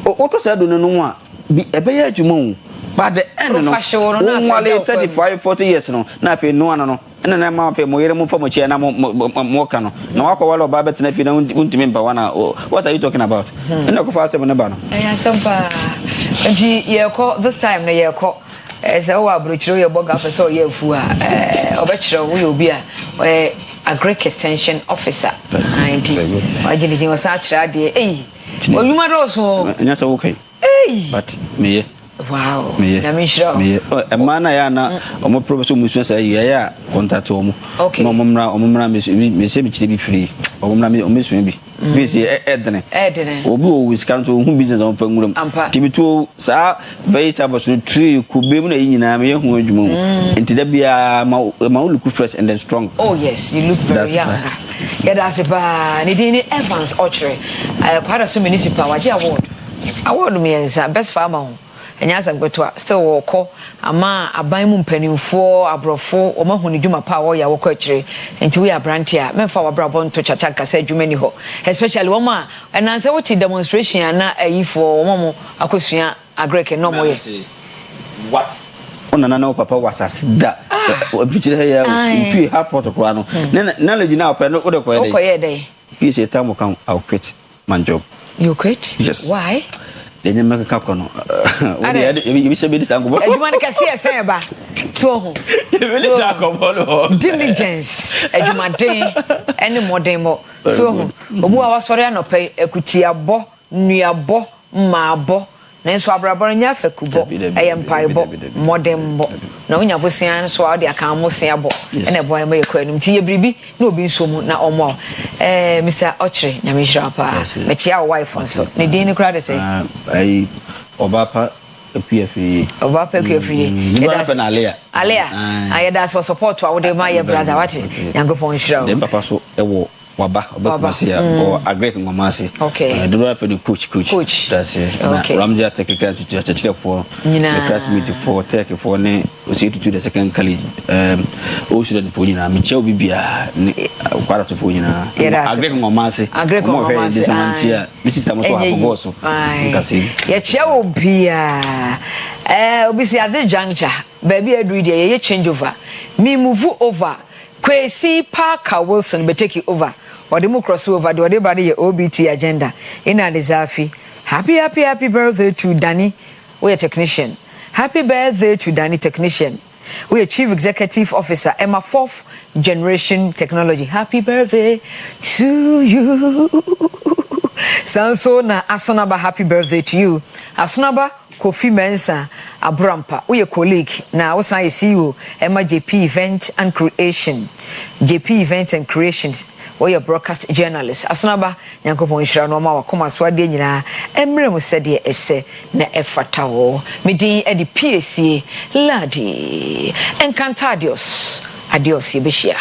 oto say do no no a bi ebeye adwuma hu but the end no wale 35 40 years no na fe no ano no na ma fe mo yere mo fa mo chia na mo ka no na wakọ wale oba bet na fi na untimi mpa wana what are you talking about na ko fa asem ne ba no sampa nti ye ko this time na ye ko ese o abrochiro ye boga fa so ye fu a obechiro wo ye obi a agric extension officer nti wajini tin wasa achira de onuma do so nya so okay but me wow na me shiro me emana ya na omo professor musu say ya contact omo no omumra me se bi chire bi free omumra me omesu bi bi se edene obi o wiskan to hu business on fa nguram tibitu sa vegetable so tree kubem na nyina me hu adwuma enti da bia ma look fresh and then strong. Oh yes, you look very young. Yeah, that's ba ni dini Evans Ochre kwara so municipal waje award me best farmer enyaza gbeto still woko ama aban mu mpanimfo abrofo o mahuni dwuma pa wo ya woko akire enti we abranti a memfa wabrabo nto chacha kasa dwuma ni ho especially wo ma enanse wo ti demonstration na ayifo wo mo akosua agreke no mo ye what ona na papa wasasida obichire ya mfi hapot kwa no na leji na opa no wo de ko ye he say time can I'll quit my job. You quit? Yes. Why? Then you make a cap no. You say be this ango. You want to see say ba. So ho. Really talk about diligence. Edumaden any modern mo. So ho. Obu a wasori anope ekuti abo, nuabo, maabo. Na nso abraboro nya fekubo eyempaibo modern bo na onya bosia so ade aka mo se abo na boy ma yekwanum ti ye bribi na obi nso mu na omo Mr. Ochre nyamehira pa me chia wife nso ne din ni kra de say ai obapa epiafri e da na alea I that's for support to our my brother what yankofon hira dem papa so ewo waba obakumasi or agrek ngomasi do not for the coach that's it ramja technical to for the class meeting for tech for ne o see to the second college o student for nyina me chew bibia kwara to for nyina agrek ngomasi this mantia this system so have go so kasi ye chew bia obi see at the juncture baby adru dey ye change over me move over Kwesi Parker Wilson be take over or the crossover the body OBT agenda in Alizafi. Happy birthday to Danny. We a technician. Happy birthday to Danny technician. We a chief executive officer Emma 4th generation technology. Happy birthday to you. Sanso na Asonaba happy birthday to you. Asonaba Kofi Mensa Abrampa, we a colleague now. I see you, Emma JP Event and Creation, JP Event and Creations. We a broadcast journalist. Asnaba Yankopon Shira no ma wakoma so ade nyina emre mu sede ese na efata wo. Medi e di PSA Ladi. Encantadios. Adios yebeshia.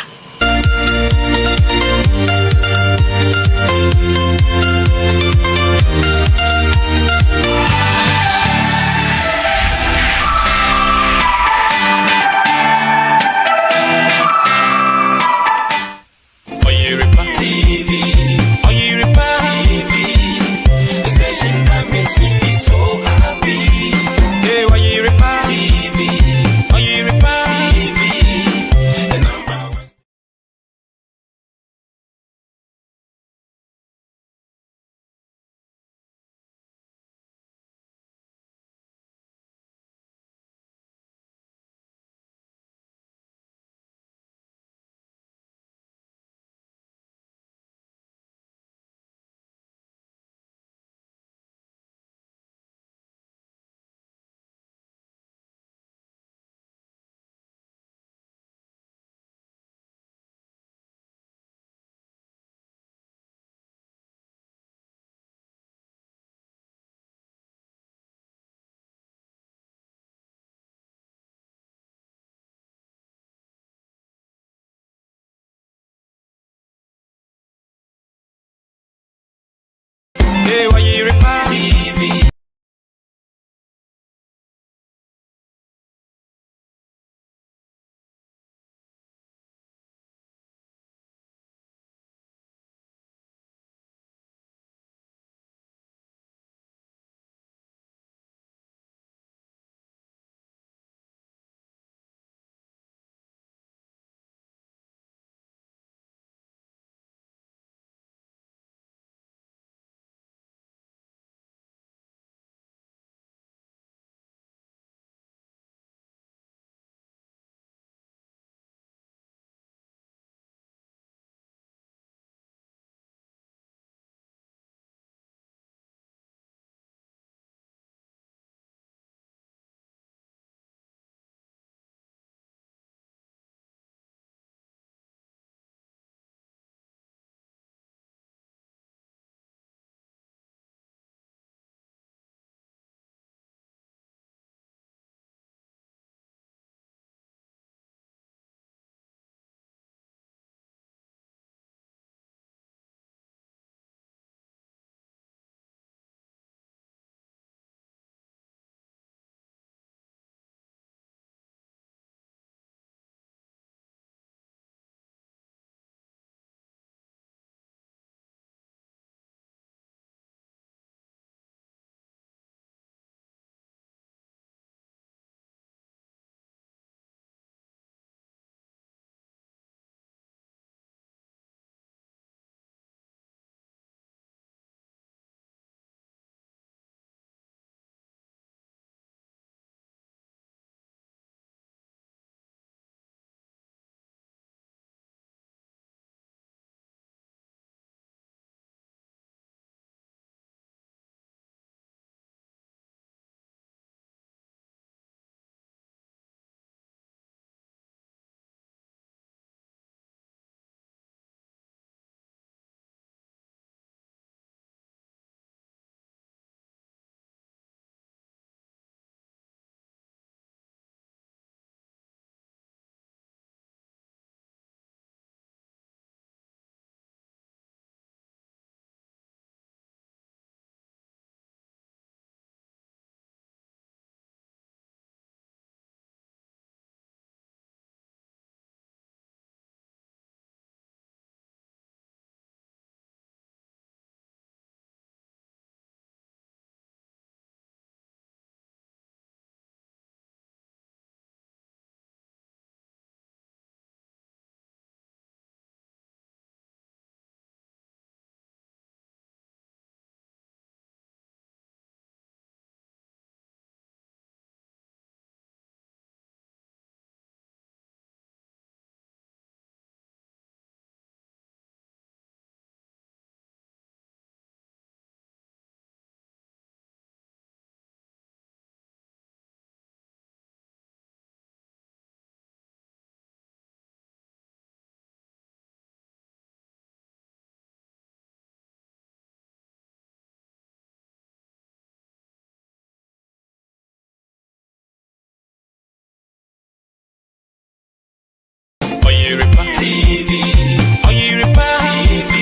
Oyerepa TV,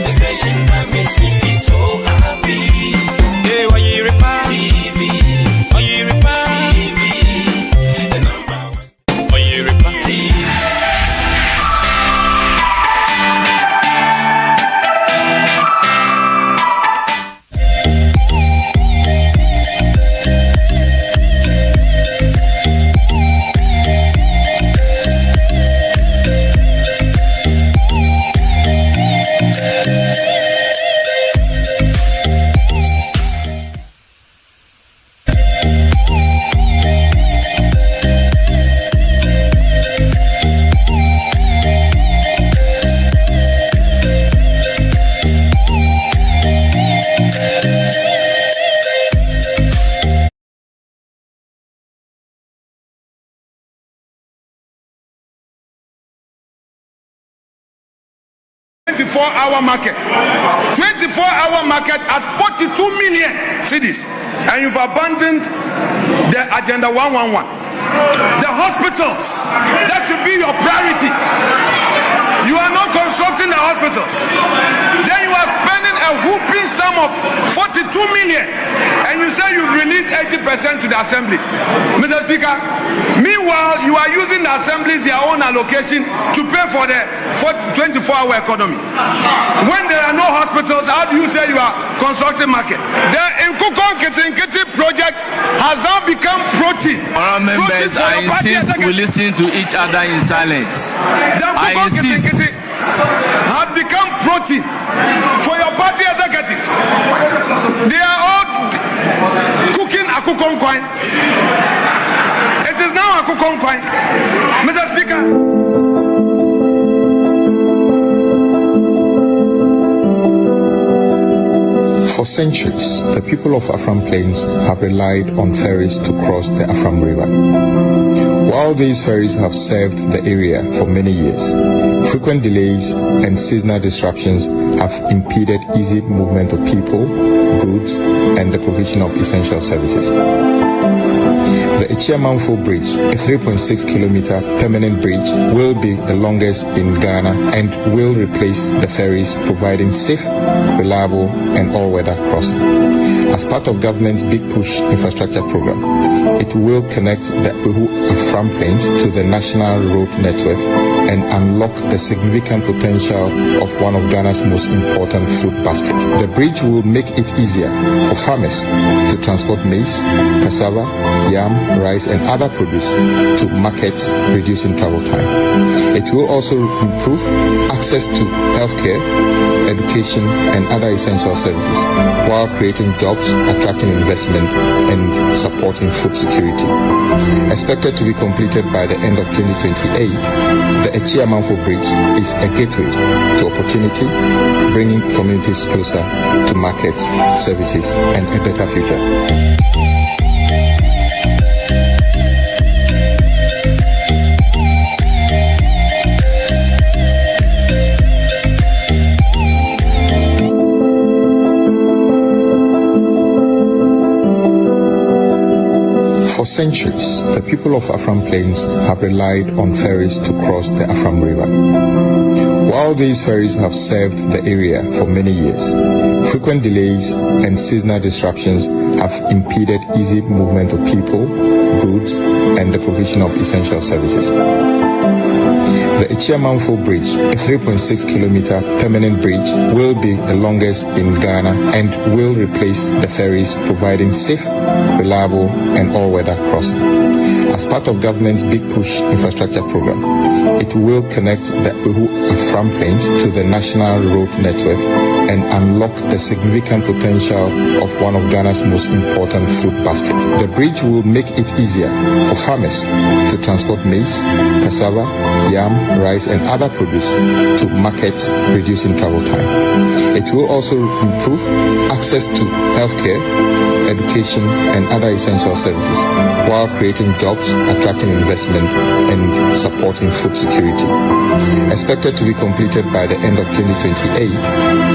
the station that makes me feel so happy. Hey, Oyerepa TV, Oyerepa TV, the number one. Oyerepa TV. Hour market, 24-hour market at 42 million cities, and you've abandoned the agenda 111. The hospitals, that should be your priority. You are not constructing the hospitals. Then you are spending a whooping sum of 42 million, and you say you've released 80% to the assemblies. Mr. Speaker, meanwhile, you are using the assemblies, their own allocation, to pay for the 24-hour economy. When there are no hospitals, how do you say you are constructing markets? The Nkukon Kitinkiti project has now become protein. Our members, I insist we listen to each other in silence. I insist. Have become protein for your party executives. They are all cooking Akukon coin. It is now Akukon coin. Mr. Speaker. For centuries, the people of Afram Plains have relied on ferries to cross the Afram River. While these ferries have served the area for many years, frequent delays and seasonal disruptions have impeded easy movement of people, goods, and the provision of essential services. The Echiamanfo Bridge, a 3.6-kilometer permanent bridge, will be the longest in Ghana and will replace the ferries, providing safe, reliable, and all-weather crossing. As part of government's Big Push infrastructure program, it will connect the Afram Plains to the national road network and unlock the significant potential of one of Ghana's most important food baskets. The bridge will make it easier for farmers to transport maize, cassava, yam, rice, and other produce to markets, reducing travel time. It will also improve access to healthcare, education, and other essential services, while creating jobs, attracting investment, and supporting food security. Expected to be completed by the end of 2028, the Echiamanfo Bridge is a gateway to opportunity, bringing communities closer to markets, services, and a better future. For centuries, the people of Afram Plains have relied on ferries to cross the Afram River. While these ferries have served the area for many years, frequent delays and seasonal disruptions have impeded easy movement of people, goods, and the provision of essential services. The Echiamanfo Bridge, a 3.6-kilometer permanent bridge, will be the longest in Ghana and will replace the ferries, providing safe, reliable, and all-weather crossing. As part of government's Big Push infrastructure program, it will connect the Afram Plains to the national road network and unlock the significant potential of one of Ghana's most important food baskets. The bridge will make it easier for farmers to transport maize, cassava, yam, rice, and other produce to markets, reducing travel time. It will also improve access to healthcare, education, and other essential services, while creating jobs, attracting investment, and supporting food security. Expected to be completed by the end of 2028,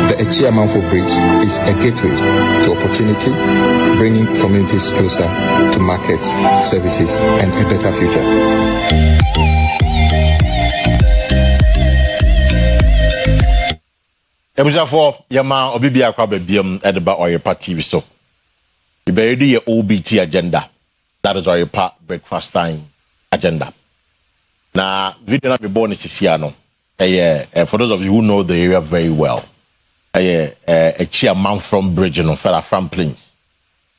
the Echiamanfo Bridge is a gateway to opportunity, bringing communities closer to markets, services, and a better future. Ebusafo yama obibi akwa bebiam edeba Oyerepa TV so. Ibe ye OBT agenda. That is Oyerepa breakfast time agenda. Na video na be born is no. For those of you who know the area very well. A chia man from bridge no fella from plains.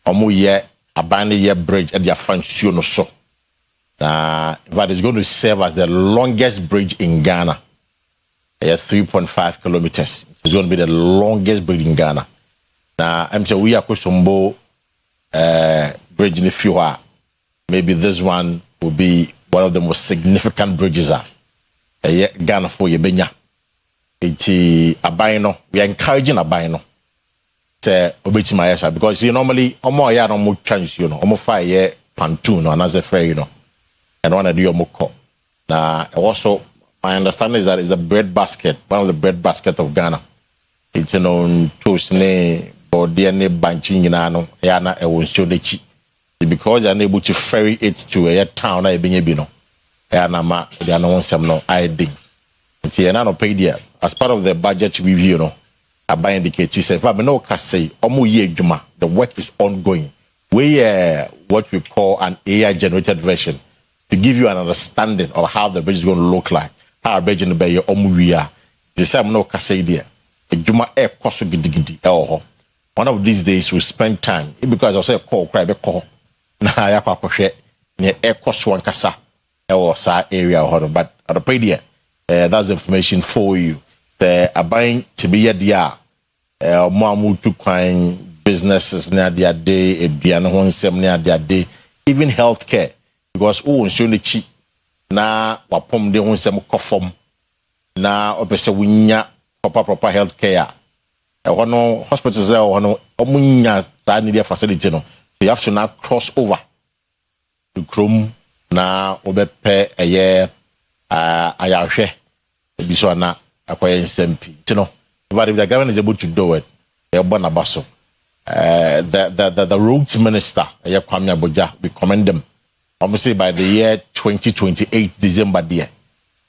Omo ye abandon ye bridge at their function no so. That is going to serve as the longest bridge in Ghana. 3.5 kilometers. It's going to be the longest bridge in Ghana. Now, I'm sure we are Kusumbo bridge in the future. Maybe this one will be one of the most significant bridges. Ghana for Yebenya. It's Abaino. We are encouraging Abaino. Say obeti mayesa because you normally omo ya no mo chance omo fire pontoon or another fair and one do your call. Now also my understanding is that it's the bread basket, one of the bread basket of Ghana. It's toast ne body ne banching no yana e wonso dechi. Because they are able to ferry it to a town na ebenye bi no. Yana ma they are no onsem no ID. It's yana no pay there as part of the budget review Aba indicates say if no can say omo ye adwuma, the work is ongoing. We what we call an AI generated version to give you an understanding of how the bridge is going to look like. How a bridge in the bay omo we are. The same no can say there. Adwuma e koso gidigidi e one of these days we spend time because I say call cry be call na ya kwa hwe ne e koso ankasa e wo sa area but at the pay there that's the information for you. The abang to be a dia Mamu to coin businesses near their day, a piano one sem near their day, even healthcare. Because so the cheap na wapom de one sem kofom na opese winya proper healthcare. One hospitals there one omunya that need facility no. You have to now cross over to Chrome na obepe a year ayahwe biso na akwai SMP. But if the government is able to do it, the roads minister, we commend them. Obviously, by the year 2028, December, there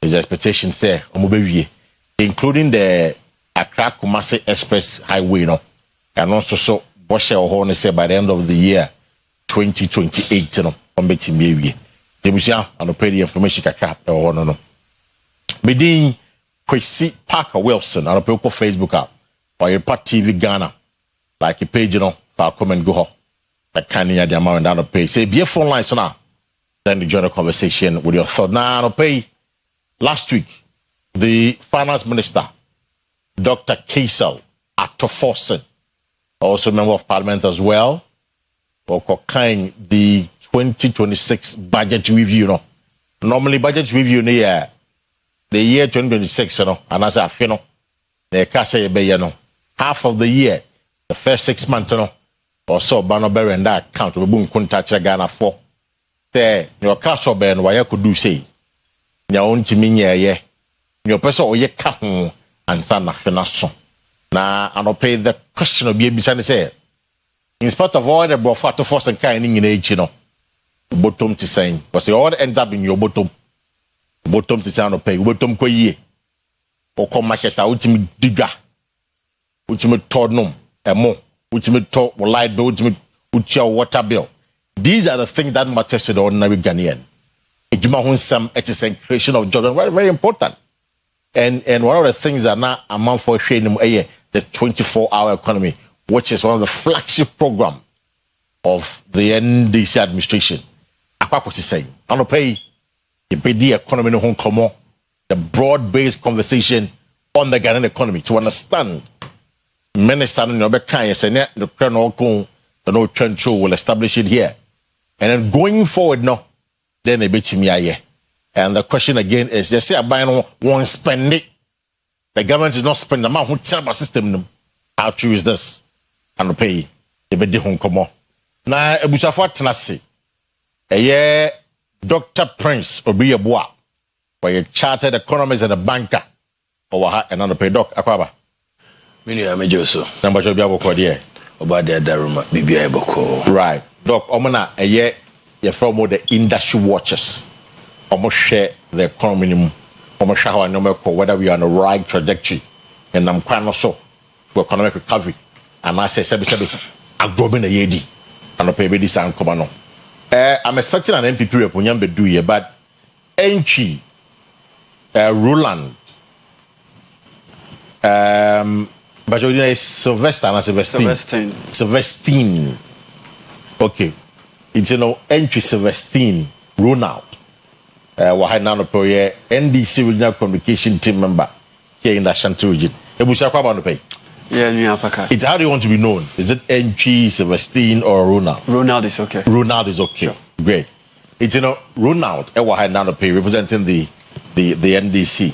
is expectation there, including the Accra Kumasi Express Highway, and also so Boshe Ohone say by the end of the year 2028, and pay the information. Medin Kwesi Parker Wilson, and I'll Facebook app, Oyerepa TV Ghana, like a page, for comment go like kind of the amount down the page. Say, be a phone line, now. Then join the conversation with your thought. Now, I'll pay. Last week, the finance minister, Dr. Kaisel Atoforsen, also member of parliament as well, for kind the 2026 budget review. Normally, budget review, the year 2026, and as I feel, the Kasa Bayano, half of the year, the first 6 months, or so, Banoberry and that count, we boom couldn't touch Ghana for. There, your castle band, why I could do say, your own Timinia, your person or ye come and son of Fenason. Now, I'll pay the question of being beside say, in spite of all the Brofa to force and kind in age, bottom to saying, but they all end up in your bottom. Bottom to sound of pay, bottom quay, or come market out ultimate digger, ultimate tordnum, and more, ultimate talk, or light, ultimate water bill. These are the things that matter to the ordinary Ghanaian. It is a creation of jobs, very, very important. And one of the things that now amount for training the 24-hour economy, which is one of the flagship program of the NDC administration. Akua Asiedua saying, I don't pay. The economy no come on, the broad-based conversation on the Ghanaian economy to understand. Minister no be kan say the crown the no trend will establish it here, and then going forward no, then a bit here. And the question again is, you say I buy no one spend it. The government is not spend the amount who tell the system how to use this and pay the bit home come on. Now ebusafo tenase. Eye Dr. Prince Oyerepa, where a chartered economist and a banker, or another pay doc, Akwaba. Many are major so. Number of Bible here. About the Daruma, BBI Boko. Right. Doc, Omana, a year, you're from the industry watchers. Almost share the economy, almost how I know whether we are on the right trajectory and I'm quite so for economic recovery. And I say, Sebi, I'm growing a yedi. And I pay this and come on. I'm expecting an MPP repunyam be do ye, but entry Roland but you know Sylvester and Sylvestine. Okay. It's entry Sylvestine Ronald. Wahai now pro NDC regional communication team member here in the Ashanti region. Ebusha kwa bano pay. It's how do you want to be known? Is it entry Sylvestine or Ronald? Ronald is okay. Ronald is okay. Sure. Great. It's Ronald Wahai now pay representing the NDC.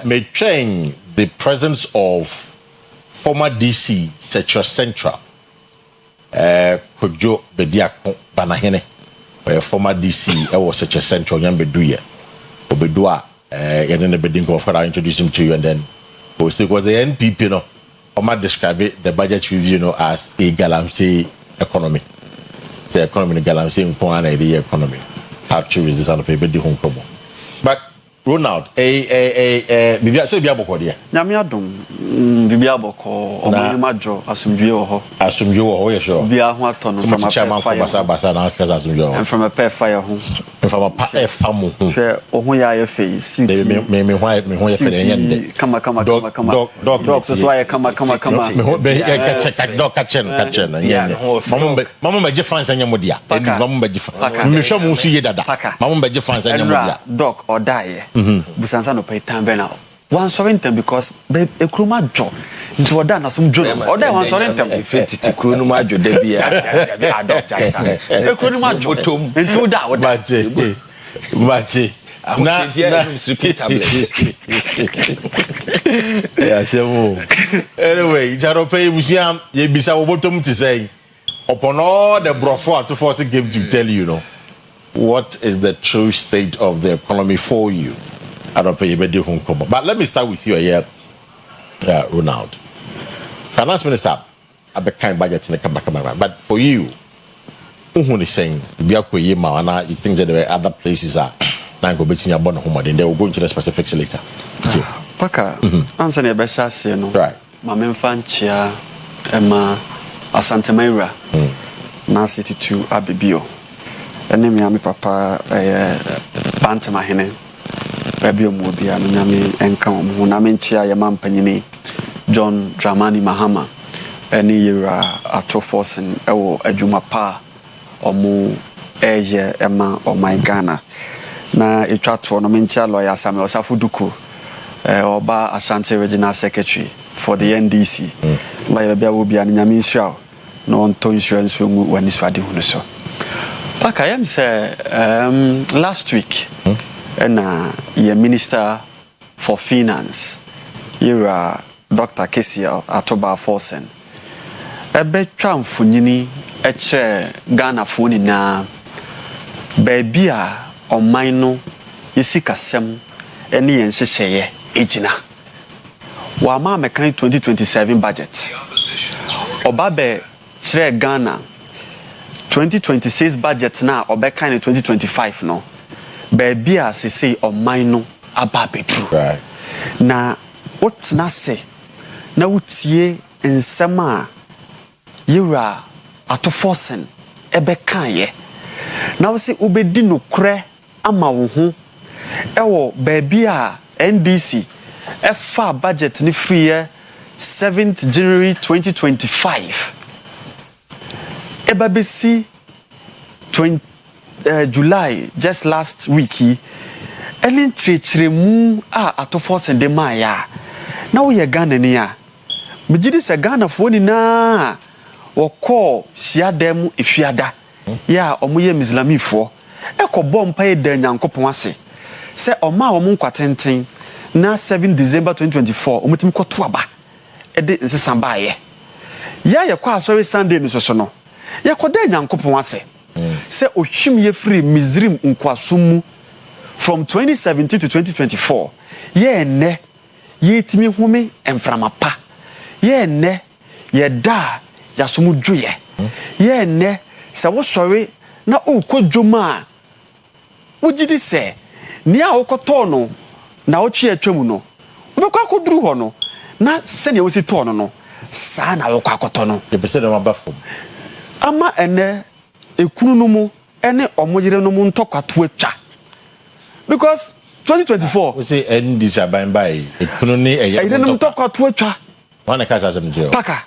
May train the presence of former DC Central Kojo Bediako Banahene, former DC was such a Central Yambeduya Obedua and then the bedding of I introduce him to you, and then was the NPP I might describe it, the budget review as a galamsey economy. The economy galamsey the economy. How true is this on the paper the home problem? But Ronald, bibia se bibia boko dia. Nyame adom, bibia boko, omo madro asumdwe ho. Asumdwe ho, yeah sure. Bibia ho ato no from a fire. Basa na kaza asumdwe ho. And from a pair fire ho. From a pair famu. Hwe ohun ya ye fe city. Me ho ya fe yende. Kama. Dog so why kama. Me ho be check dog kachen yende. Mamu be je fans anya modia. Mamu be je fans. Me hwe mu su ye dada. Mamu be je fans anya modia. Dog or die. Busansa no pay time now. One sovereignty because a cruma job into a dana some job or that one sovereignty. 50 cruma job, there be a doctor. A cruma job into that. But anyway, Jarope Museum, ye bisa bottom to say upon all the brofo to force game to tell you, what is the true state of the economy for you. I don't pay you home. But let me start with you here, Ronald. Finance Minister, I be kind budget in the come back. But for you, who is saying, you think that there are other places are now go between your bond home and they will go into the specifics later. Paka, answer the best say no. Right. Mamma Fanchia, Emma, Asante Maira, na city to Abibio. And then me papa, Bantama Hene. Rabio Mobia, Nami, Enkam, Munamenchia, Yaman Panini, John Dramani Mahama, any year at Forcing, Ewo, Ejuma Pa, or Mu, Asia, Emma, or my Ghana. Na a chat for Nomencha lawyer Samuel Safuduku, Oba Ashanti Regional Secretary for the NDC. Lawyer Bia will be an Yamin Shao, no on to insurance when it's Wadi Hunuso. Paka, I am say last week. And your Minister for Finance, you're Dr. Kwesi Atoba Forsen. Ebe tram funyini eche Ghana funi na baby a omaino yesi kasem eni yenhyehyeye ejina. Wa ma mekan 2027 budget. Obabe chere Ghana 2026 budget na obekan 2025 no. Baby a say omaino aba bedru. Right. Na wotna se na wotie nsɛm a yewura atoforsen ebe kan ye na wo se obedi no korɛ ama wo ho ɛwɔ baabi a NDC ɛfa budget ni free 7th January 2025 eba besi July just last week ɛne nkyerɛkyerɛmu a atoforsen de ma ya na wo ye Ghana ni a megidi se Ghana fo ni na wokɔ siadam efiada ya omoye mislamifo ekɔbɔ mpa da nyankopɔn ase se ɔma wɔn nkwatenten na 7 December 2024 omutimi kɔto aba ɛde nsesa baaye ya yɛkɔ asɔre Sunday no so no yɛkɔda nyankopɔn ase se ohwim ye free Misrim nkwasum from 2017 to 2024 ye ne ye timi home emframapa ye ne ye da yasomu dwoye ye ne se wo sɔre na okodwoma wogidi se ni a okoto no na otwe atwam no wobekɔ akoduru ho no na sɛdeɛ wosi tɔɔ no no saa na wɔkɔ akɔtɔ no yɛpɛ sɛ dɛm aba fam ama ɛnɛ ekunu no mu ɛne ɔmo yere no mu ntɔkwato atwa because 2024 we say NDC aban by ekunu ne ɛyɛ no ntɔkwato atwa wana ka asɛm nkyerɛ paka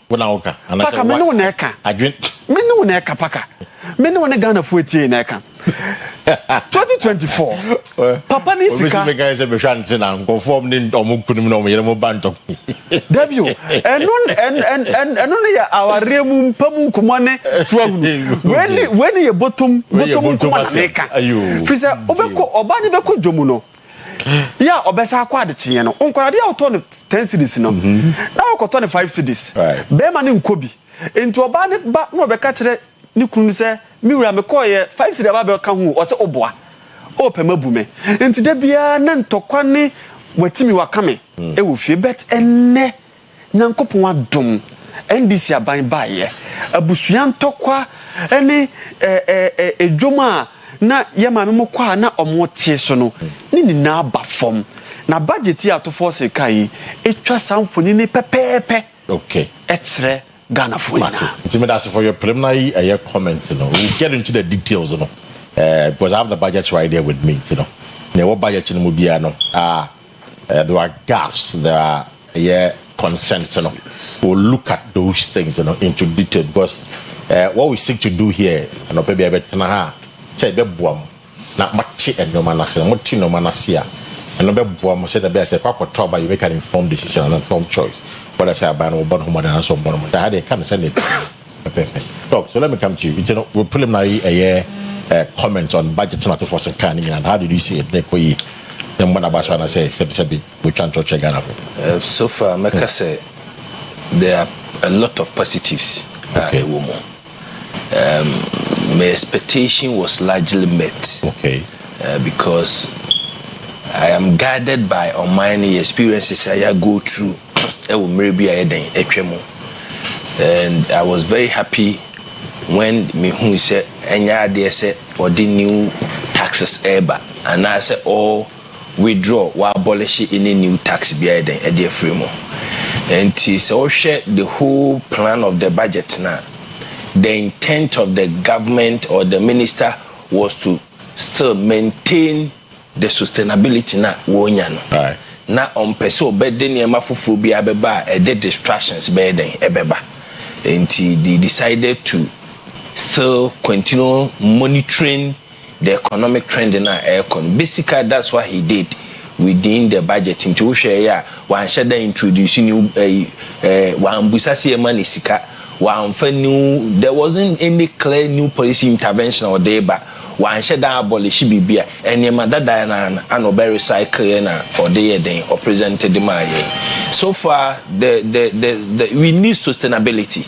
wona woka paka me ne wo na ɛka adwen me ne wo na ɛka paka me ne wo ne Ghana fo etie na ɛka 2024 papa ne sika obisi me ka sɛ behwa nte na nkɔfo ne ɔmo kunum na ɔmo yere mo bantɔ Debio ɛno ne yɛ aware mu mpamu nkɔmɔ ne suahunu when ye bottom nkɔmɔ na ɛka fi sɛ obɛkɔ ɔba ne bɛkɔ dwomu no ya obesa akwa de kyenye no onkorade ya oto ne 10 cedis no na okoto ne 5 cedis be ma ne nkobi enti oba ne ba na obeka kire ne kunu se miwura me koye 5 cedis ba be ka hu o se oboa o pema bume enti da bia na ntokwa ne watimi wakame e wo fie bet enne nyankopon adom NDC aban baye abusua ntokwa ene edwoma na ye ma me mokwa na omotie so no ni na ba fom na budget ya to force kai etwa samfoni ni pepepe okay etre Ghana for you that's for your preliminary comment you know we'll get into the details you know because I have the budget right there with me you know ne what budget no bia no there are gaps there are consents you know we'll look at those things you know into detail because what we seek to do here and opebi abetena ha say be boam na machi enoma na se moti no manase a eno be boam say the best kwakwoto ba you make an informed decision and informed choice what I say about no born home and so born that they can send it perfect talk so let me come to you you know we preliminary comment on budget not for second and how did you see it nekoyi dem bona ba so na say we can touch Ghana for so far make us say there are a lot of positives okay woman my expectation was largely met. Okay. Because I am guided by on my experiences I go through. And I was very happy when me who said any said or the new taxes ever and I said withdraw or abolish any new tax be a dear frame. And so share the whole plan of the budget now. The intent of the government or the minister was to still maintain the sustainability na wonyano. Right. Na on peso bede ni mafufu bi abeba the distractions bede ebeba. And they decided to still continue monitoring the economic trend in our econ. Basically, that's what he did within the budget. Into share one shada introducing new one busasi money sika. There wasn't any clear new policy intervention or there, but one should abolish BBA and your mother Diana and Ober recycle or they then or presented the money. So far, we need sustainability.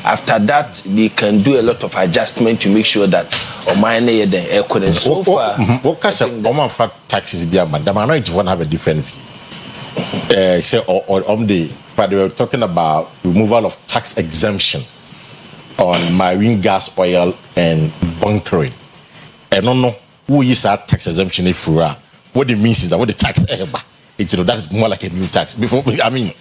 After that, they can do a lot of adjustment to make sure that or mine then air couldn't so far. What kind of common fat taxes be a man? The minority won't have a different view. Say on the. But they were talking about removal of tax exemptions on marine gas, oil, and bunkering. And no, who is our tax exemption if we are? What it means is that what the tax it's that is more like a new tax. Before I mean,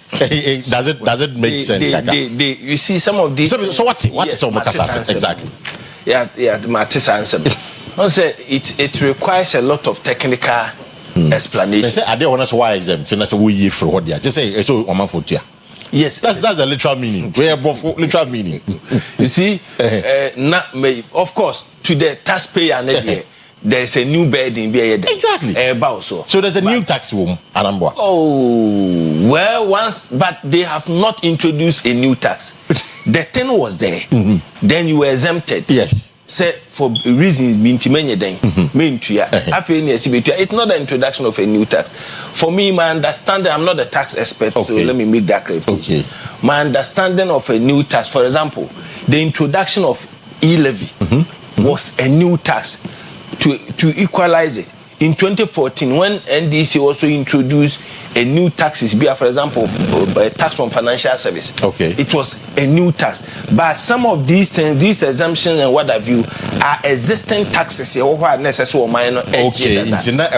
does it make sense? You see some of these. So what's exactly? Yeah, Matisse answer. It requires a lot of technical. Explanation. They say I don't want to why exempt. So that's a we for what they are. Just say so on for yes, that's the literal meaning. We have both literal meaning. You see, of course, to the taxpayer, there's a new burden. Exactly. So there's a new tax room. Oh well, but they have not introduced a new tax. The thing was there. Then you were exempted. Yes. Say for reasons being to many then it's not the introduction of a new tax. For me, my understanding, I'm not a tax expert, so let me make that clear. Okay. My understanding of a new tax, for example, the introduction of e-levy was a new tax to equalize it. In 2014, when NDC also introduced a new taxes be for example a tax on financial service. Okay. It was a new tax. But some of these things, these exemptions and what have you, are existing taxes. Necessary or minor. Okay. It's in that.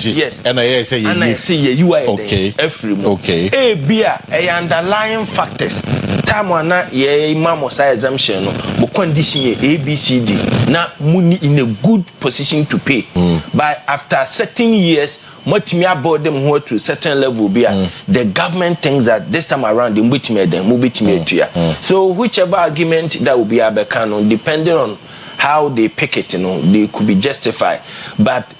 Yes. And I say you are okay. Okay. A beer a underlying factors. Time wana ye mamosa exemption no condition ABCD na money in a good position to pay. But after certain years, much me about them who to certain level be the government thinks that this time around them which made them so whichever argument that will be abekano depending on how they pick it, they could be justified. But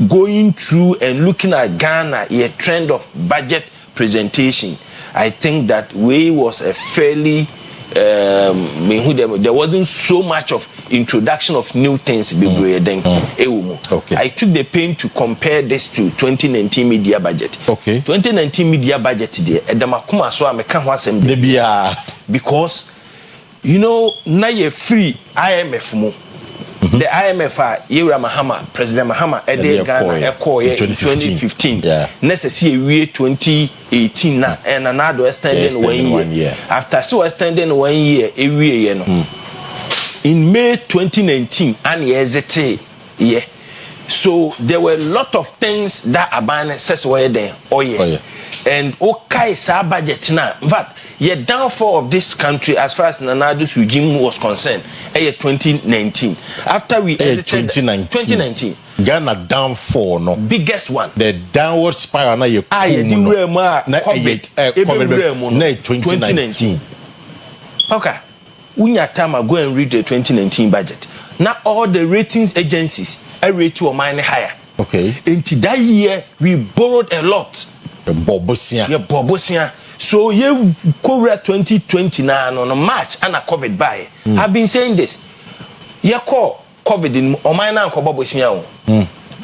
going through and looking at Ghana, a trend of budget presentation, I think that way was a fairly there wasn't so much of introduction of new things. Okay. I took the pain to compare this to 2019 media budget. Okay. 2019 media budget today, because now you're free IMF mo. The IMF President Mahama Ghana in 2015. Necessary year 2018 na and another extending 1 year. After so extending 1 year every year in May 2019 and yeah. So there were a lot of things that Abane says were there. And okay, sa budget now. In fact, the downfall of this country as far as Nanado's regime was concerned, 2019. After we exited 2019. Ghana downfall, no biggest one. The downward spiral na COVID-19. Okay. Unya Tama, go and read the 2019 budget. Now all the ratings agencies are rate your money higher. Okay. Into that year we borrowed a lot. Bobosia. So you Korea 2020 now on March and a COVID by. I've been saying this. You call COVID in Omina and Bobosia.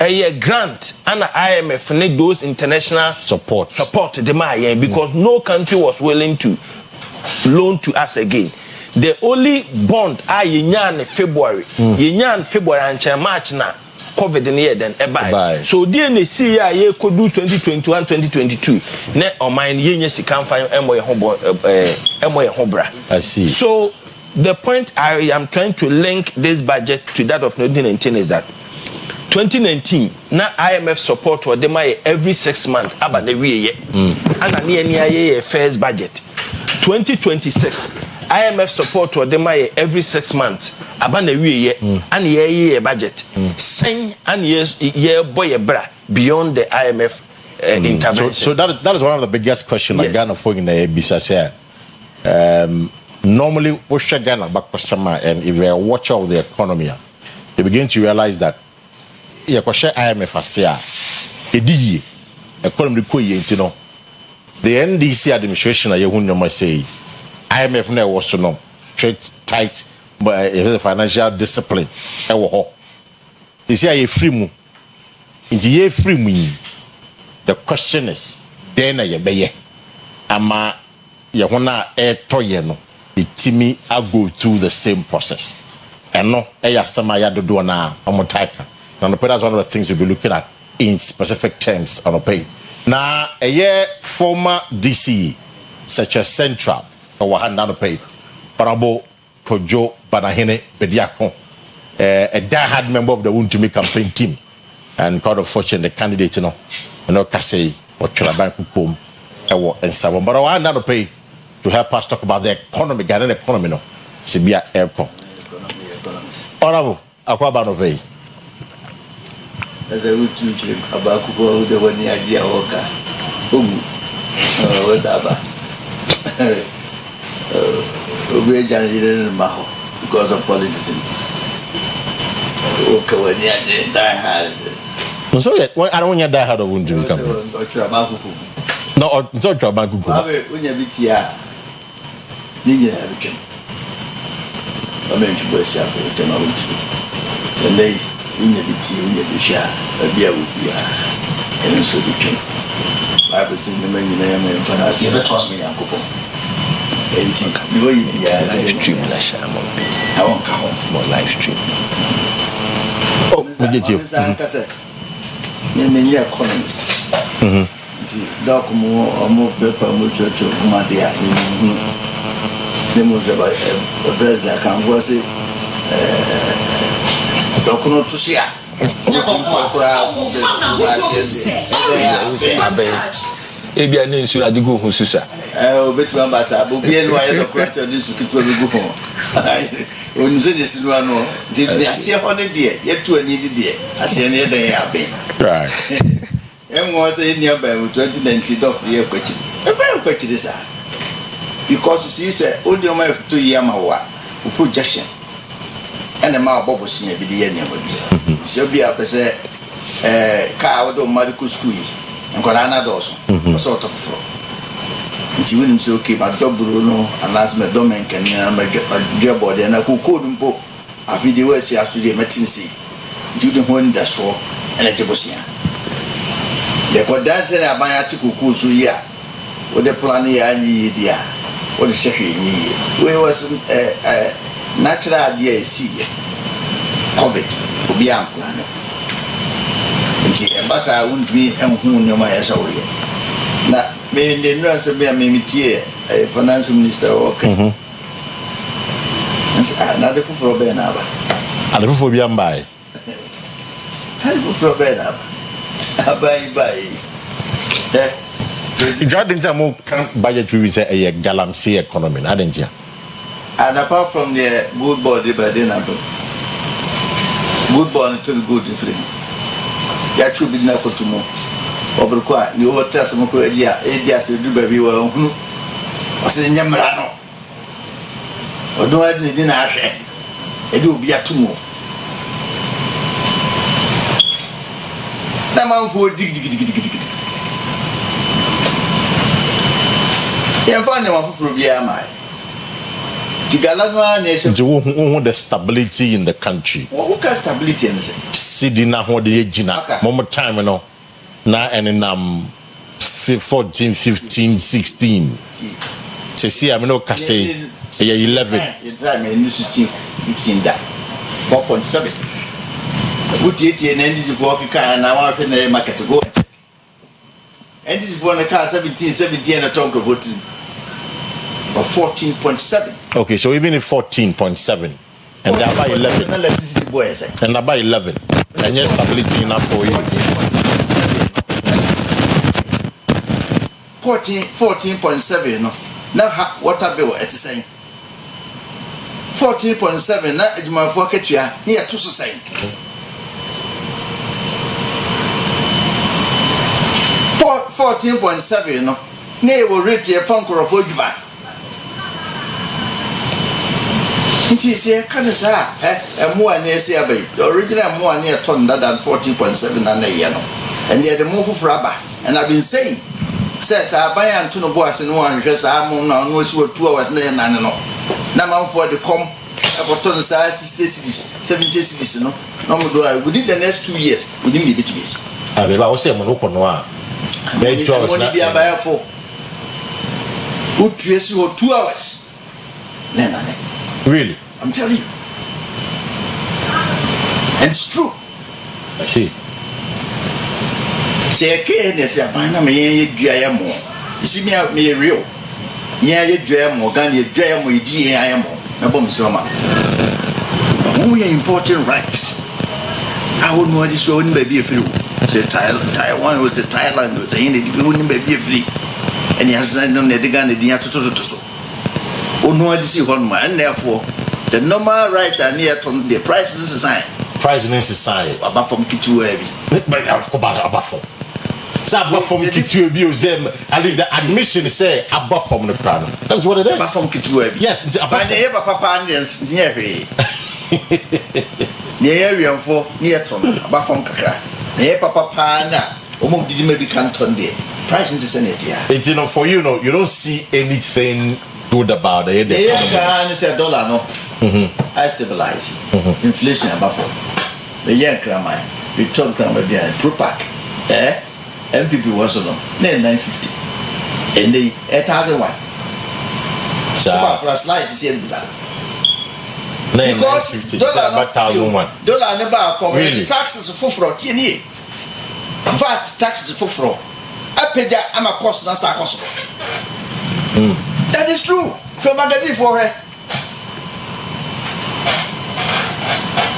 A grant and IMF need those international support the Maya because no country was willing to loan to us again. The only bond in February. February and March now. COVID in here then buy. So DNA see ye could do 2021 2022 ne or mine ye can find hobra. I see. So the point I am trying to link this budget to that of 2019 is that 2019 na IMF support or them every 6 months about the year and near first budget 2026 IMF support or them every 6 months about the year and year budget sing and year boy bra beyond the IMF intervention. So that is one of the biggest questions like Ghana for in the BSS. Normally we share Ghana back for summer, and if you're a watcher of the economy, you begin to realize that you share IMF as the economy the NDC administration you say IMF now was no straight tight financial discipline. They say free mu. Inti free mu. The question is, then you be ama you wanna toye no. Itimi I go through the same process. And no, sama ya do na amotaka. Now that's one of the things we'll be looking at in specific terms on a pay. Now a year former DC such as Central or Wahanda pay. Parabo Kojo Banahene Bediako, a diehard member of the Wuntumi campaign team, and God of fortune the candidate, Kase or Chalabanku Kum, and Savon. But I want to pay to help us talk about the economy, Ghanaian economy, Sibia Airport. Honorable, Akua Asiedua. As a route to Abaku, the one idea Oka. What's up? We didn't Maho because of politics. Okay, when you die hard. So, I don't want you die hard of Wuntumi campaign. No, it's not Trabanku. When you beat ya, Ninja, I meant to go shop with them out. And they, when you beat you, you be shy, a beer would be and so you can. I was in the many name and finance the me, Uncle. And think, the way you be a live stream, I won't come home more live stream. Oh, we get you. Many economists. doc mo paper mo chocho kuma dia demo zaba brother kan go say doc no to share ebia ne nsu adigo ho susa obetima basa obi enu aye document de su kitu abigu ho onu se de sinu ano de asie ho ne de yetu ani de asie ne de ya be right enwo se ni aba 2019 doc ye kwachi kwachi de sa because see say odi o ma to ye ma wa projection ene ma obobo sinya bi de ye ne ma bi se bi a pese ka wo do medical school yi nkola na doso so to fro nti woni mse okay ba doburo no alas me do men kan na ma dwe body na ku code mpo afide we si asudi metin si nti de ho nda so ene jebosia de ko dance na ban ati kuku so yi a wo de plan ya nyi dia wo de shehwe nyi we was natural dia si covid obi am plan nti embasa wundwi enhu nyoma ya sawo ye na me de no se be me mitie finance minister okay na de fufuro be na ba ale fufuro bi ambai ale fufuro be na ba abai Jordan Jamo can budget we say a galamsey economy, hadn't you? And apart from the good body by then, good body to the good free. Ya chu bi na kotumo. Obrukwa ni hotel so mko edia se du ba bi wa hunu. O se nyamra no. Odo adi ni na ahwe. Edi obi atumo. Na man fo dig. Ya fa ne ma fufuru bi amai. The stability in the country. What kind of stability in this? Sidi na ho de gina. Moment time no. Na and 14, 15, 16. Se see I no ka say 11. You try me 16, 15 da. 4.7. What it and this for car na wa pe na market go. And this for the car 17 and a talk of voting. Or 14.7. Okay, so even if 14.7 and they're by 11. And they're by 11. And yes, stability enough for you. 14.7 no. Now water bill at the same. 14.7 na ejuma for ketua near to say. 14.7 no. Ne will rate a phone call for you back. Nti se kana sa mo an ese abai original mo an e ton than 14.7 na ye no and ye the mo fufura ba and I've been saying says abai anto no boas no an hwe sa mo na no si 2 hours na ye nan no na man for the come about sa 60 cities 70 cities no mo do within the next 2 years within the bits abai ba o se mo no kono a be 2 hours na bi abai for utue si 2 hours na really? I'm telling you. And it's true. I see. Say again, they say, "I am a dry more." You see me real. Yeah, you dry more. Can you dry more? You I am more. No bomb so much. Only important rights. I wouldn't want this one baby free. Say Taiwan was a Thailand was a Indian. If you wouldn't be free, and he has no the gun, the dia to so. Oh no, this is one man, and therefore the normal rights are near to the price in society. Price in society. About from Kitu heavy. But about from. So above from Kitu them. At least the admission say above from the crown. That's what it is. Above from Kitu heavy. Yes. But the ever papa Indians near me. Near area for near ton above from Kakra. Near papa pana. Omo did maybe canton there. Price in the Senate. It's for you know you don't see anything good about it. It's a dollar, no. I stabilize. Inflation above. The young crime, we talk about the pro pack. MPP was on 950. And they 1,001. So for a slice, it's here. Because dollar never for really taxes for fraud. VAT taxes for fraud. apeja ama cost na sa cost. That is true. From magazine for her.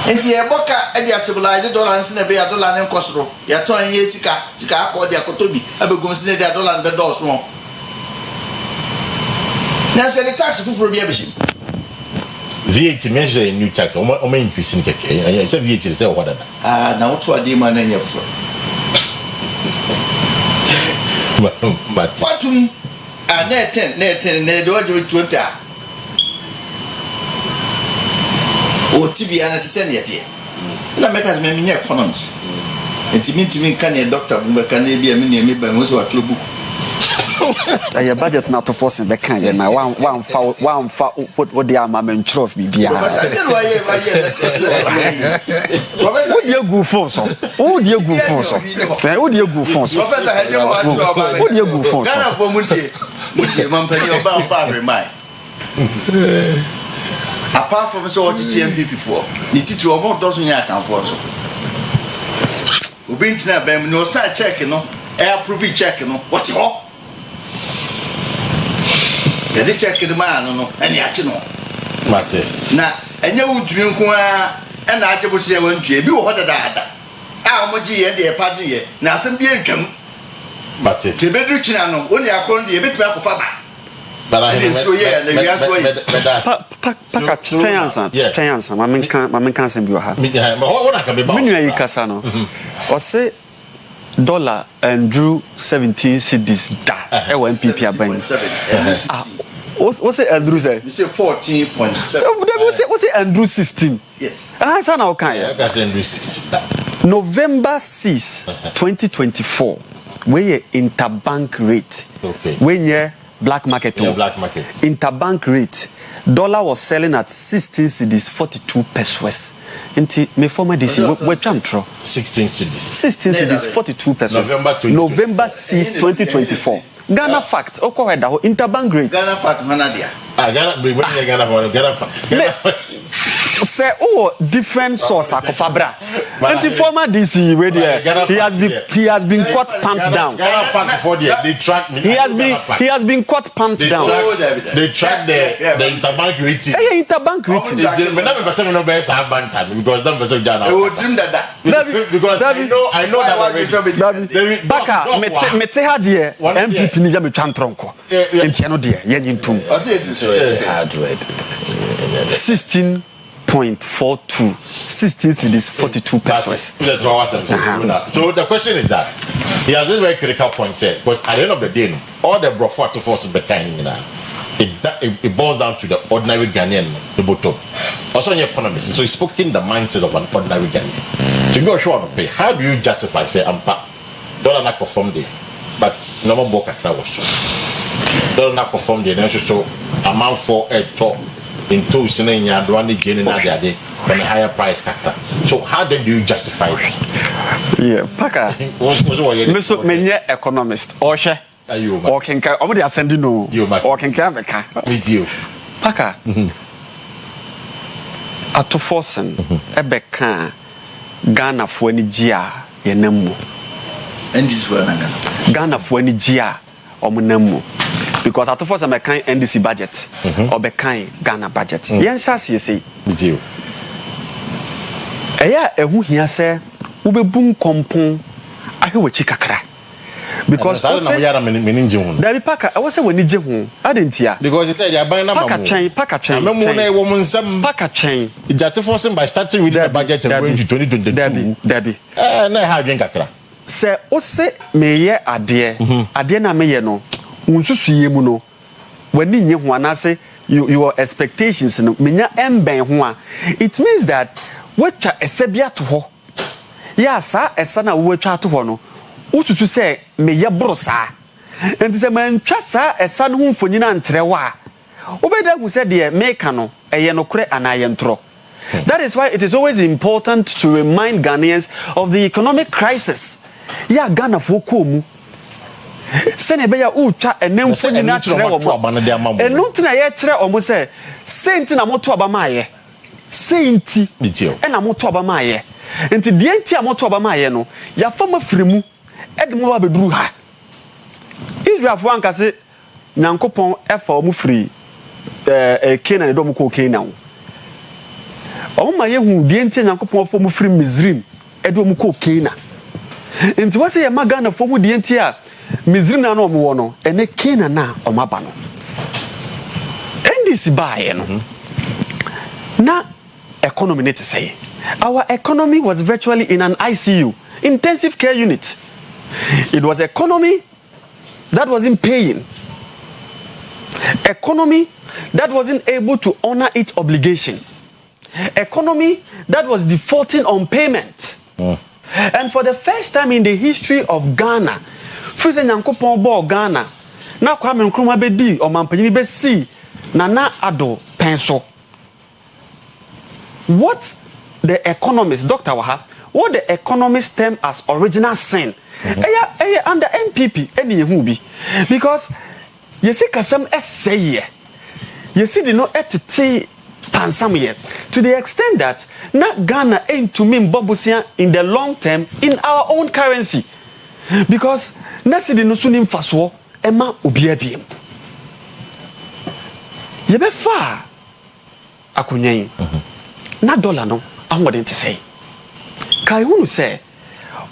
Enti e boka e dia stabilize dollar nse na be ya dollar ne nkosoro ya ton ye sika akọ dia kotobi abegum nse na dia dollar be do so na se the tax fufuro bi abeshim VAT measure new tax o ma increase keke e se VAT se o dada na woto ade ma na nya fufuro but fatum na 10 na do 20 o tibia na tse ne yete na make me nya economics intimi kan e doctor bu ka na bia me ne ba mo so atlo book aye budget na to force be kan ye na one fa what dey am am trof bibia wo dey go phone so wo dey go phone so professor hedemo wo dey go phone so Ghana for mutie man pedi oba remind apart from so what GMP before ni titi omo doesn't ya kan for so obi ntina bem no sa check no e approve check no what ho the check the man no any achi no mate na enye wuduri nko a e na agebo se wantue bi wo ho dada a omo gi ye de pardon ye na asem bi entwam mate ke bedru china no oni akon de betuma akofa ba but I so yeah na we aso ye penyansa mamen kan sem bi wa ha what can be about menu ayi kasa no o say dollar and drew 17 cedis da e wa MPP aban what's it Andrew say? You say 14.7. What's it Andrew 16? Yes. That's now okay. Yeah, that's Andrew 16. November 6, 2024. Where interbank rate. Okay. When you black market. Yeah, black market. Interbank rate. Dollar was selling at 16 cedis 42 pesos. Inti me former DC we tro 16 cedis. 16 cedis 42 pesos. November 6, 2024. Ghana fact okweda ho interbank rate Ghana fact hanadia Ghana be when Ghana fact say different source akofabra anti former DC where there he has been caught pants down Ghana fact for there they track he has been caught pants down they track the interbank rate interbank rate but that person no be say bank time because that person Ghana because I know that baka mete ha there MPP ni me twantronko enti no there ye nyintum 16.42 16 cedis 42 pesos. So the question is that he has a very critical point said because at the end of the day all the brofo to force the kind it boils down to the ordinary Ghanaian the bottom also in your economics so he's speaking the mindset of an ordinary Ghanaian to go sure to pay how do you justify say dollar not perform there but normal book was so dollar not perform there then so amount for a top into saying ya do any gain in that when a higher price kakra so how then do you justify it yeah paka so menye economist or she or can omo dey ascend no or can beka video paka ato forcing ebeka Ghana fo ani gia ye nammo and this one Ghana fo ani gia omo nammo because at first I'm a kind NDC budget or be kind Ghana budget. Yen shasi say video. Eya ehu hia say wo be bum kompon ahwe kakra. Because I don't know where I'm meninje hu. Dabi paka I was say wani je hu. Adentia. Because you said you are buying na paka chain. Amemo na wo mun sam paka chain. It just forcing by starting with the budget and going to 2022. Dabi. Na ha dwen kakra. Say o say meye ade na meye no unsusuye mu no wani nye ho anase your expectations no menya emben ho a it means that watcha esebia to ho ya sa esa na watcha to ho no ususu say meye brosa enti se mantwa sa esa no mfonyi na nkyere wa obeda hu se de meka no eye no kure anaye ntro. That is why it is always important to remind Ghanaians of the economic crisis ya Ghana fo ko mu sene be ya ucha enem fo nyina kire wo mo enu ntina ye kire omo se senti na moto aba maaye senti e na moto aba maaye enti de enti a moto aba maaye no ya fa mafirimu e de mo ba beduru ha Israel for anka se Nyankopɔn ɛfa ɔmo free Canaan do ɔmo kɔ Canaan. Ɔmo ma yehu die ntie Nyankopɔn fa ɔmo free Misrim ɛdo ɔmo kɔ Canaan. Nti wase ye magana fo mu die ntie a Misrim na ɔmo wɔ no ɛne Canaan na ɔmo aba no. NDC baaye no. Na economy need to say. Our economy was virtually in an ICU, intensive care unit. It was economy that wasn't paying. Economy that wasn't able to honor its obligation. Economy that was defaulting on payment. And for the first time in the history of Ghana, Fuse Nyankopɔn bɔ Ghana, na Kwame Nkrumah bedi ɔmanpanyin besi Nana Addo penso. What the economists, Dr. Waha, what the economists term as original sin, under MPP, any hubi, because you see, Kasam essay, you see, the no etiti pansam yet, to the extent that not Ghana aim to mean Bobusia in the long term in our own currency, because Nasi the no sunim faswo, Emma Ubiabim. Yebe fa akunyain. Na dollar no ahode nte say kai hunu say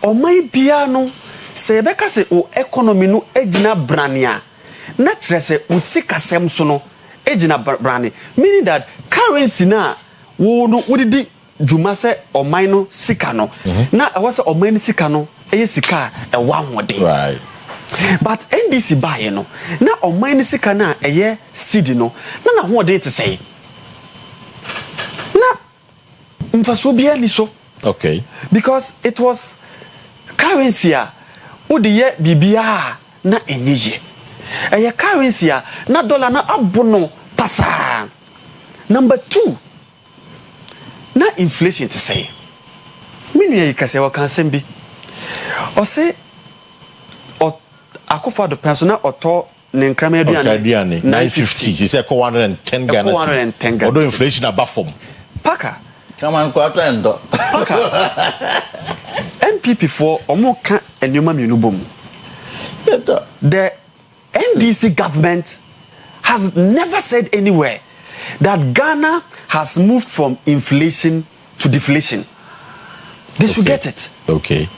o mai bia no se be ka se o economy no agina brania na kire se o sikasem so no agina brani, meaning that currency na wo no wodidi djuma se o mai no sika no na e was o mai no sika no eye sika e wa ahode, right? But NDC buy no na o mai no sika na eye cedi no na ahode nte say okay. Because it was currency udiye bibia na enyeje. Eye currency na dollar na abono pasa. Number 2. Na inflation to say. Minu ye kase wa kan sembi. O say Akufo do persona oto ne nkrama aduane 950. He said 110 Ghana. 110 Ghana. Although inflation above form. Paka come on, quarter and MPP for Omoka and Yuma Munubum. The NDC government has never said anywhere that Ghana has moved from inflation to deflation. They should get it. Okay.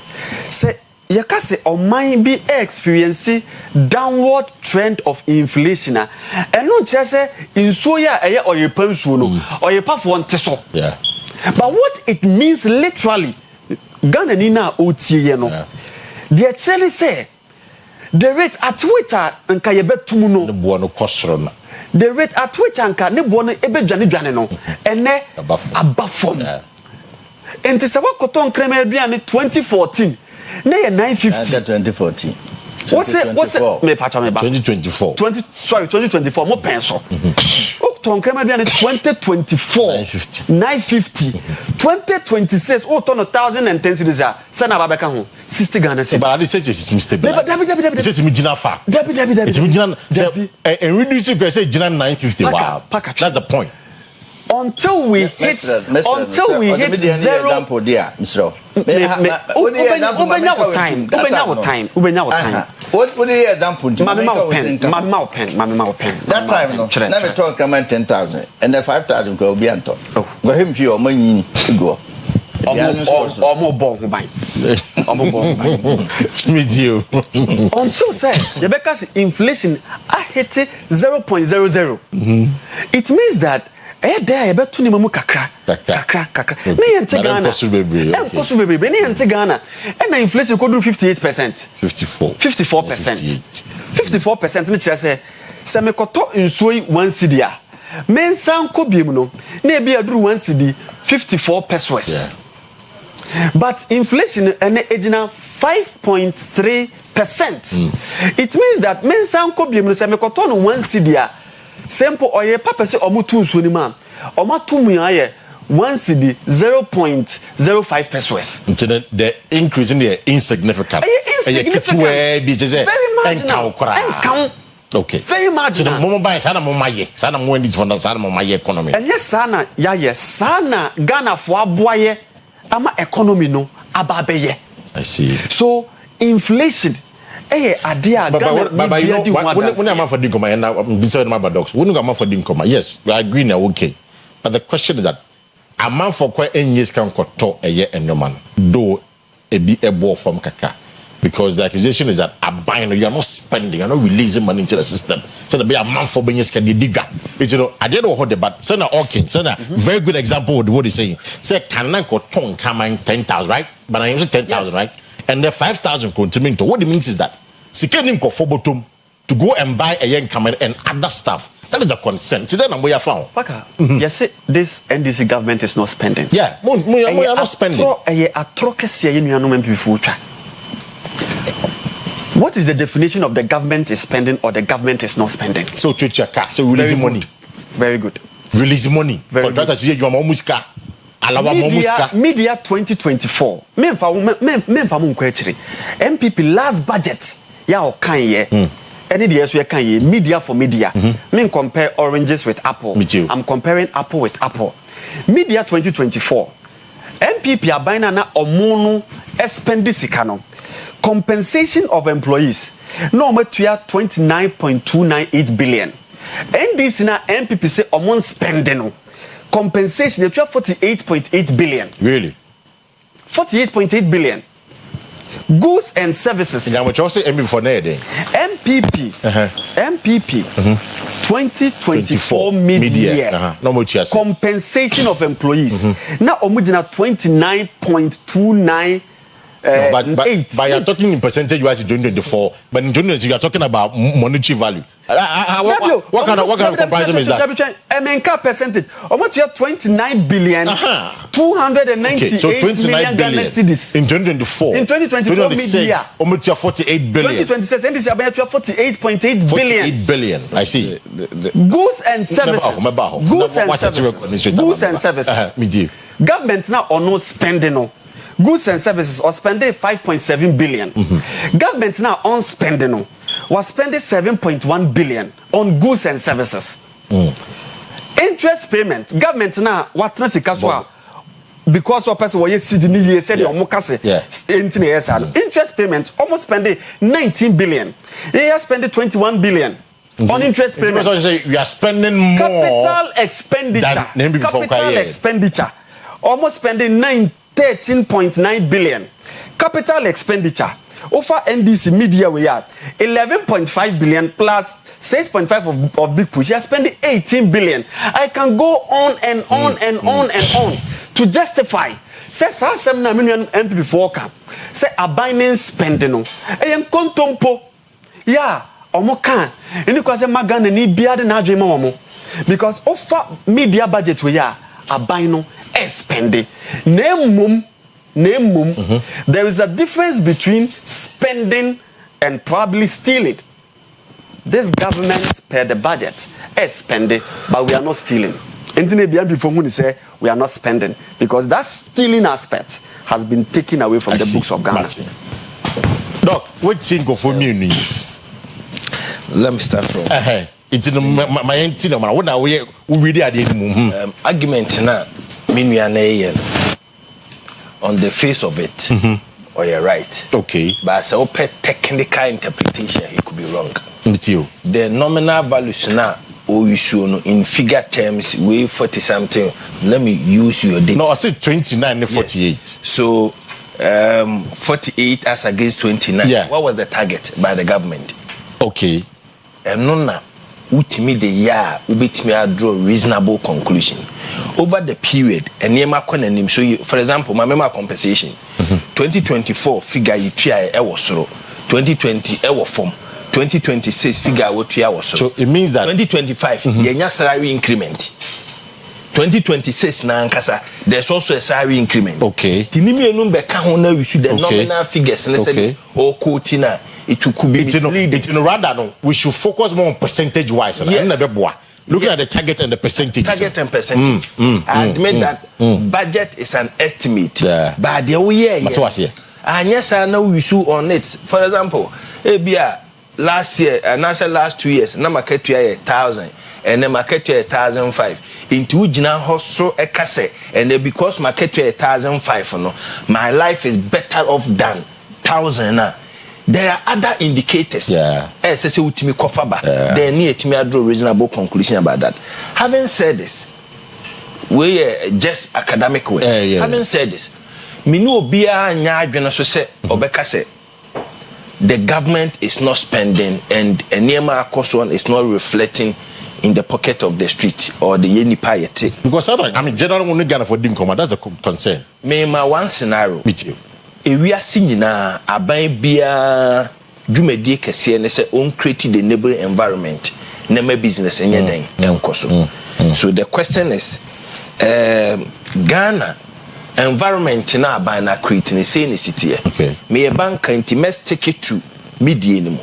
Say, Yakase or might be experiencing downward trend of inflation. And not just say in soya or your pensuno or your puff one teso. Yeah. But what it means literally, Ghana Nina OTA no. The actually say the rate at which and kayebe tumuno the buono costron. The rate at which anka ne buono ebe dwane no ene above form. And this what koton krema aduane 2014 na 950 2014. What's it me pacha me ba 2024 2024 mo penso ton krema aduane 2024 950 2026 o ton 1010 cedis a sana ba beka ho 60 Ghana cedis. But this is Mr. David it's Mijina fa David it's Mijina and reduce it say Jina 950. Wow, that's the point. Until we hit zero. Example there, Mr. Time. What would the example? Mama pen. That time, no. Never talk about 10,000 and the 5,000 go be on top. Go him for your money go. Or more bomb by. With you. Until say, Rebecca's inflation I hit 0.00. It means that there about to nimamu kakra. Me ente Ghana. Kosu bebre. Me ente Ghana. And the inflation could do 58%. 54%. 54% ni chira se me koto nsuoi 1 cedi a. Me nsan ko biem no. Na e bia duru 1 cedi 54 pesos. Yeah. But inflation and ejina 5.3%. It means that me nsan ko biem no se me koto no 1 cedi a. Simple Oyerepa pese omutu nsuo ni ma. Omatu mu aye 1 cedi 0.05 pesos. The increase in the insignificant. Very marginal. Okay. Very marginal. So the moment sana mama ye sana mama ye economy. And yes sana sana Ghana for aboye ama economy no ababeye. I see. So inflation But you know, when I'm for Dinkoma, and I'm beside my dogs, when I'm for Dinkoma, yes, we agree now, okay. But the question is that a man for quite any years can talk a year and no man, though a be a ball from Kaka. Because the accusation is that a buying, you are not spending, you are not releasing money into the system. So there be a man for being can digger. It's, you know, I didn't know how the but Senator Hawkins, Senator, very good example of what he's saying. Say, can I go ton come in 10,000, right? But I use 10,000, right? And the 5,000 continue to what it means is that Sikanim go for bottom to go and buy a young camera and other stuff. That is a concern. Today, I'm where I found. Paka, you say this NDC government is not spending. Yeah, we are not spending. What is the definition of the government is spending or the government is not spending? So, treat your car. So, release money. Very good. Release money. Very good. Media 2024. MPP last budget. Ya okanye. Any the years we can media for media. Me compare oranges with apple. Me too. I'm comparing apple with apple. Media 2024. MPP abina na omono spend sikano. Compensation of employees. No matter 29.298 billion. NDC na MPP say omon spending. Compensation, you have 48.8 billion. Really? 48.8 billion. Goods and services. MPP. MPP. 2024 media. Compensation of employees. Now, omujina 29.29. But you're talking in percentage wise in 2024, but in 2024 you are talking about monetary value. What kind of comparison is that? MNK percentage. Almost you have 29 billion, 298 so 29 million Ghana cedis. In 2024. In 2024 media. Almost you have 48 billion. 2026, and this is 48.8 billion. 48 billion. I see. Goods and services. Goods and services. Government now or no spending no. Goods and services or spending 5.7 billion. Government now on spending no was spending 7.1 billion on goods and services. Interest payment. Government now what transfer because one person was Sydney year said interest payment almost spending 19 billion. They are spending 21 billion on interest payment. You are spending more capital expenditure. Capital expenditure almost spending 13.9 billion. Capital expenditure. Over NDC media we are 11.5 billion plus 6.5 of big push. You are spending 18 billion. I can go on and on and on and on to justify. Say some na million MPP for camp. Say a Binance spending no. Em kontompo. Yeah, omo kan. Ini kwa say magana ni biade na adwema omo. Because over media budget we are a Binance spending. Name mum. There is a difference between spending and probably stealing. This government per the budget is spending, but we are not stealing. Before when say we are not spending because that stealing aspect has been taken away from the books of Ghana. Doc, what thing go for me? Let me start from. It's in my entity. What are we really at the argument now? On the face of it, or you're right. Okay. But as a technical interpretation, it could be wrong. With you. The nominal values now, or you should in figure terms, weigh 40 something. Let me use your data. No, I said 29 and 48. Yes. So 48 as against 29. Yeah. What was the target by the government? Okay. And no, now. Ultimately, the year we draw reasonable conclusion over the period. And so you, for example, my member compensation 2024 figure you try was so 2020 form 2026 figure what try was so it means that 2025 yenya salary increment 2026 na ankasa there's also a salary increment. Okay. Tinimi enum be ka ho na we should the nominal figures necessary or quotina. It could be it's in rather no. We should focus more on percentage wise. Yes. Looking at the target and the percentage. Target and percentage. I admit that budget is an estimate. Yeah. But the and yes, I know we should on it. For example, last year and I said last 2 years, na market 1,000 and then market 1,005. Into Jina Hostro Ekase and then because market 1,005 no, my life is better off than 1,000 now. there are other indicators. Yeah. Say ultimi kofaba. Then near to me draw reasonable conclusion about that. Having said this, we just academic way. Having said this, me no bia nya adwene so say obeka say the government is not spending and Niema cost one is not reflecting in the pocket of the street or the yeni piety. Because I mean, generally, when you Ghana for income, that's a concern. Me ma one scenario. With you. If we are seeing na aban bia dwumadi kese ne say on create the neighboring environment, nema business enye den enkoso. So the question is, Ghana environment na aban na create ne say ne city. Okay. Me bank anti must take it to media ni mo.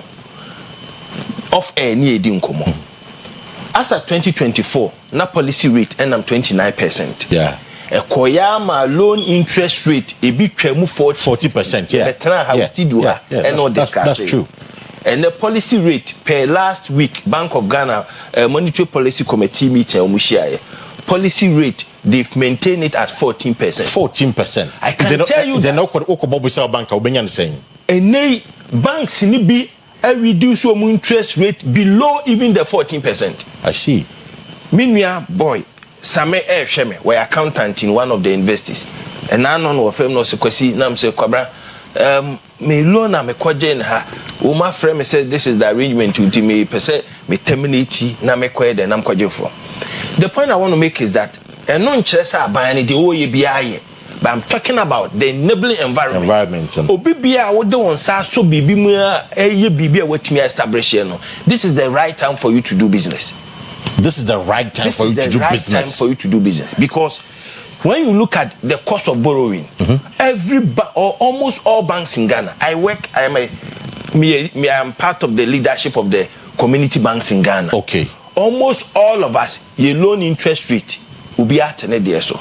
Of air ni edi nkomo. As at 2024, na policy rate and 29%. Yeah. A koyama loan interest rate a bit 40%. Yeah. And all that's true. And the policy rate per last week, Bank of Ghana Monetary Policy Committee meeting, policy rate they've maintained it at 14%. 14%. I can tell you that. And banks ni be reduce your interest rate below even the 14%. I see. Meanwhile, boy, Same Sheme, were accountant in one of the investors. And I don't know if I'm not so Kwesi, Nam say Kwabra, me loan me kwajen ha. My friend said this is the arrangement with me, per se, me terminate, na me kwed and I'm kwajen for. The point I want to make is that, and non chesa buying the OEBI. But I'm talking about the enabling environment. Obibia would do on so bibi mu bibi what me establish here no. This is the right time for you to do business. This is the right time for you to do business. Time for you to do business because when you look at the cost of borrowing, or almost all banks in Ghana. I am part of the leadership of the community banks in Ghana. Okay. Almost all of us, your loan interest rate will be at an idea so.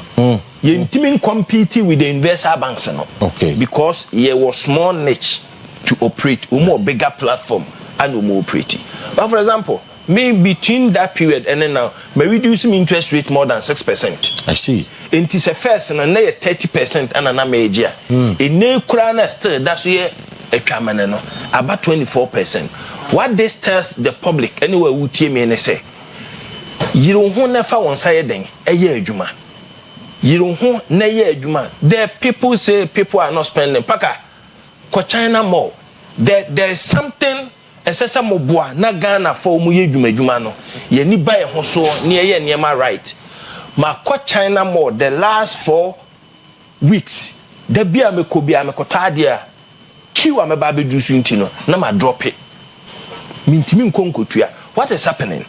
You intimate competing with the investor banks no. Okay. Because you was small niche to operate, more bigger platform and more operating. But for example, me between that period and then now, may reduce my interest rate more than 6%. I see. It is a first and another 30% and another major. In no crown still that's here a camanano about 24%. What this tells the public anyway would hear me and say, you don't want never one side then a year juma. You don't want na year juma. There people say people are not spending. Paka, ko China more. There is something. Esesa mo boa na Ghana for mu ye dwuma no ye ni ba ye ho so ne ye niema right ma ko China more the last 4 weeks da bia me ko bia me ko tade a kiwa me ba be dusu ntino na ma drop it mintimi nkonkotua. What is happening?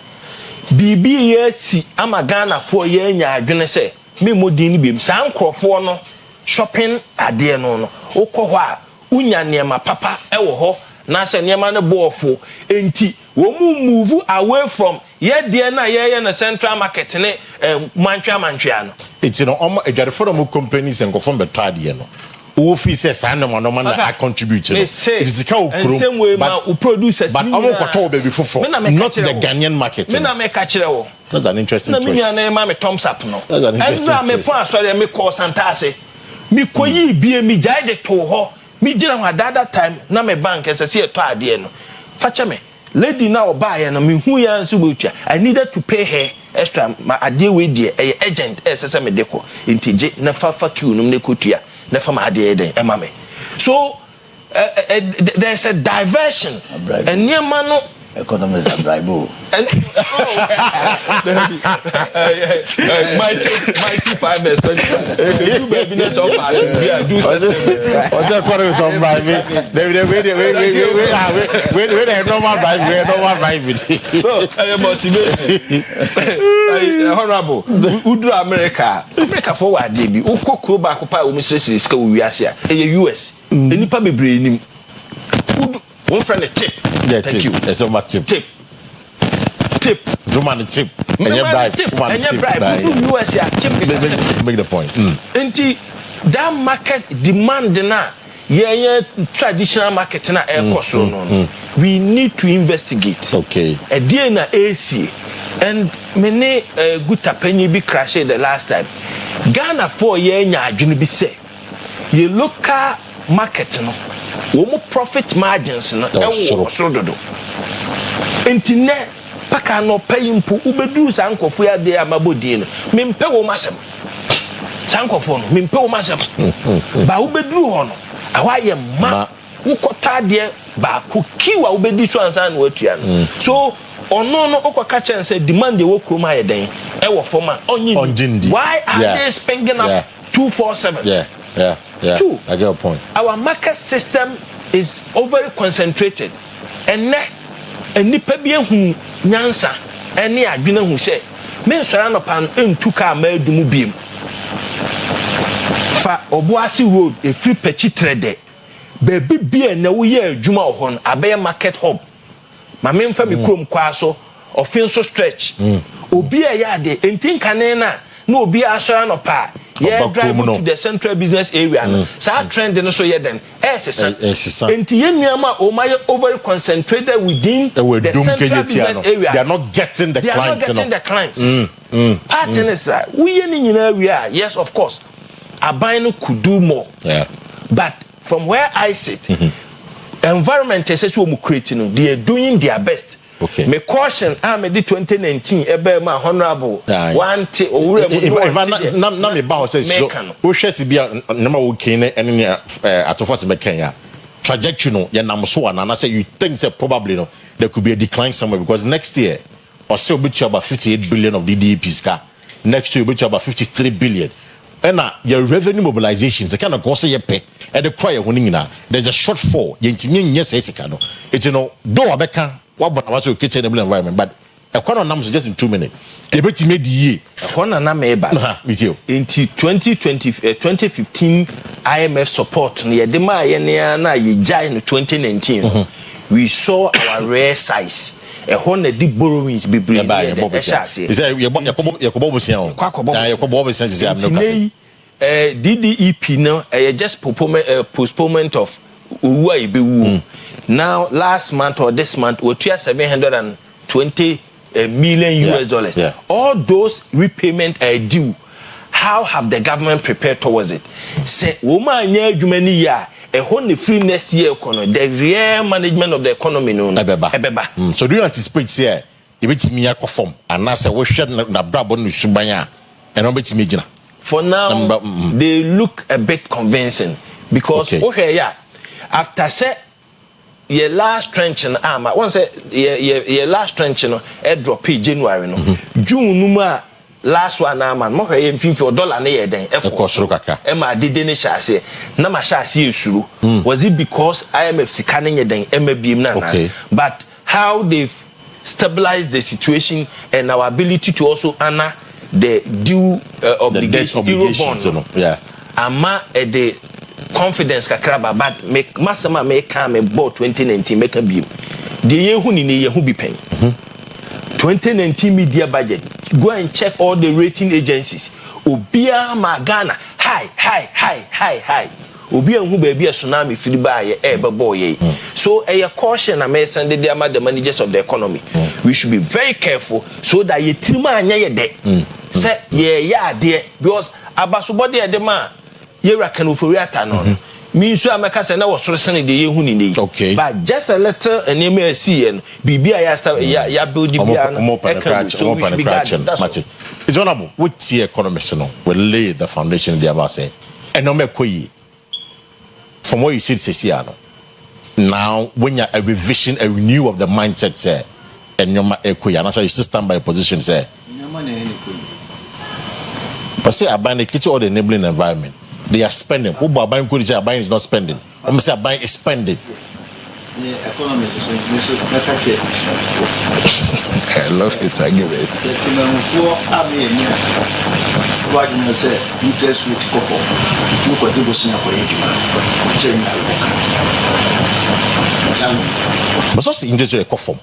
Bibi ye si ama Ghana for ye nya adwene se me modin ni biem sa nkrofo no shopping ade no ukọ ho a unya niema papa e wo ho na se niema ne boofo enti wo mu move away from ye de na ye na central market ne mantwa no enti no adware for mo companies en go from betade no wo fi se sa no man na I contribute no it is ka okro but we producers but omo koto be before not the Ghanaian market me na me ka kire wo. That's an interesting choice. Na me ma me thumbs up no. That's an interesting choice. And na me po asore me call santase me koyi bie me jaide to ho me gina ho dada time na me bank esese to ade no facha me lady na oba no me hu ya nso botua I needed to pay her extra ma ade we die agent esese me deko intije na fa kiu no ne kotua na fa ma ade den e ma me so there's a diversion and near man economies are bribe and mighty 5 minutes you baby no so far we are do other for some bribe we normal bribe so motivation honorable udru America forward dey bi ukoko ba ko pa o mi sese ska wo wiase a US enipa bebre nim one friend tip. Yeah, thank tip. you. It's a tip. Tip. Roman tip. And you bribe. And you bribe. US ya tip. Make the point. Enti that market demand na traditional market na air cost no. We need to investigate. Okay. A day na AC and many good tapenyi bi crash the last time. Ghana for nya adwene bi say. Ye local market no wo profit margins no ewo so dodo entine paka no pay mpo ubedu sankofo ya de amabodi no mempe wo masem sankofo no mempe wo masem ba ubedu ho no awaye ma ukota de ba ko kiwa ubedi so ansa na watua no so ono no okoka chance demand de wo kroma ye den ewo forma onyin why are they spending up 247 Two, I get a point. Our market system is overly concentrated and nipa bi ehu nyansa ene adwene hu se me nsora no pan entu ka ma adumu biem fa Obuasi road e free pechi trade baby bia na wo ye adwuma ho abey market hub ma me mfa me krom kwa so ofin so stretch obi a ya de entinka ne na obi asora no pa drive to the central business area no sa trend no so ye den enti yenuama o my over concentrated within the central business area. They are not getting the clients. Pattern is that we in area, yes, of course Abino could do more, but from where I sit, environment is creating, they are doing their best. Okay. Me caution I'm the 2019 ebe ma honorable one t if na me ba say so wo hwesi bia na ma wo kene ene atofo me Kenya trajectory no ye nam so na say you think say probably no there could be a decline somewhere because next year or so be to about 58 billion of DDP ska next year be to about 53 billion and your revenue mobilization the kind of go say ye pay and the cry winning there's a shortfall ye ntimi nye say sika no it you know do abeka what your kitchen environment, but a corner number just in 2 minutes. A bit made the year. A corner number with you. In 2015 IMF support near the Mayana in 2019. We saw our rare size. A hundred deep borrowings be bring by DDEP no just postponement of now last month or this month we had 720 million US dollars. All those repayment are due. How have the government prepared towards it? Say woman many year a whole free next year economy, the real management of the economy no ebeba. So do you anticipate here if me form and na say we share na brabo no subanya and no beti me gina? For now they look a bit convincing because after say your last trench and armor once your last trench no drop January no June numa last one armor mo hwe $50 na ye den e ma dede ne shase na ma shase esuru was it because IMF sika ne ye den e ma biem na but how they've stabilized the situation and our ability to also honor the due obligation ama the confidence kakraba but make masama make come about 2019 make a beam the yehu ni yehu be pen 2019 media budget go and check all the rating agencies obia magana high obia hu ba bia tsunami filiba ye boy so a caution na me send the managers of the economy we should be very careful so that ye trima anya ye de say ye ade because abasobode ye de ma Yera can ufuriata no. Means you are making a was reasoning the Yehuni. Okay. But just a letter and MSC and BBI ya building more penetration. It's honorable. Which the economists will lay the foundation of the Abase. And no make from what you see, Ceciano. Now, when you're a revision, a renewal of the mindset, say, and you're and that's how you still stand by a position, say. But say, I bind the kitchen or the enabling environment. They are spending. Who are buying good? Say buying is not spending. I'm say buying is spending. Economy is I love this argument. Why do you say interest rate go for? You go to Bosnia for but so interest rate go for.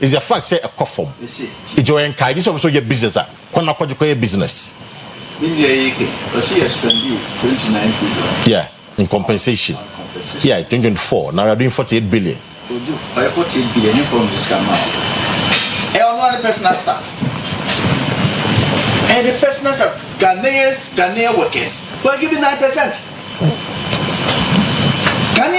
Is a fact say a coffin. It's your encourage. This also your business. When I call you business. Yeah, in compensation. Yeah, 2024. Now we are doing 48 billion. 48 billion from this camera. And the personal staff. And the personal staff, Ghanaian workers, were given 9%. Ghanaian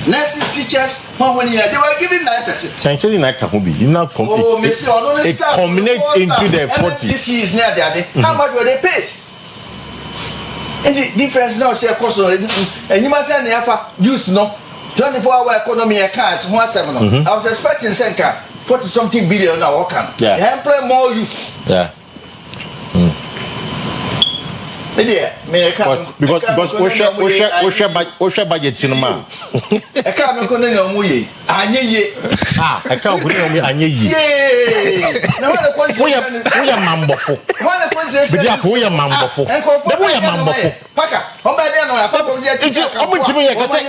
Nurses, teachers, when they were given 9%. Sanctuary Naka Hubi, you know, it culminates into the 40. This is near the how much were they paid? And the difference now, say, of course, and you must say, never used to know 24-hour economy accounts, 17. I was expecting Senka 40 something billion now. Yeah. They employ more youth. Yeah. Because budget cinema. I can't go no muye. Anye. Ah, I can't go no anye. Yay! Now the question we are mambofo. One the question we are mambofo. We are mambofo. Paka, on by then I come from here.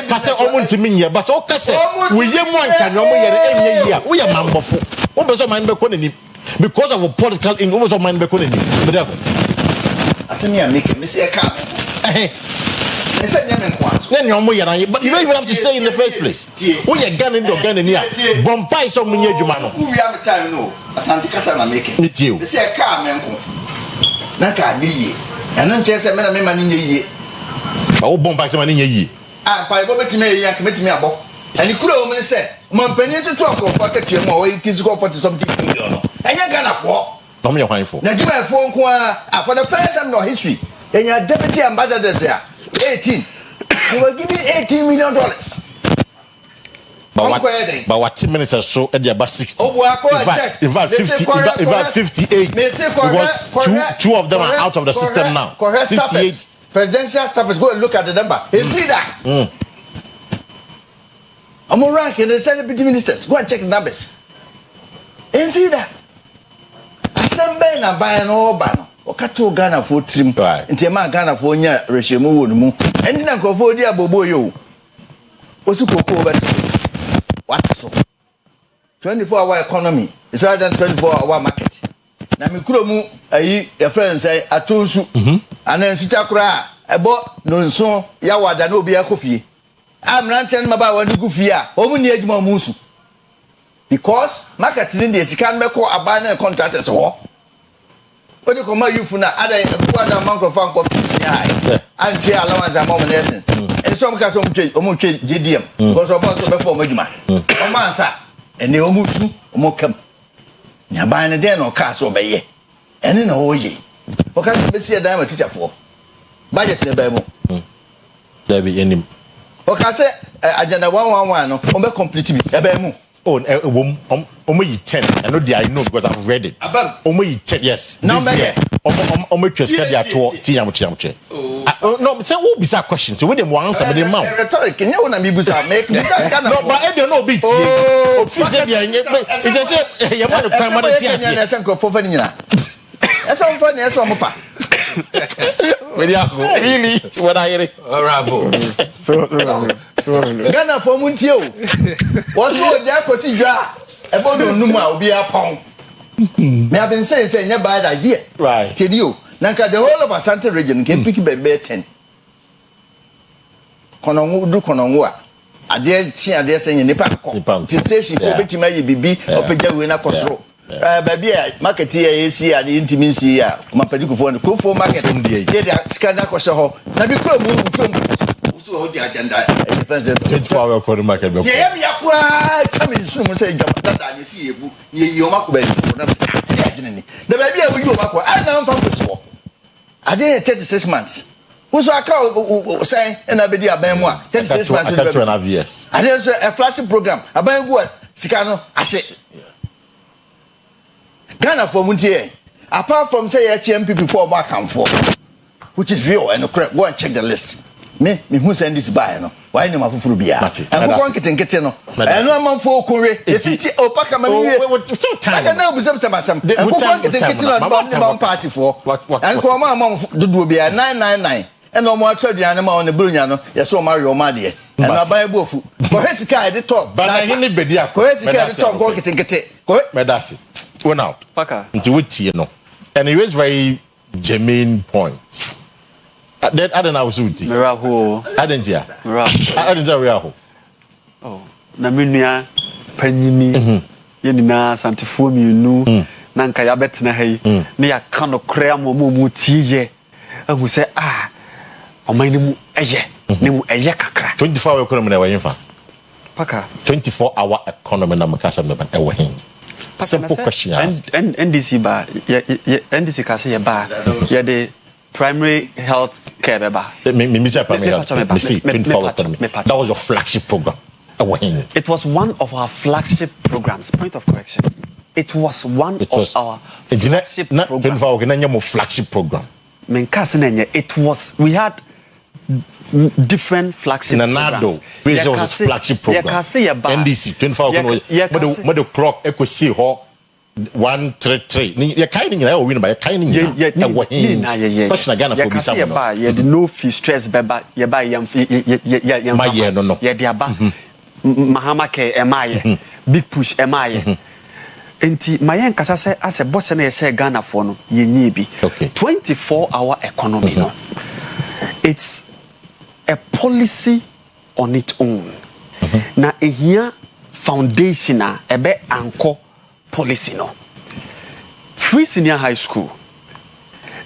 Kase omuntimi but so kase we ye mo anka no mo yere enye yi a we are mambofo. Wo be so man be ko nani because of a political in wo so man be ko nani. Asemi make me say come. But you don't even have to say in the first place. Who you gun in your gun in here? Bombay so many you man. Who we have time no. Asante kasa na make. Me too. Me say come menko. Na ka nyi. Eno nche se me na me ma nyi yi. Ba wo Bombay se ma nyi yi. Ah, pa ibo betime yi yank betime abo. Ani kura o me say, man panyin to talk of ka tue mo o tiziko 40 something billion. Enya Ghana for. No me kwan for. Na juma for nko a for the first time in history. Enya deputy ambassador say 18. They were giving $18 million. But what 10 minutes or so at the about 60. In fact, 58. Because two of them are out of the system now. 58. Presidential staffers, go and look at the number. You see that? I'm on rank and the deputy ministers. Go and check the numbers. You see that? Assemble na buy an oban. Okato Ghana for trim. Nti ma Ghana for nya rehemu wo mu. Endi na nkofo di abobo yo. Osu koko over. What so? 24-hour economy is rather than 24-hour market. Na me kuro mu ayi your friend say atonsu. Ana nsuta kura ebo no nso ya wada na obi akofie. Amranten maba wani kufie a omu ni adwuma mu nsu. Because market ni dey sika meko aban na contractors ho. When you come you funa other microphone competition and pay allowance and more lesson. And some case omuche JDM because of us before majuma. Omansa and the omutu omokam. Nya ban na den no cast obeye. Ene na oye. Because be see a teacher for. Budget na ba mu. There be any. Okay say agenda 111 no ombe complete bi e ba mu. Oh, only 10. I know I know because I've read it. Only 10, yes. No, no, say who be that question? So we dem wan answer the mouth. Rhetoric, you know na me busa make me say Ghana. No, but I don't know bit. Oh, it just say you want to climb on the TS. Na say ko fofa ni nyina. Esa on fa ni esa on fa. Really? What I hear? Bravo. Ghana for muntie o. What's what ja Kwesi dwa e bo no num a obi apon. Me have been saying say nya bad idea. Right. Tell you. Nanka the whole of Asante region can pick be 10. Konongo du konongo a. Ade ti ade say nipa ko. Ti station ko betima ye bibi opagya we na kosoro. Baby market here AC and intimacy ya mapadiku for ko market dey dey scanner ko ho na bi ko mu so hold the agenda defense 24-hour for the market be yeah me yakwa come in soon say dada ni si ebu ye o mako ba ni na agene na baby a we o mako I na mfa ko so I dey 36 months who so aka say na be di aban mu a 36 months I dey so a flash program aban go sika no ase Ghana for Muntie, apart from say HMP before back and forth, which is real and correct, go and check the list. Me who send this by no. Why no mafu bia? And go on kitten no. And no man for Kore. City opaka mami. I can now be some. And go on kitten on party for. And come on do be 999. And no more trade animal on the Brunyano. Yes, so Mario Madie. And I buy both. Kohesika at the top. But I need be there. Kohesika at the top. Go kitten. Go. Medasi. Well now, Paka. Into which you know, and it was very germane points. That I don't know who's Miraho. I didn't hear. I didn't hear. Oh, Naminia, Penini, Yenina, Santiform, you know, Nanka Yabetna hay, near Kano Cram or Mutie, and who say, ah, or my name a ye, name a yakakra. 24-hour economy away in fact. Paka. 24-hour economy na makasha meba ewe. Simple question. And NDC ba NDC ka say ba ya the primary health care ba. Me say primary health. Me see 24-hour economy. That was your flagship program. It was one of our flagship programs. Point of correction. It was one of our flagship programs. 24-hour flagship program. It was, we had different flagship programs. It was flagship program. NDC 24-hour. But the clock equal see ho 133. You kind of win by a kind of question again for this. You no fee stress beba you buy yam my year no Mahama ke emaye big push emaye enti mayen kasa say as a boss na ye Ghana for no ye nyi bi 24-hour economy no it's a policy on its own na ehia foundation a ebe anko policy no free senior high school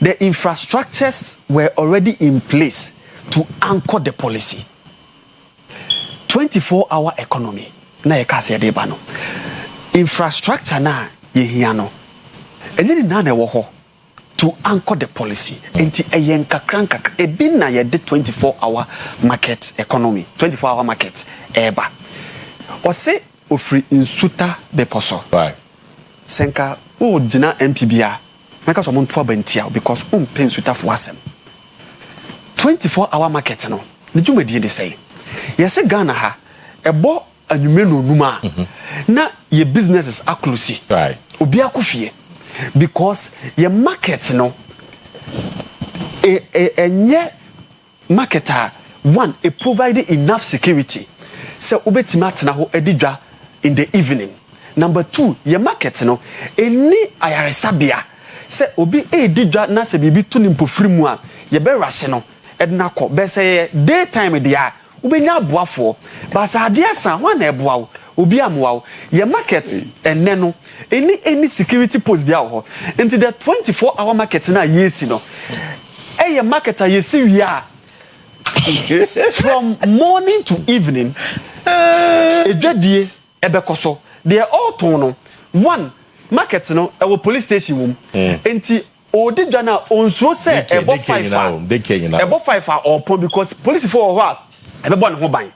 the infrastructures were already in place to anchor the policy 24-hour economy na ye kase de ba no infrastructure na ye hia no enye na na wo ho to anchor the policy enti eyen kakranka ebi na ye de 24-hour market economy 24-hour market eba o se ofri insuta beposo right senka o gina MPBA maka so monto abantia because pay insuta for asem 24-hour market no ne dwumadi de say yes Ghana ha ebo anwume no numa na ye businesses aklusi right obi akofie because ye market no enye marketer one provide enough security so obetima atena ho edidwa in the evening. Number 2 ye market no eni ayaresabia se obi edidwa na se bibi to nimpofiri mu a ye be rase no edna ko be say daytime dia ubenya boafo ba sa ade asa ho na eboa obi amwa ye market enne no any security post bia ho into the 24-hour market na yesi no ye marketer yesi wi a from morning to evening edwadie ebekoso they are all tono one market no our police station wom enti odidwa na onsuo se ebo 5 ebo 5 or pon because police for what ebebo ne ho ban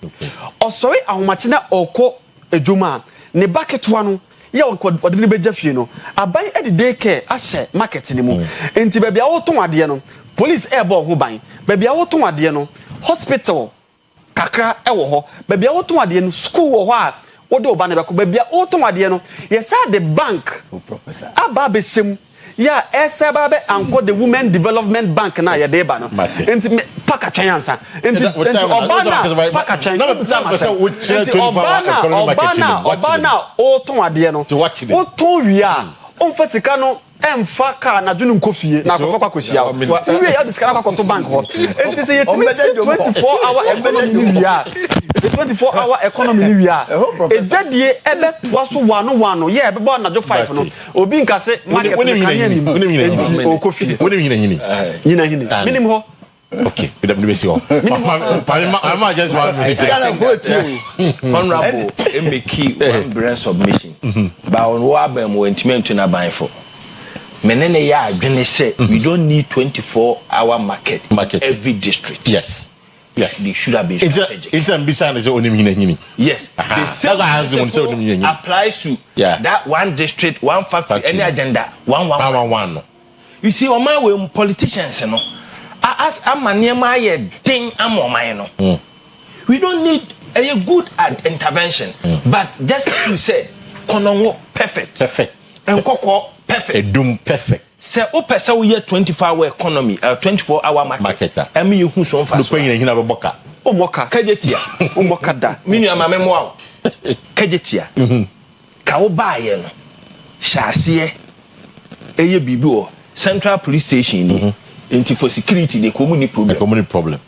o sorry ahomache na oko edwuma ne bucket wa no ye ode ne beja fie no aban e de day care ahye market ni mu enti ba bia wo ton ade no police ebo ho ban ba bia wo ton ade no hospital kakra ewo ho ba bia wo ton ade no school wo ho a wo de oba ne beko ba bia wo ton ade no yes the bank aba be sem ya ese ba be anko the women development bank na ye de ba no enti paka chanyansa enti obana paka chanyansa obana o ton ade no o ton wi a on fa sika no emfa ka na dwunu nkofie na akofo kwakosia we ya disika na kwakonto bank ho enti say yetimi 24-hour economy wi a 24-hour economy ni wi a ezadie ebe toaso wano ye ebe ba na jo 5 no obi nkase market kan ni enti okofie woni nyina hini minim ho okay we don't be see ho I'm just one minute honorable make one brand submission ba on wo abam wo entimentu na ban for menene ya adwene say we don't need 24-hour market every district. Yes they should have been strategic. It's ambition say onim hini yes the same applies to that one district one factory any agenda one you see on my way politicians no as amaniema ye thing amoman no we don't need a good intervention but just as you said kononwo perfect enkoko perfect edum perfect say o pese wo ye 24-hour economy 24-hour market am you hu so fa so no hina be boka o moka kajetia o moka da minu amame mo aw kajetia ka wo baaye no hyase eye bibi o central police station ni enti for security the community problem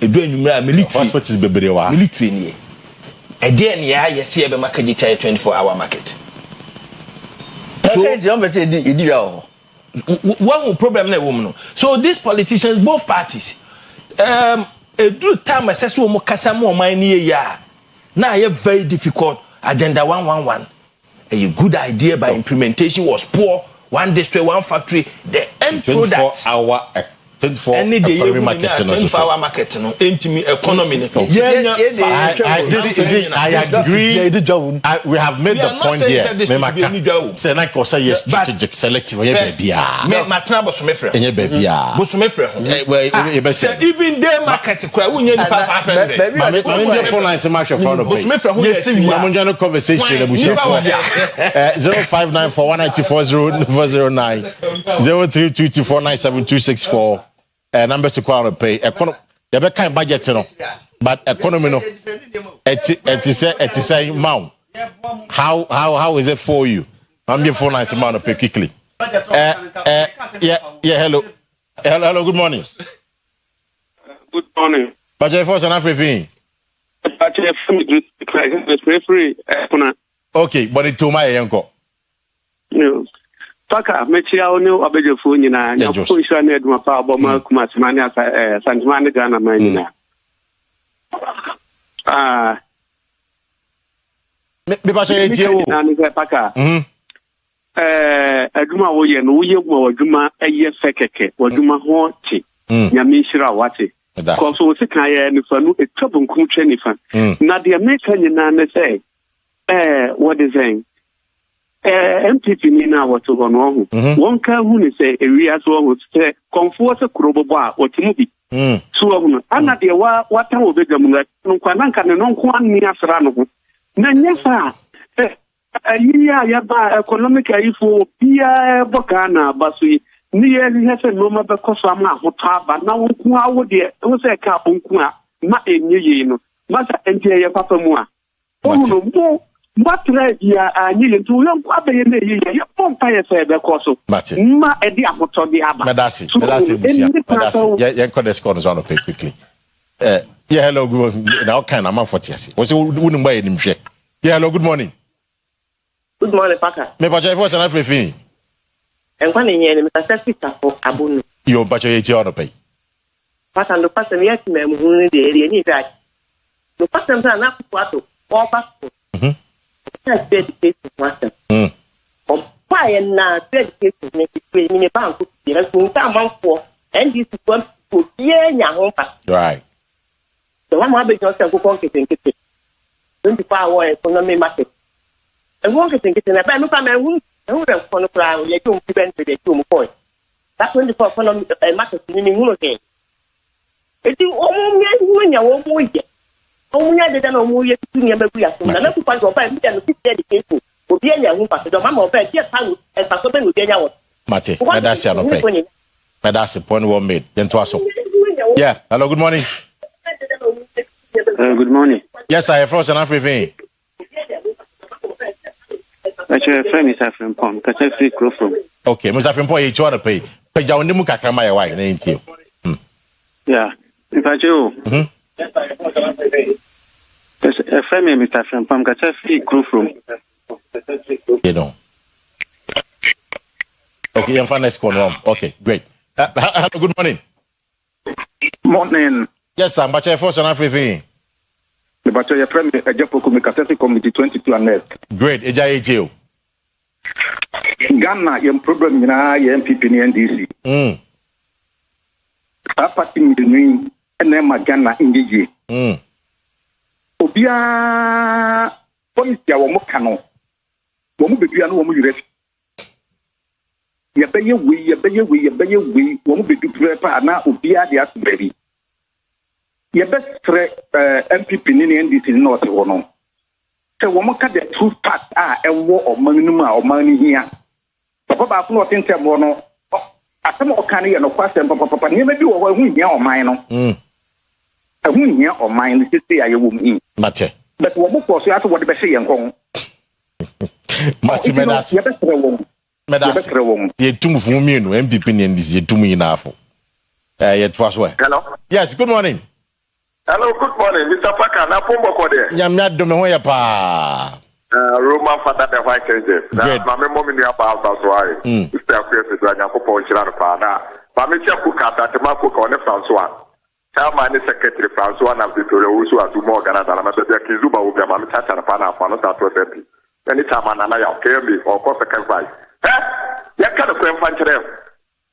edu anwumra military hospitals bebere wa military ni ede ne ya yesi ebe makajetia 24-hour market so one problem na woman no so these politicians both parties do time assess wo mo kasa mo man ni ya Now you very difficult. Agenda 111. A good idea, but implementation was poor. One district, one factory. The end product. 24-hour market. 24-hour market. No, intimate economy. I agree. We have made the point here. Say like I say, yes, strategic selective. Baby, even their market. Conversation. 059419409 0322497 numbers to call pay. The back kind budget, but economy no. It is a mount. How is it for you? I'm your phone line to pay quickly. Hello, good morning. Good morning. Budget for an African. Okay, but it to my uncle. Paka mechia onu abejefo nyina nya position na eduma pa oboma kuma simani asa santimani Ghana man nyina me ba che etie o na ni paka eduma wo ye no wo ye gwa waduma eye fekeke waduma ho ti nya me hira wate ko so se kan ye ni fa no etwabon kum twa ni fa na de meka nyina na say what is saying MPP ni na wato hono ho won ka hu ni say area so ho say comfort kurobobo a otimu bi so ho ana de watan obega mu no kwa nanka ne no kwa ni asra no ho na nyefa area ya ba economic ifo bia bokana basu ni ye ni hefe no ma be koso ama ho taba na wo ku awo de wo say ka bonku a ma enye yi no masa entie ye papa mu a ho no mo Matra ya anyi ntu yo abeye na yi ya pompa ye se be koso ma edi afoto di aba medasi ye enko the score no pay quickly hello good now kind am 40 ase wo se wonu mba ye nimhwe hello good morning Paka me pa for sana frefin enkwa ne nye ne me ta sita fo abonu yo pa ye ti ono pay Paka ndo pasa me yati me mu de eri ni ga no pasa nta na ku ato oba dedicated master. Why na dedicated me bank here so man for and this one to hear nya ho pa. Right. The one ma be just go conquer 24-hour economy market. And one can get na ba no pa me hu re for no pra ye to mu ben de to mu point. That 24 economy market ni hu no ke. Eti o mu nya wo mu ye. Omunya de na omu ye tu nya bebu ya so na na ku pa do pa mi ya no fit dedication obi anya hu pa do mama opa tie tawo e pa so be no anya wo Mate medasi ano pay medasi point one made then to aso hello good morning good morning yes I from South Africa friend is from Pom ka say free crow from okay Mr. Frimpong ye to pay pe ja oni mu kakra ma ye why na ntio if I do a friend Mr. Frimpong ka say free crow from you know okay I'm fine next call okay great hello good morning yes I'm Bacha for South Africa the Bacha your friend Ajapo committee 22 and next great eja etio Ghana your problem na your MPP ni NDC party ni na Ghana ingiji obia policy awo mo kano wo mo bedua no wo mo yure ye beye we wo mo bedu prepa na obia de atberi ye bestre MPP ni NDC no se wo no se wo mo ka the two part ewo omanum a omani hia papa ba ko no tentem wo no asem o kan ye no kwasem papa ni me bi wo hu hia oman no hu hia oman ni se aye wo mu mate but wo mo ko so ato wo de be se ye nkon mate medas ye tum fu mi no MPP ni NDC ye tum ina afo ye twas we hello yes good morning hello good morning Mr. Paka na pombo ko de nyamya do me ho ye pa Roman father the white angel na ma me mommy ni aba so are Mr. Kwesi do anya ko pon chira no pa na ba me che ku ka ta te ma ko ka one Francois Chairman is Secretary Francois Victoria also as more Canada and Mr. Kizuba will be a man chat and Pana for not to happy. Any time and I care me or cost a canvas. You can't claim Fancher.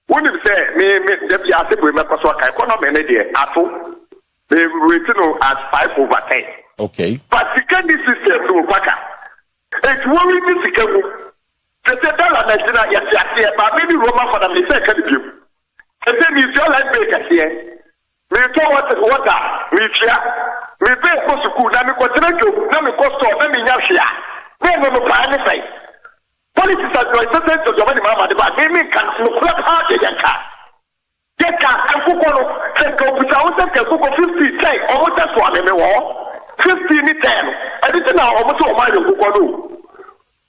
Wouldn't you say, me, the Piazza will make us work economy at all? They written as 5/10. Okay. But the candy system to Waka. It's worrying me to go. The dollar Nigeria, yes, but maybe Roma for the second view. And then you feel like bakers here. Me talk water, me share. Me pay for school, now me continue to, now me cost of, now me share. Me no plan anything. Politics are going to send to the money, Mama, but me can look hard to get car. Get car, and Kukono, take over with our 50 take, almost that's what I mean. 50 in 10. I didn't know almost all my Kukono.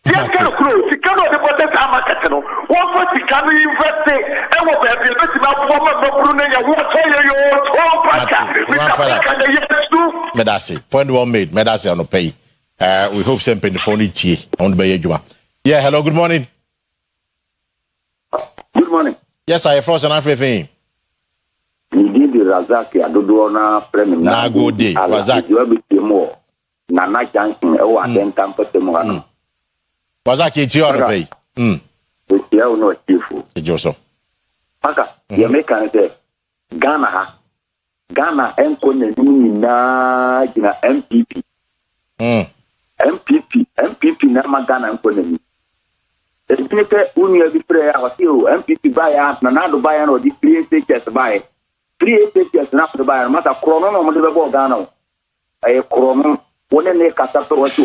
Yes, can close. You cannot report that I'm a catino. One for the can invest it, and what we have been letting out for my Brunei and what Medasi, point well made. Medasi on the pay. We hope some pay the phone tea on the Bay Juma. Yeah, hello, good morning. Good morning. Yes, I have frozen everything. Indeed, Razaki, I do na premium. Na good day, Razaki. You have been more. Nana Johnson, oh, and then Tampa Temorano. Razaki, it's your pay. It's your no cheerful. It's also. Paka, you make an Ghana, and na MPP. MPP, Nama Ghana and Konami. The Senator Unia the prayer was you, MPP by us, Nanado by or the 3 takers by 3 takers enough to buy a matter chrono on the Bogano. A chrono, one and a casato was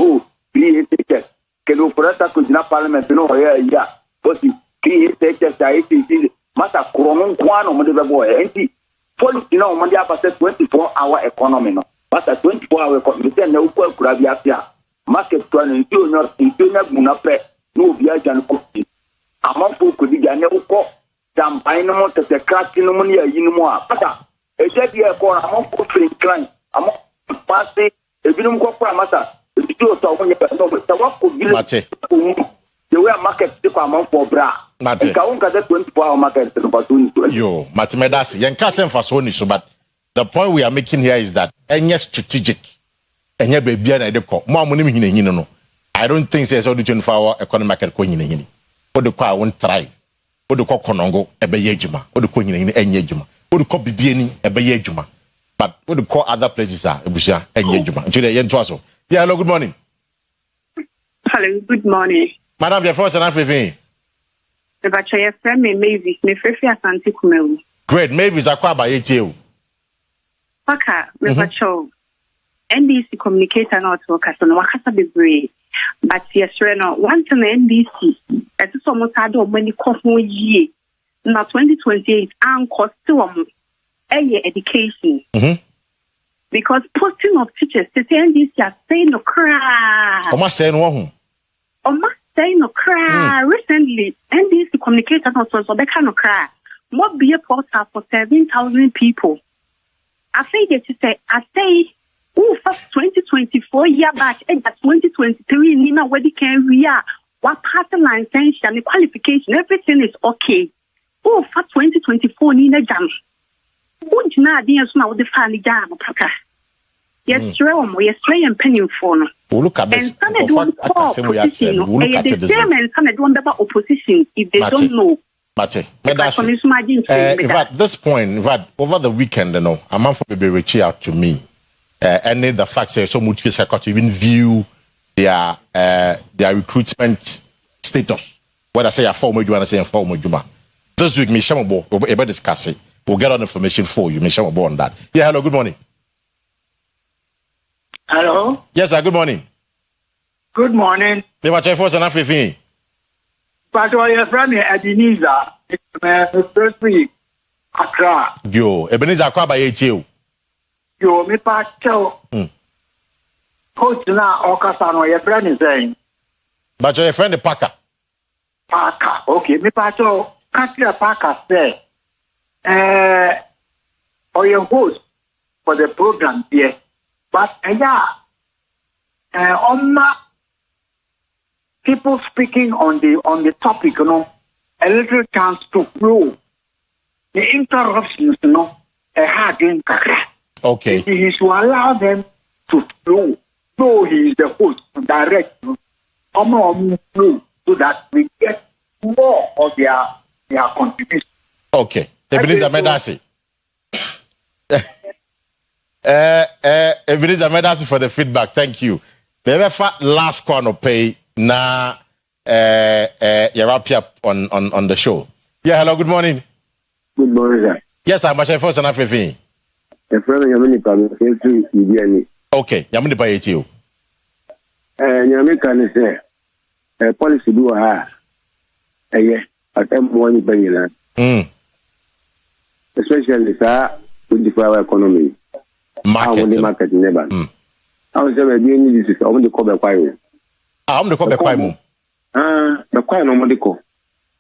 3 takers. Can you press up with the parliament? No, yeah, but 3 takers, I see matter chrono, one on the boy, and see. You know, Monday after 24-hour economy. But a 24-hour economy, no Kurabia, market planning, Munape, no Biajan Cookie. Among folk could be a no court, some binary to the crack in the money in more. But a jet year for among folk crime, among party, a minimum corporate matter, the two of when you can know the work could be the way market among for bra. Mate. 24-hour market. Yo, Matimedas, Yankasem for Sony, so but the point we are making here is that any strategic, any baby and the call, more money in no. I don't think there's only 24-hour economic market going in. What the car won't thrive. What the call Konongo, a bayejuma, what the coin in any juma, what the call BBN, a bayejuma. But what the call other places are, a busha, and yejuma. Julia Yentuaso. Yeah, hello, good morning. Hello, good morning. Madam, your first and everything. The Bachelor friend me Mavis, me Frefia Santi Kumeu. Great, Mavis Akua by ATU. Paka, me Bachelor. NDC communicator not workers on Wakasa be brave. But yes, Reno, once an NDC, as almost had many coffee year. Now 2028 and cost to education. Because posting of teachers, the NDC are saying no cry. Almost saying one. Say no cry. Recently, NDC communicator also so they cannot cry. What be a portal for 7,000 people? I say that to say, first 2024 year back, and that 2023, Nina, where they can we are, what pattern line sanction, the qualification, everything is okay. For 2024, Nina Jam. Wouldn't you know, now the family jam, Paka? Yes, and penny for no. Look at this. And some of them call opposition. The same and some of them about opposition if they don't know. Mate, at this point, in fact, over the weekend, a man for baby reached out to me. And the fact that so much kids have got to even view their recruitment status. What I say a former Juma, I say a former Juma. This week, Michelle Bo, we'll be able to discuss it. We'll get all the information for you, Michelle Bo, on that. Yeah, hello, good morning. Hello? Yes, sir, good morning. Good morning. They were trying for us and everything. But I am from Ebenezer. It's my first week. Accra. Yo, Ebenezer Accra by ATU. Yo, me pacho. Coach na Okasano, your friend is saying. But your friend is Parker. Parker, okay. Me pacho, Katia Parker say, or your host for the program here. But people speaking on the topic, a little chance to flow. The interruptions, a hard kakra. Okay. He should allow them to flow. So he is the host to direct flow so that we get more of their contribution. Okay. Ebenezer Medasi. Ebenezer Medasi for the feedback. Thank you. The last corner pay na you wrap up on the show. Yeah, hello, good morning. Good morning, sir. Yes, I'm Masha Fosa Nafefi. Okay, Yamuni pa yeti. Nyame kan say policy do ha atem money bayila. Especially sa with the flower economy. Market never. I was ever doing this is only cover kwai. I'm the cover kwai mu. The kwai no mo ko.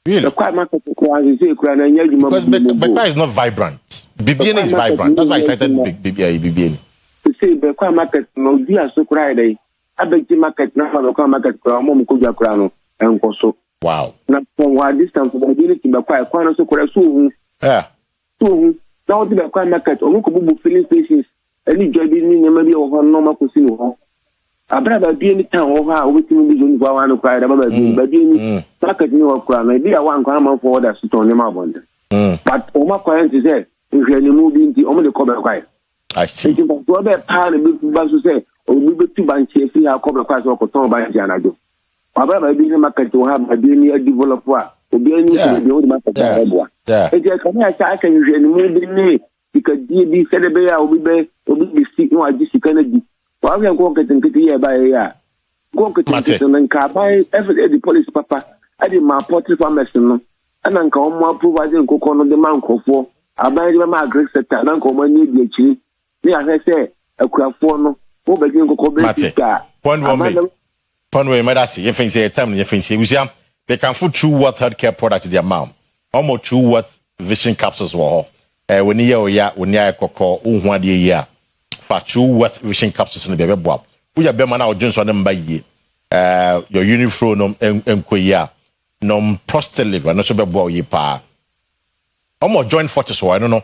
Really? The kwai market ko as say kwai na nya juma. Because kwai is not vibrant. BBN is vibrant. That's why I cited BBN. To say the kwai market no dia so kwai dai. Abeti market na the kwai market ko mo ko ja kwai no enko so. Wow. Na from what distance the daily to the kwai no so kwai so. Yeah. So now the kwai market o ko bubu filling stations. Any job in maybe over normal cuisine. A brother be any town over waiting vision for one cry about being market new crime. Maybe I want to for that to turn them out. But Oma clients is there. If you're moving the only cover cry. I see. It's about that part of the say, or we be two banks here, see how cover class or turn by Janado. My brother being a market to have a developer, or be any market. Yeah. I can usually move me. Because DB said will be sick no I just Kennedy. While we are going to get here by a year. Go to and car by every the police papa. I did my portrait for Messon. And uncle more providing cook on the mount for. I buy my great sector and uncle my need the tree. Yeah, I say a craft for no. Who begin to go One woman. Ponway Madasi, you think say a time you think say they can put true what healthcare products to their mom. Almost true what vision capsules were. When you koko unwadi ya for true worth vision capsules in the baby bob. We are Bemana or Johnson and by ye. Your uniform enquia nom prostate and also be boy pa. Almost joint forces, so I don't know.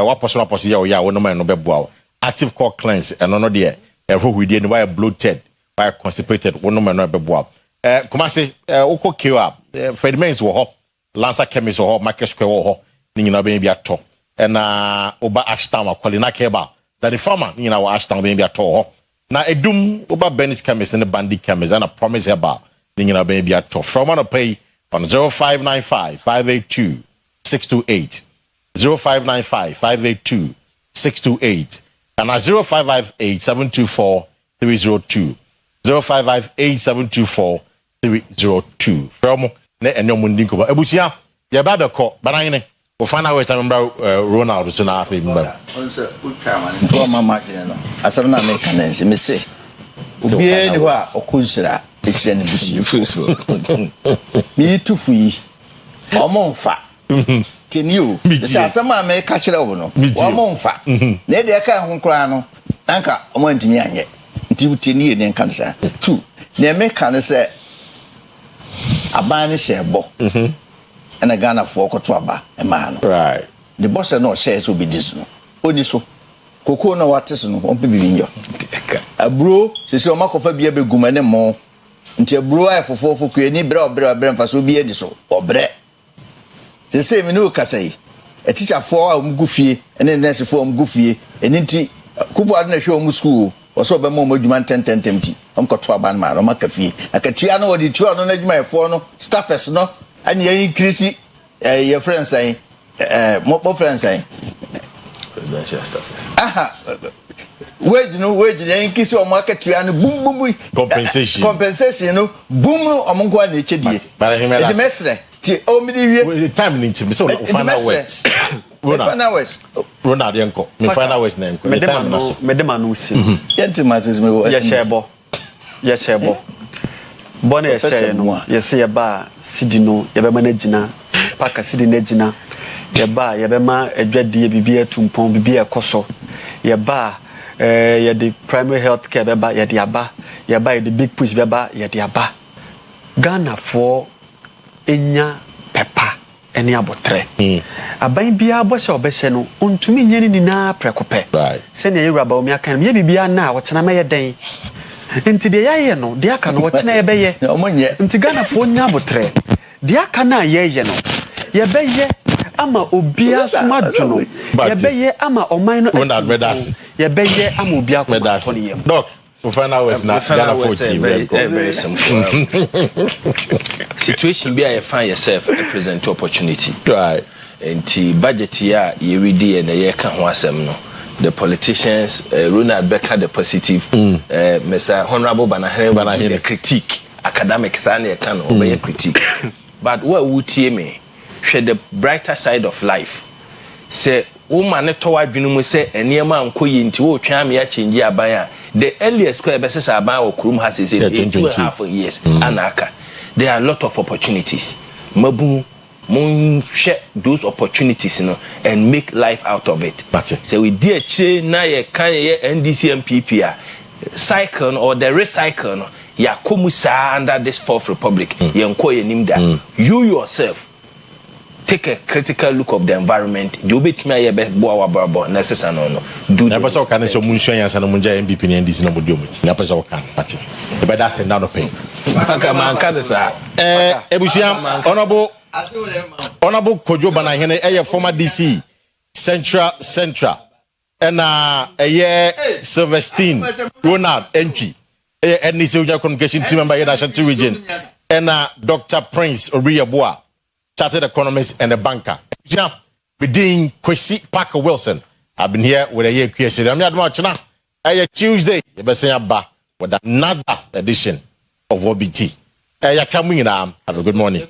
What personal possible ya one man no be bow. Active core cleanse and no dear. Who we did why bloated, why constipated, one man no be bow. Kumasi, Oko Kiwa, Fred Mains were hop, Lancer chemist or Market Square or Nina baby at top. And oba Ashtown or Colina Keba, that the farmer, Ashtown baby at all. Now a doom oba Benny's chemist and the bandit chemist and a promise about baby at top. From on a pay on 0595 582 628 0595 582 628 and 0558 724 302 0558 724 302. From and no Mundinko Ebusia, Yababa, Banane. O fana we remember Ronaldo so na afi mba. Onse utama nto mama kene no. Asara na make nanse me say. Obi ni ho a okunshira ehire ne busu. Mi tufu yi. Omonfa. Teni o. Se asama me ka kire wo no. Omonfa. Na de ka ho nkura no. Nanka omantimi anye. Nti teni ne nka nsa. 2. Na me ka ne se aban ne shebo. And a Ghana for Kotuaba, a man. Right. The boss no shares will be this no. Only so. Coco no what is no one be a bro, she said, Macofabia be gumane more. Until bro, I for any bread for so be a so or bread. The same no Cassay. A teacher for goofy and then there's a form goofy and inti Kupu at the show school or so by Momo Juman 10 tempty. Kotuaban man or Macafe. A Catriano or the 2 on my phone, staffers no. And you increase your friends saying, more friends saying, wage, the increase of market to an boom boom compensation, boom among one nature. But I remember the mestre. The time needs to be so find out West. Ronald Yanko, me find out West name. Medema no see. Gentlemen, yes, Shebo. Bonne essay no yes ye ba sidi no ye be managina paka sidi na ye ba ye be ma adwade bibia tumpon bibia ekoso ye ba ye the primary health care be ba ye de aba ye ba ye the big push be ba ye de aba Ghana for enya pepa ene abotre aban bia bo se obehye no ontumi nyeni ni na prekope se ne yewraba omi aka me bibia na wo tena meye den nti de yaye no de aka no wo tena yebeye nti Ghana fo nya abotre de aka na yeye no yebeye ama obia suma dwono yebeye ama oman no yebeye ama obia ko yem doc we find out with Ghana 14 very simple situation be I find yourself a present opportunity right and the budget here you ready and ye kan ho asem no the politicians Ronald Becker the positive Mr. Honorable Banahere the critique academic sane ye kan obey critique but what would tie me share the brighter side of life say woman to wadwenu mu say enema ankoyi nti wo twa me ya change aban a the earliest square versus aban o kurum has is 2.5 years anaka there are a lot of opportunities mabu mon share those opportunities and make life out of it so we dear che na ye kan ye NDC MPP cycle or the recycle no ya komusa under this fourth republic ye nko ye nimda you yourself take a critical look of the environment do bit me ye be bo awabo necessary no do na pesa kan so munhwan yansa no munja MPP ni NDC no modio mu na pesa kan party e be da send down no pay man kan sa ebusia honorable Kojo Banahene former DC Central and Sylvestine Ronald entry NDC Uja Communication team member in Ashanti region and Dr. Prince Oyerepa chartered economist and a banker. Yeah, within Kwesi Parker Wilson. I've been here with a year Kwesi. I'm not much now. Tuesday, with another edition of OBT. You're coming in. Have a good morning.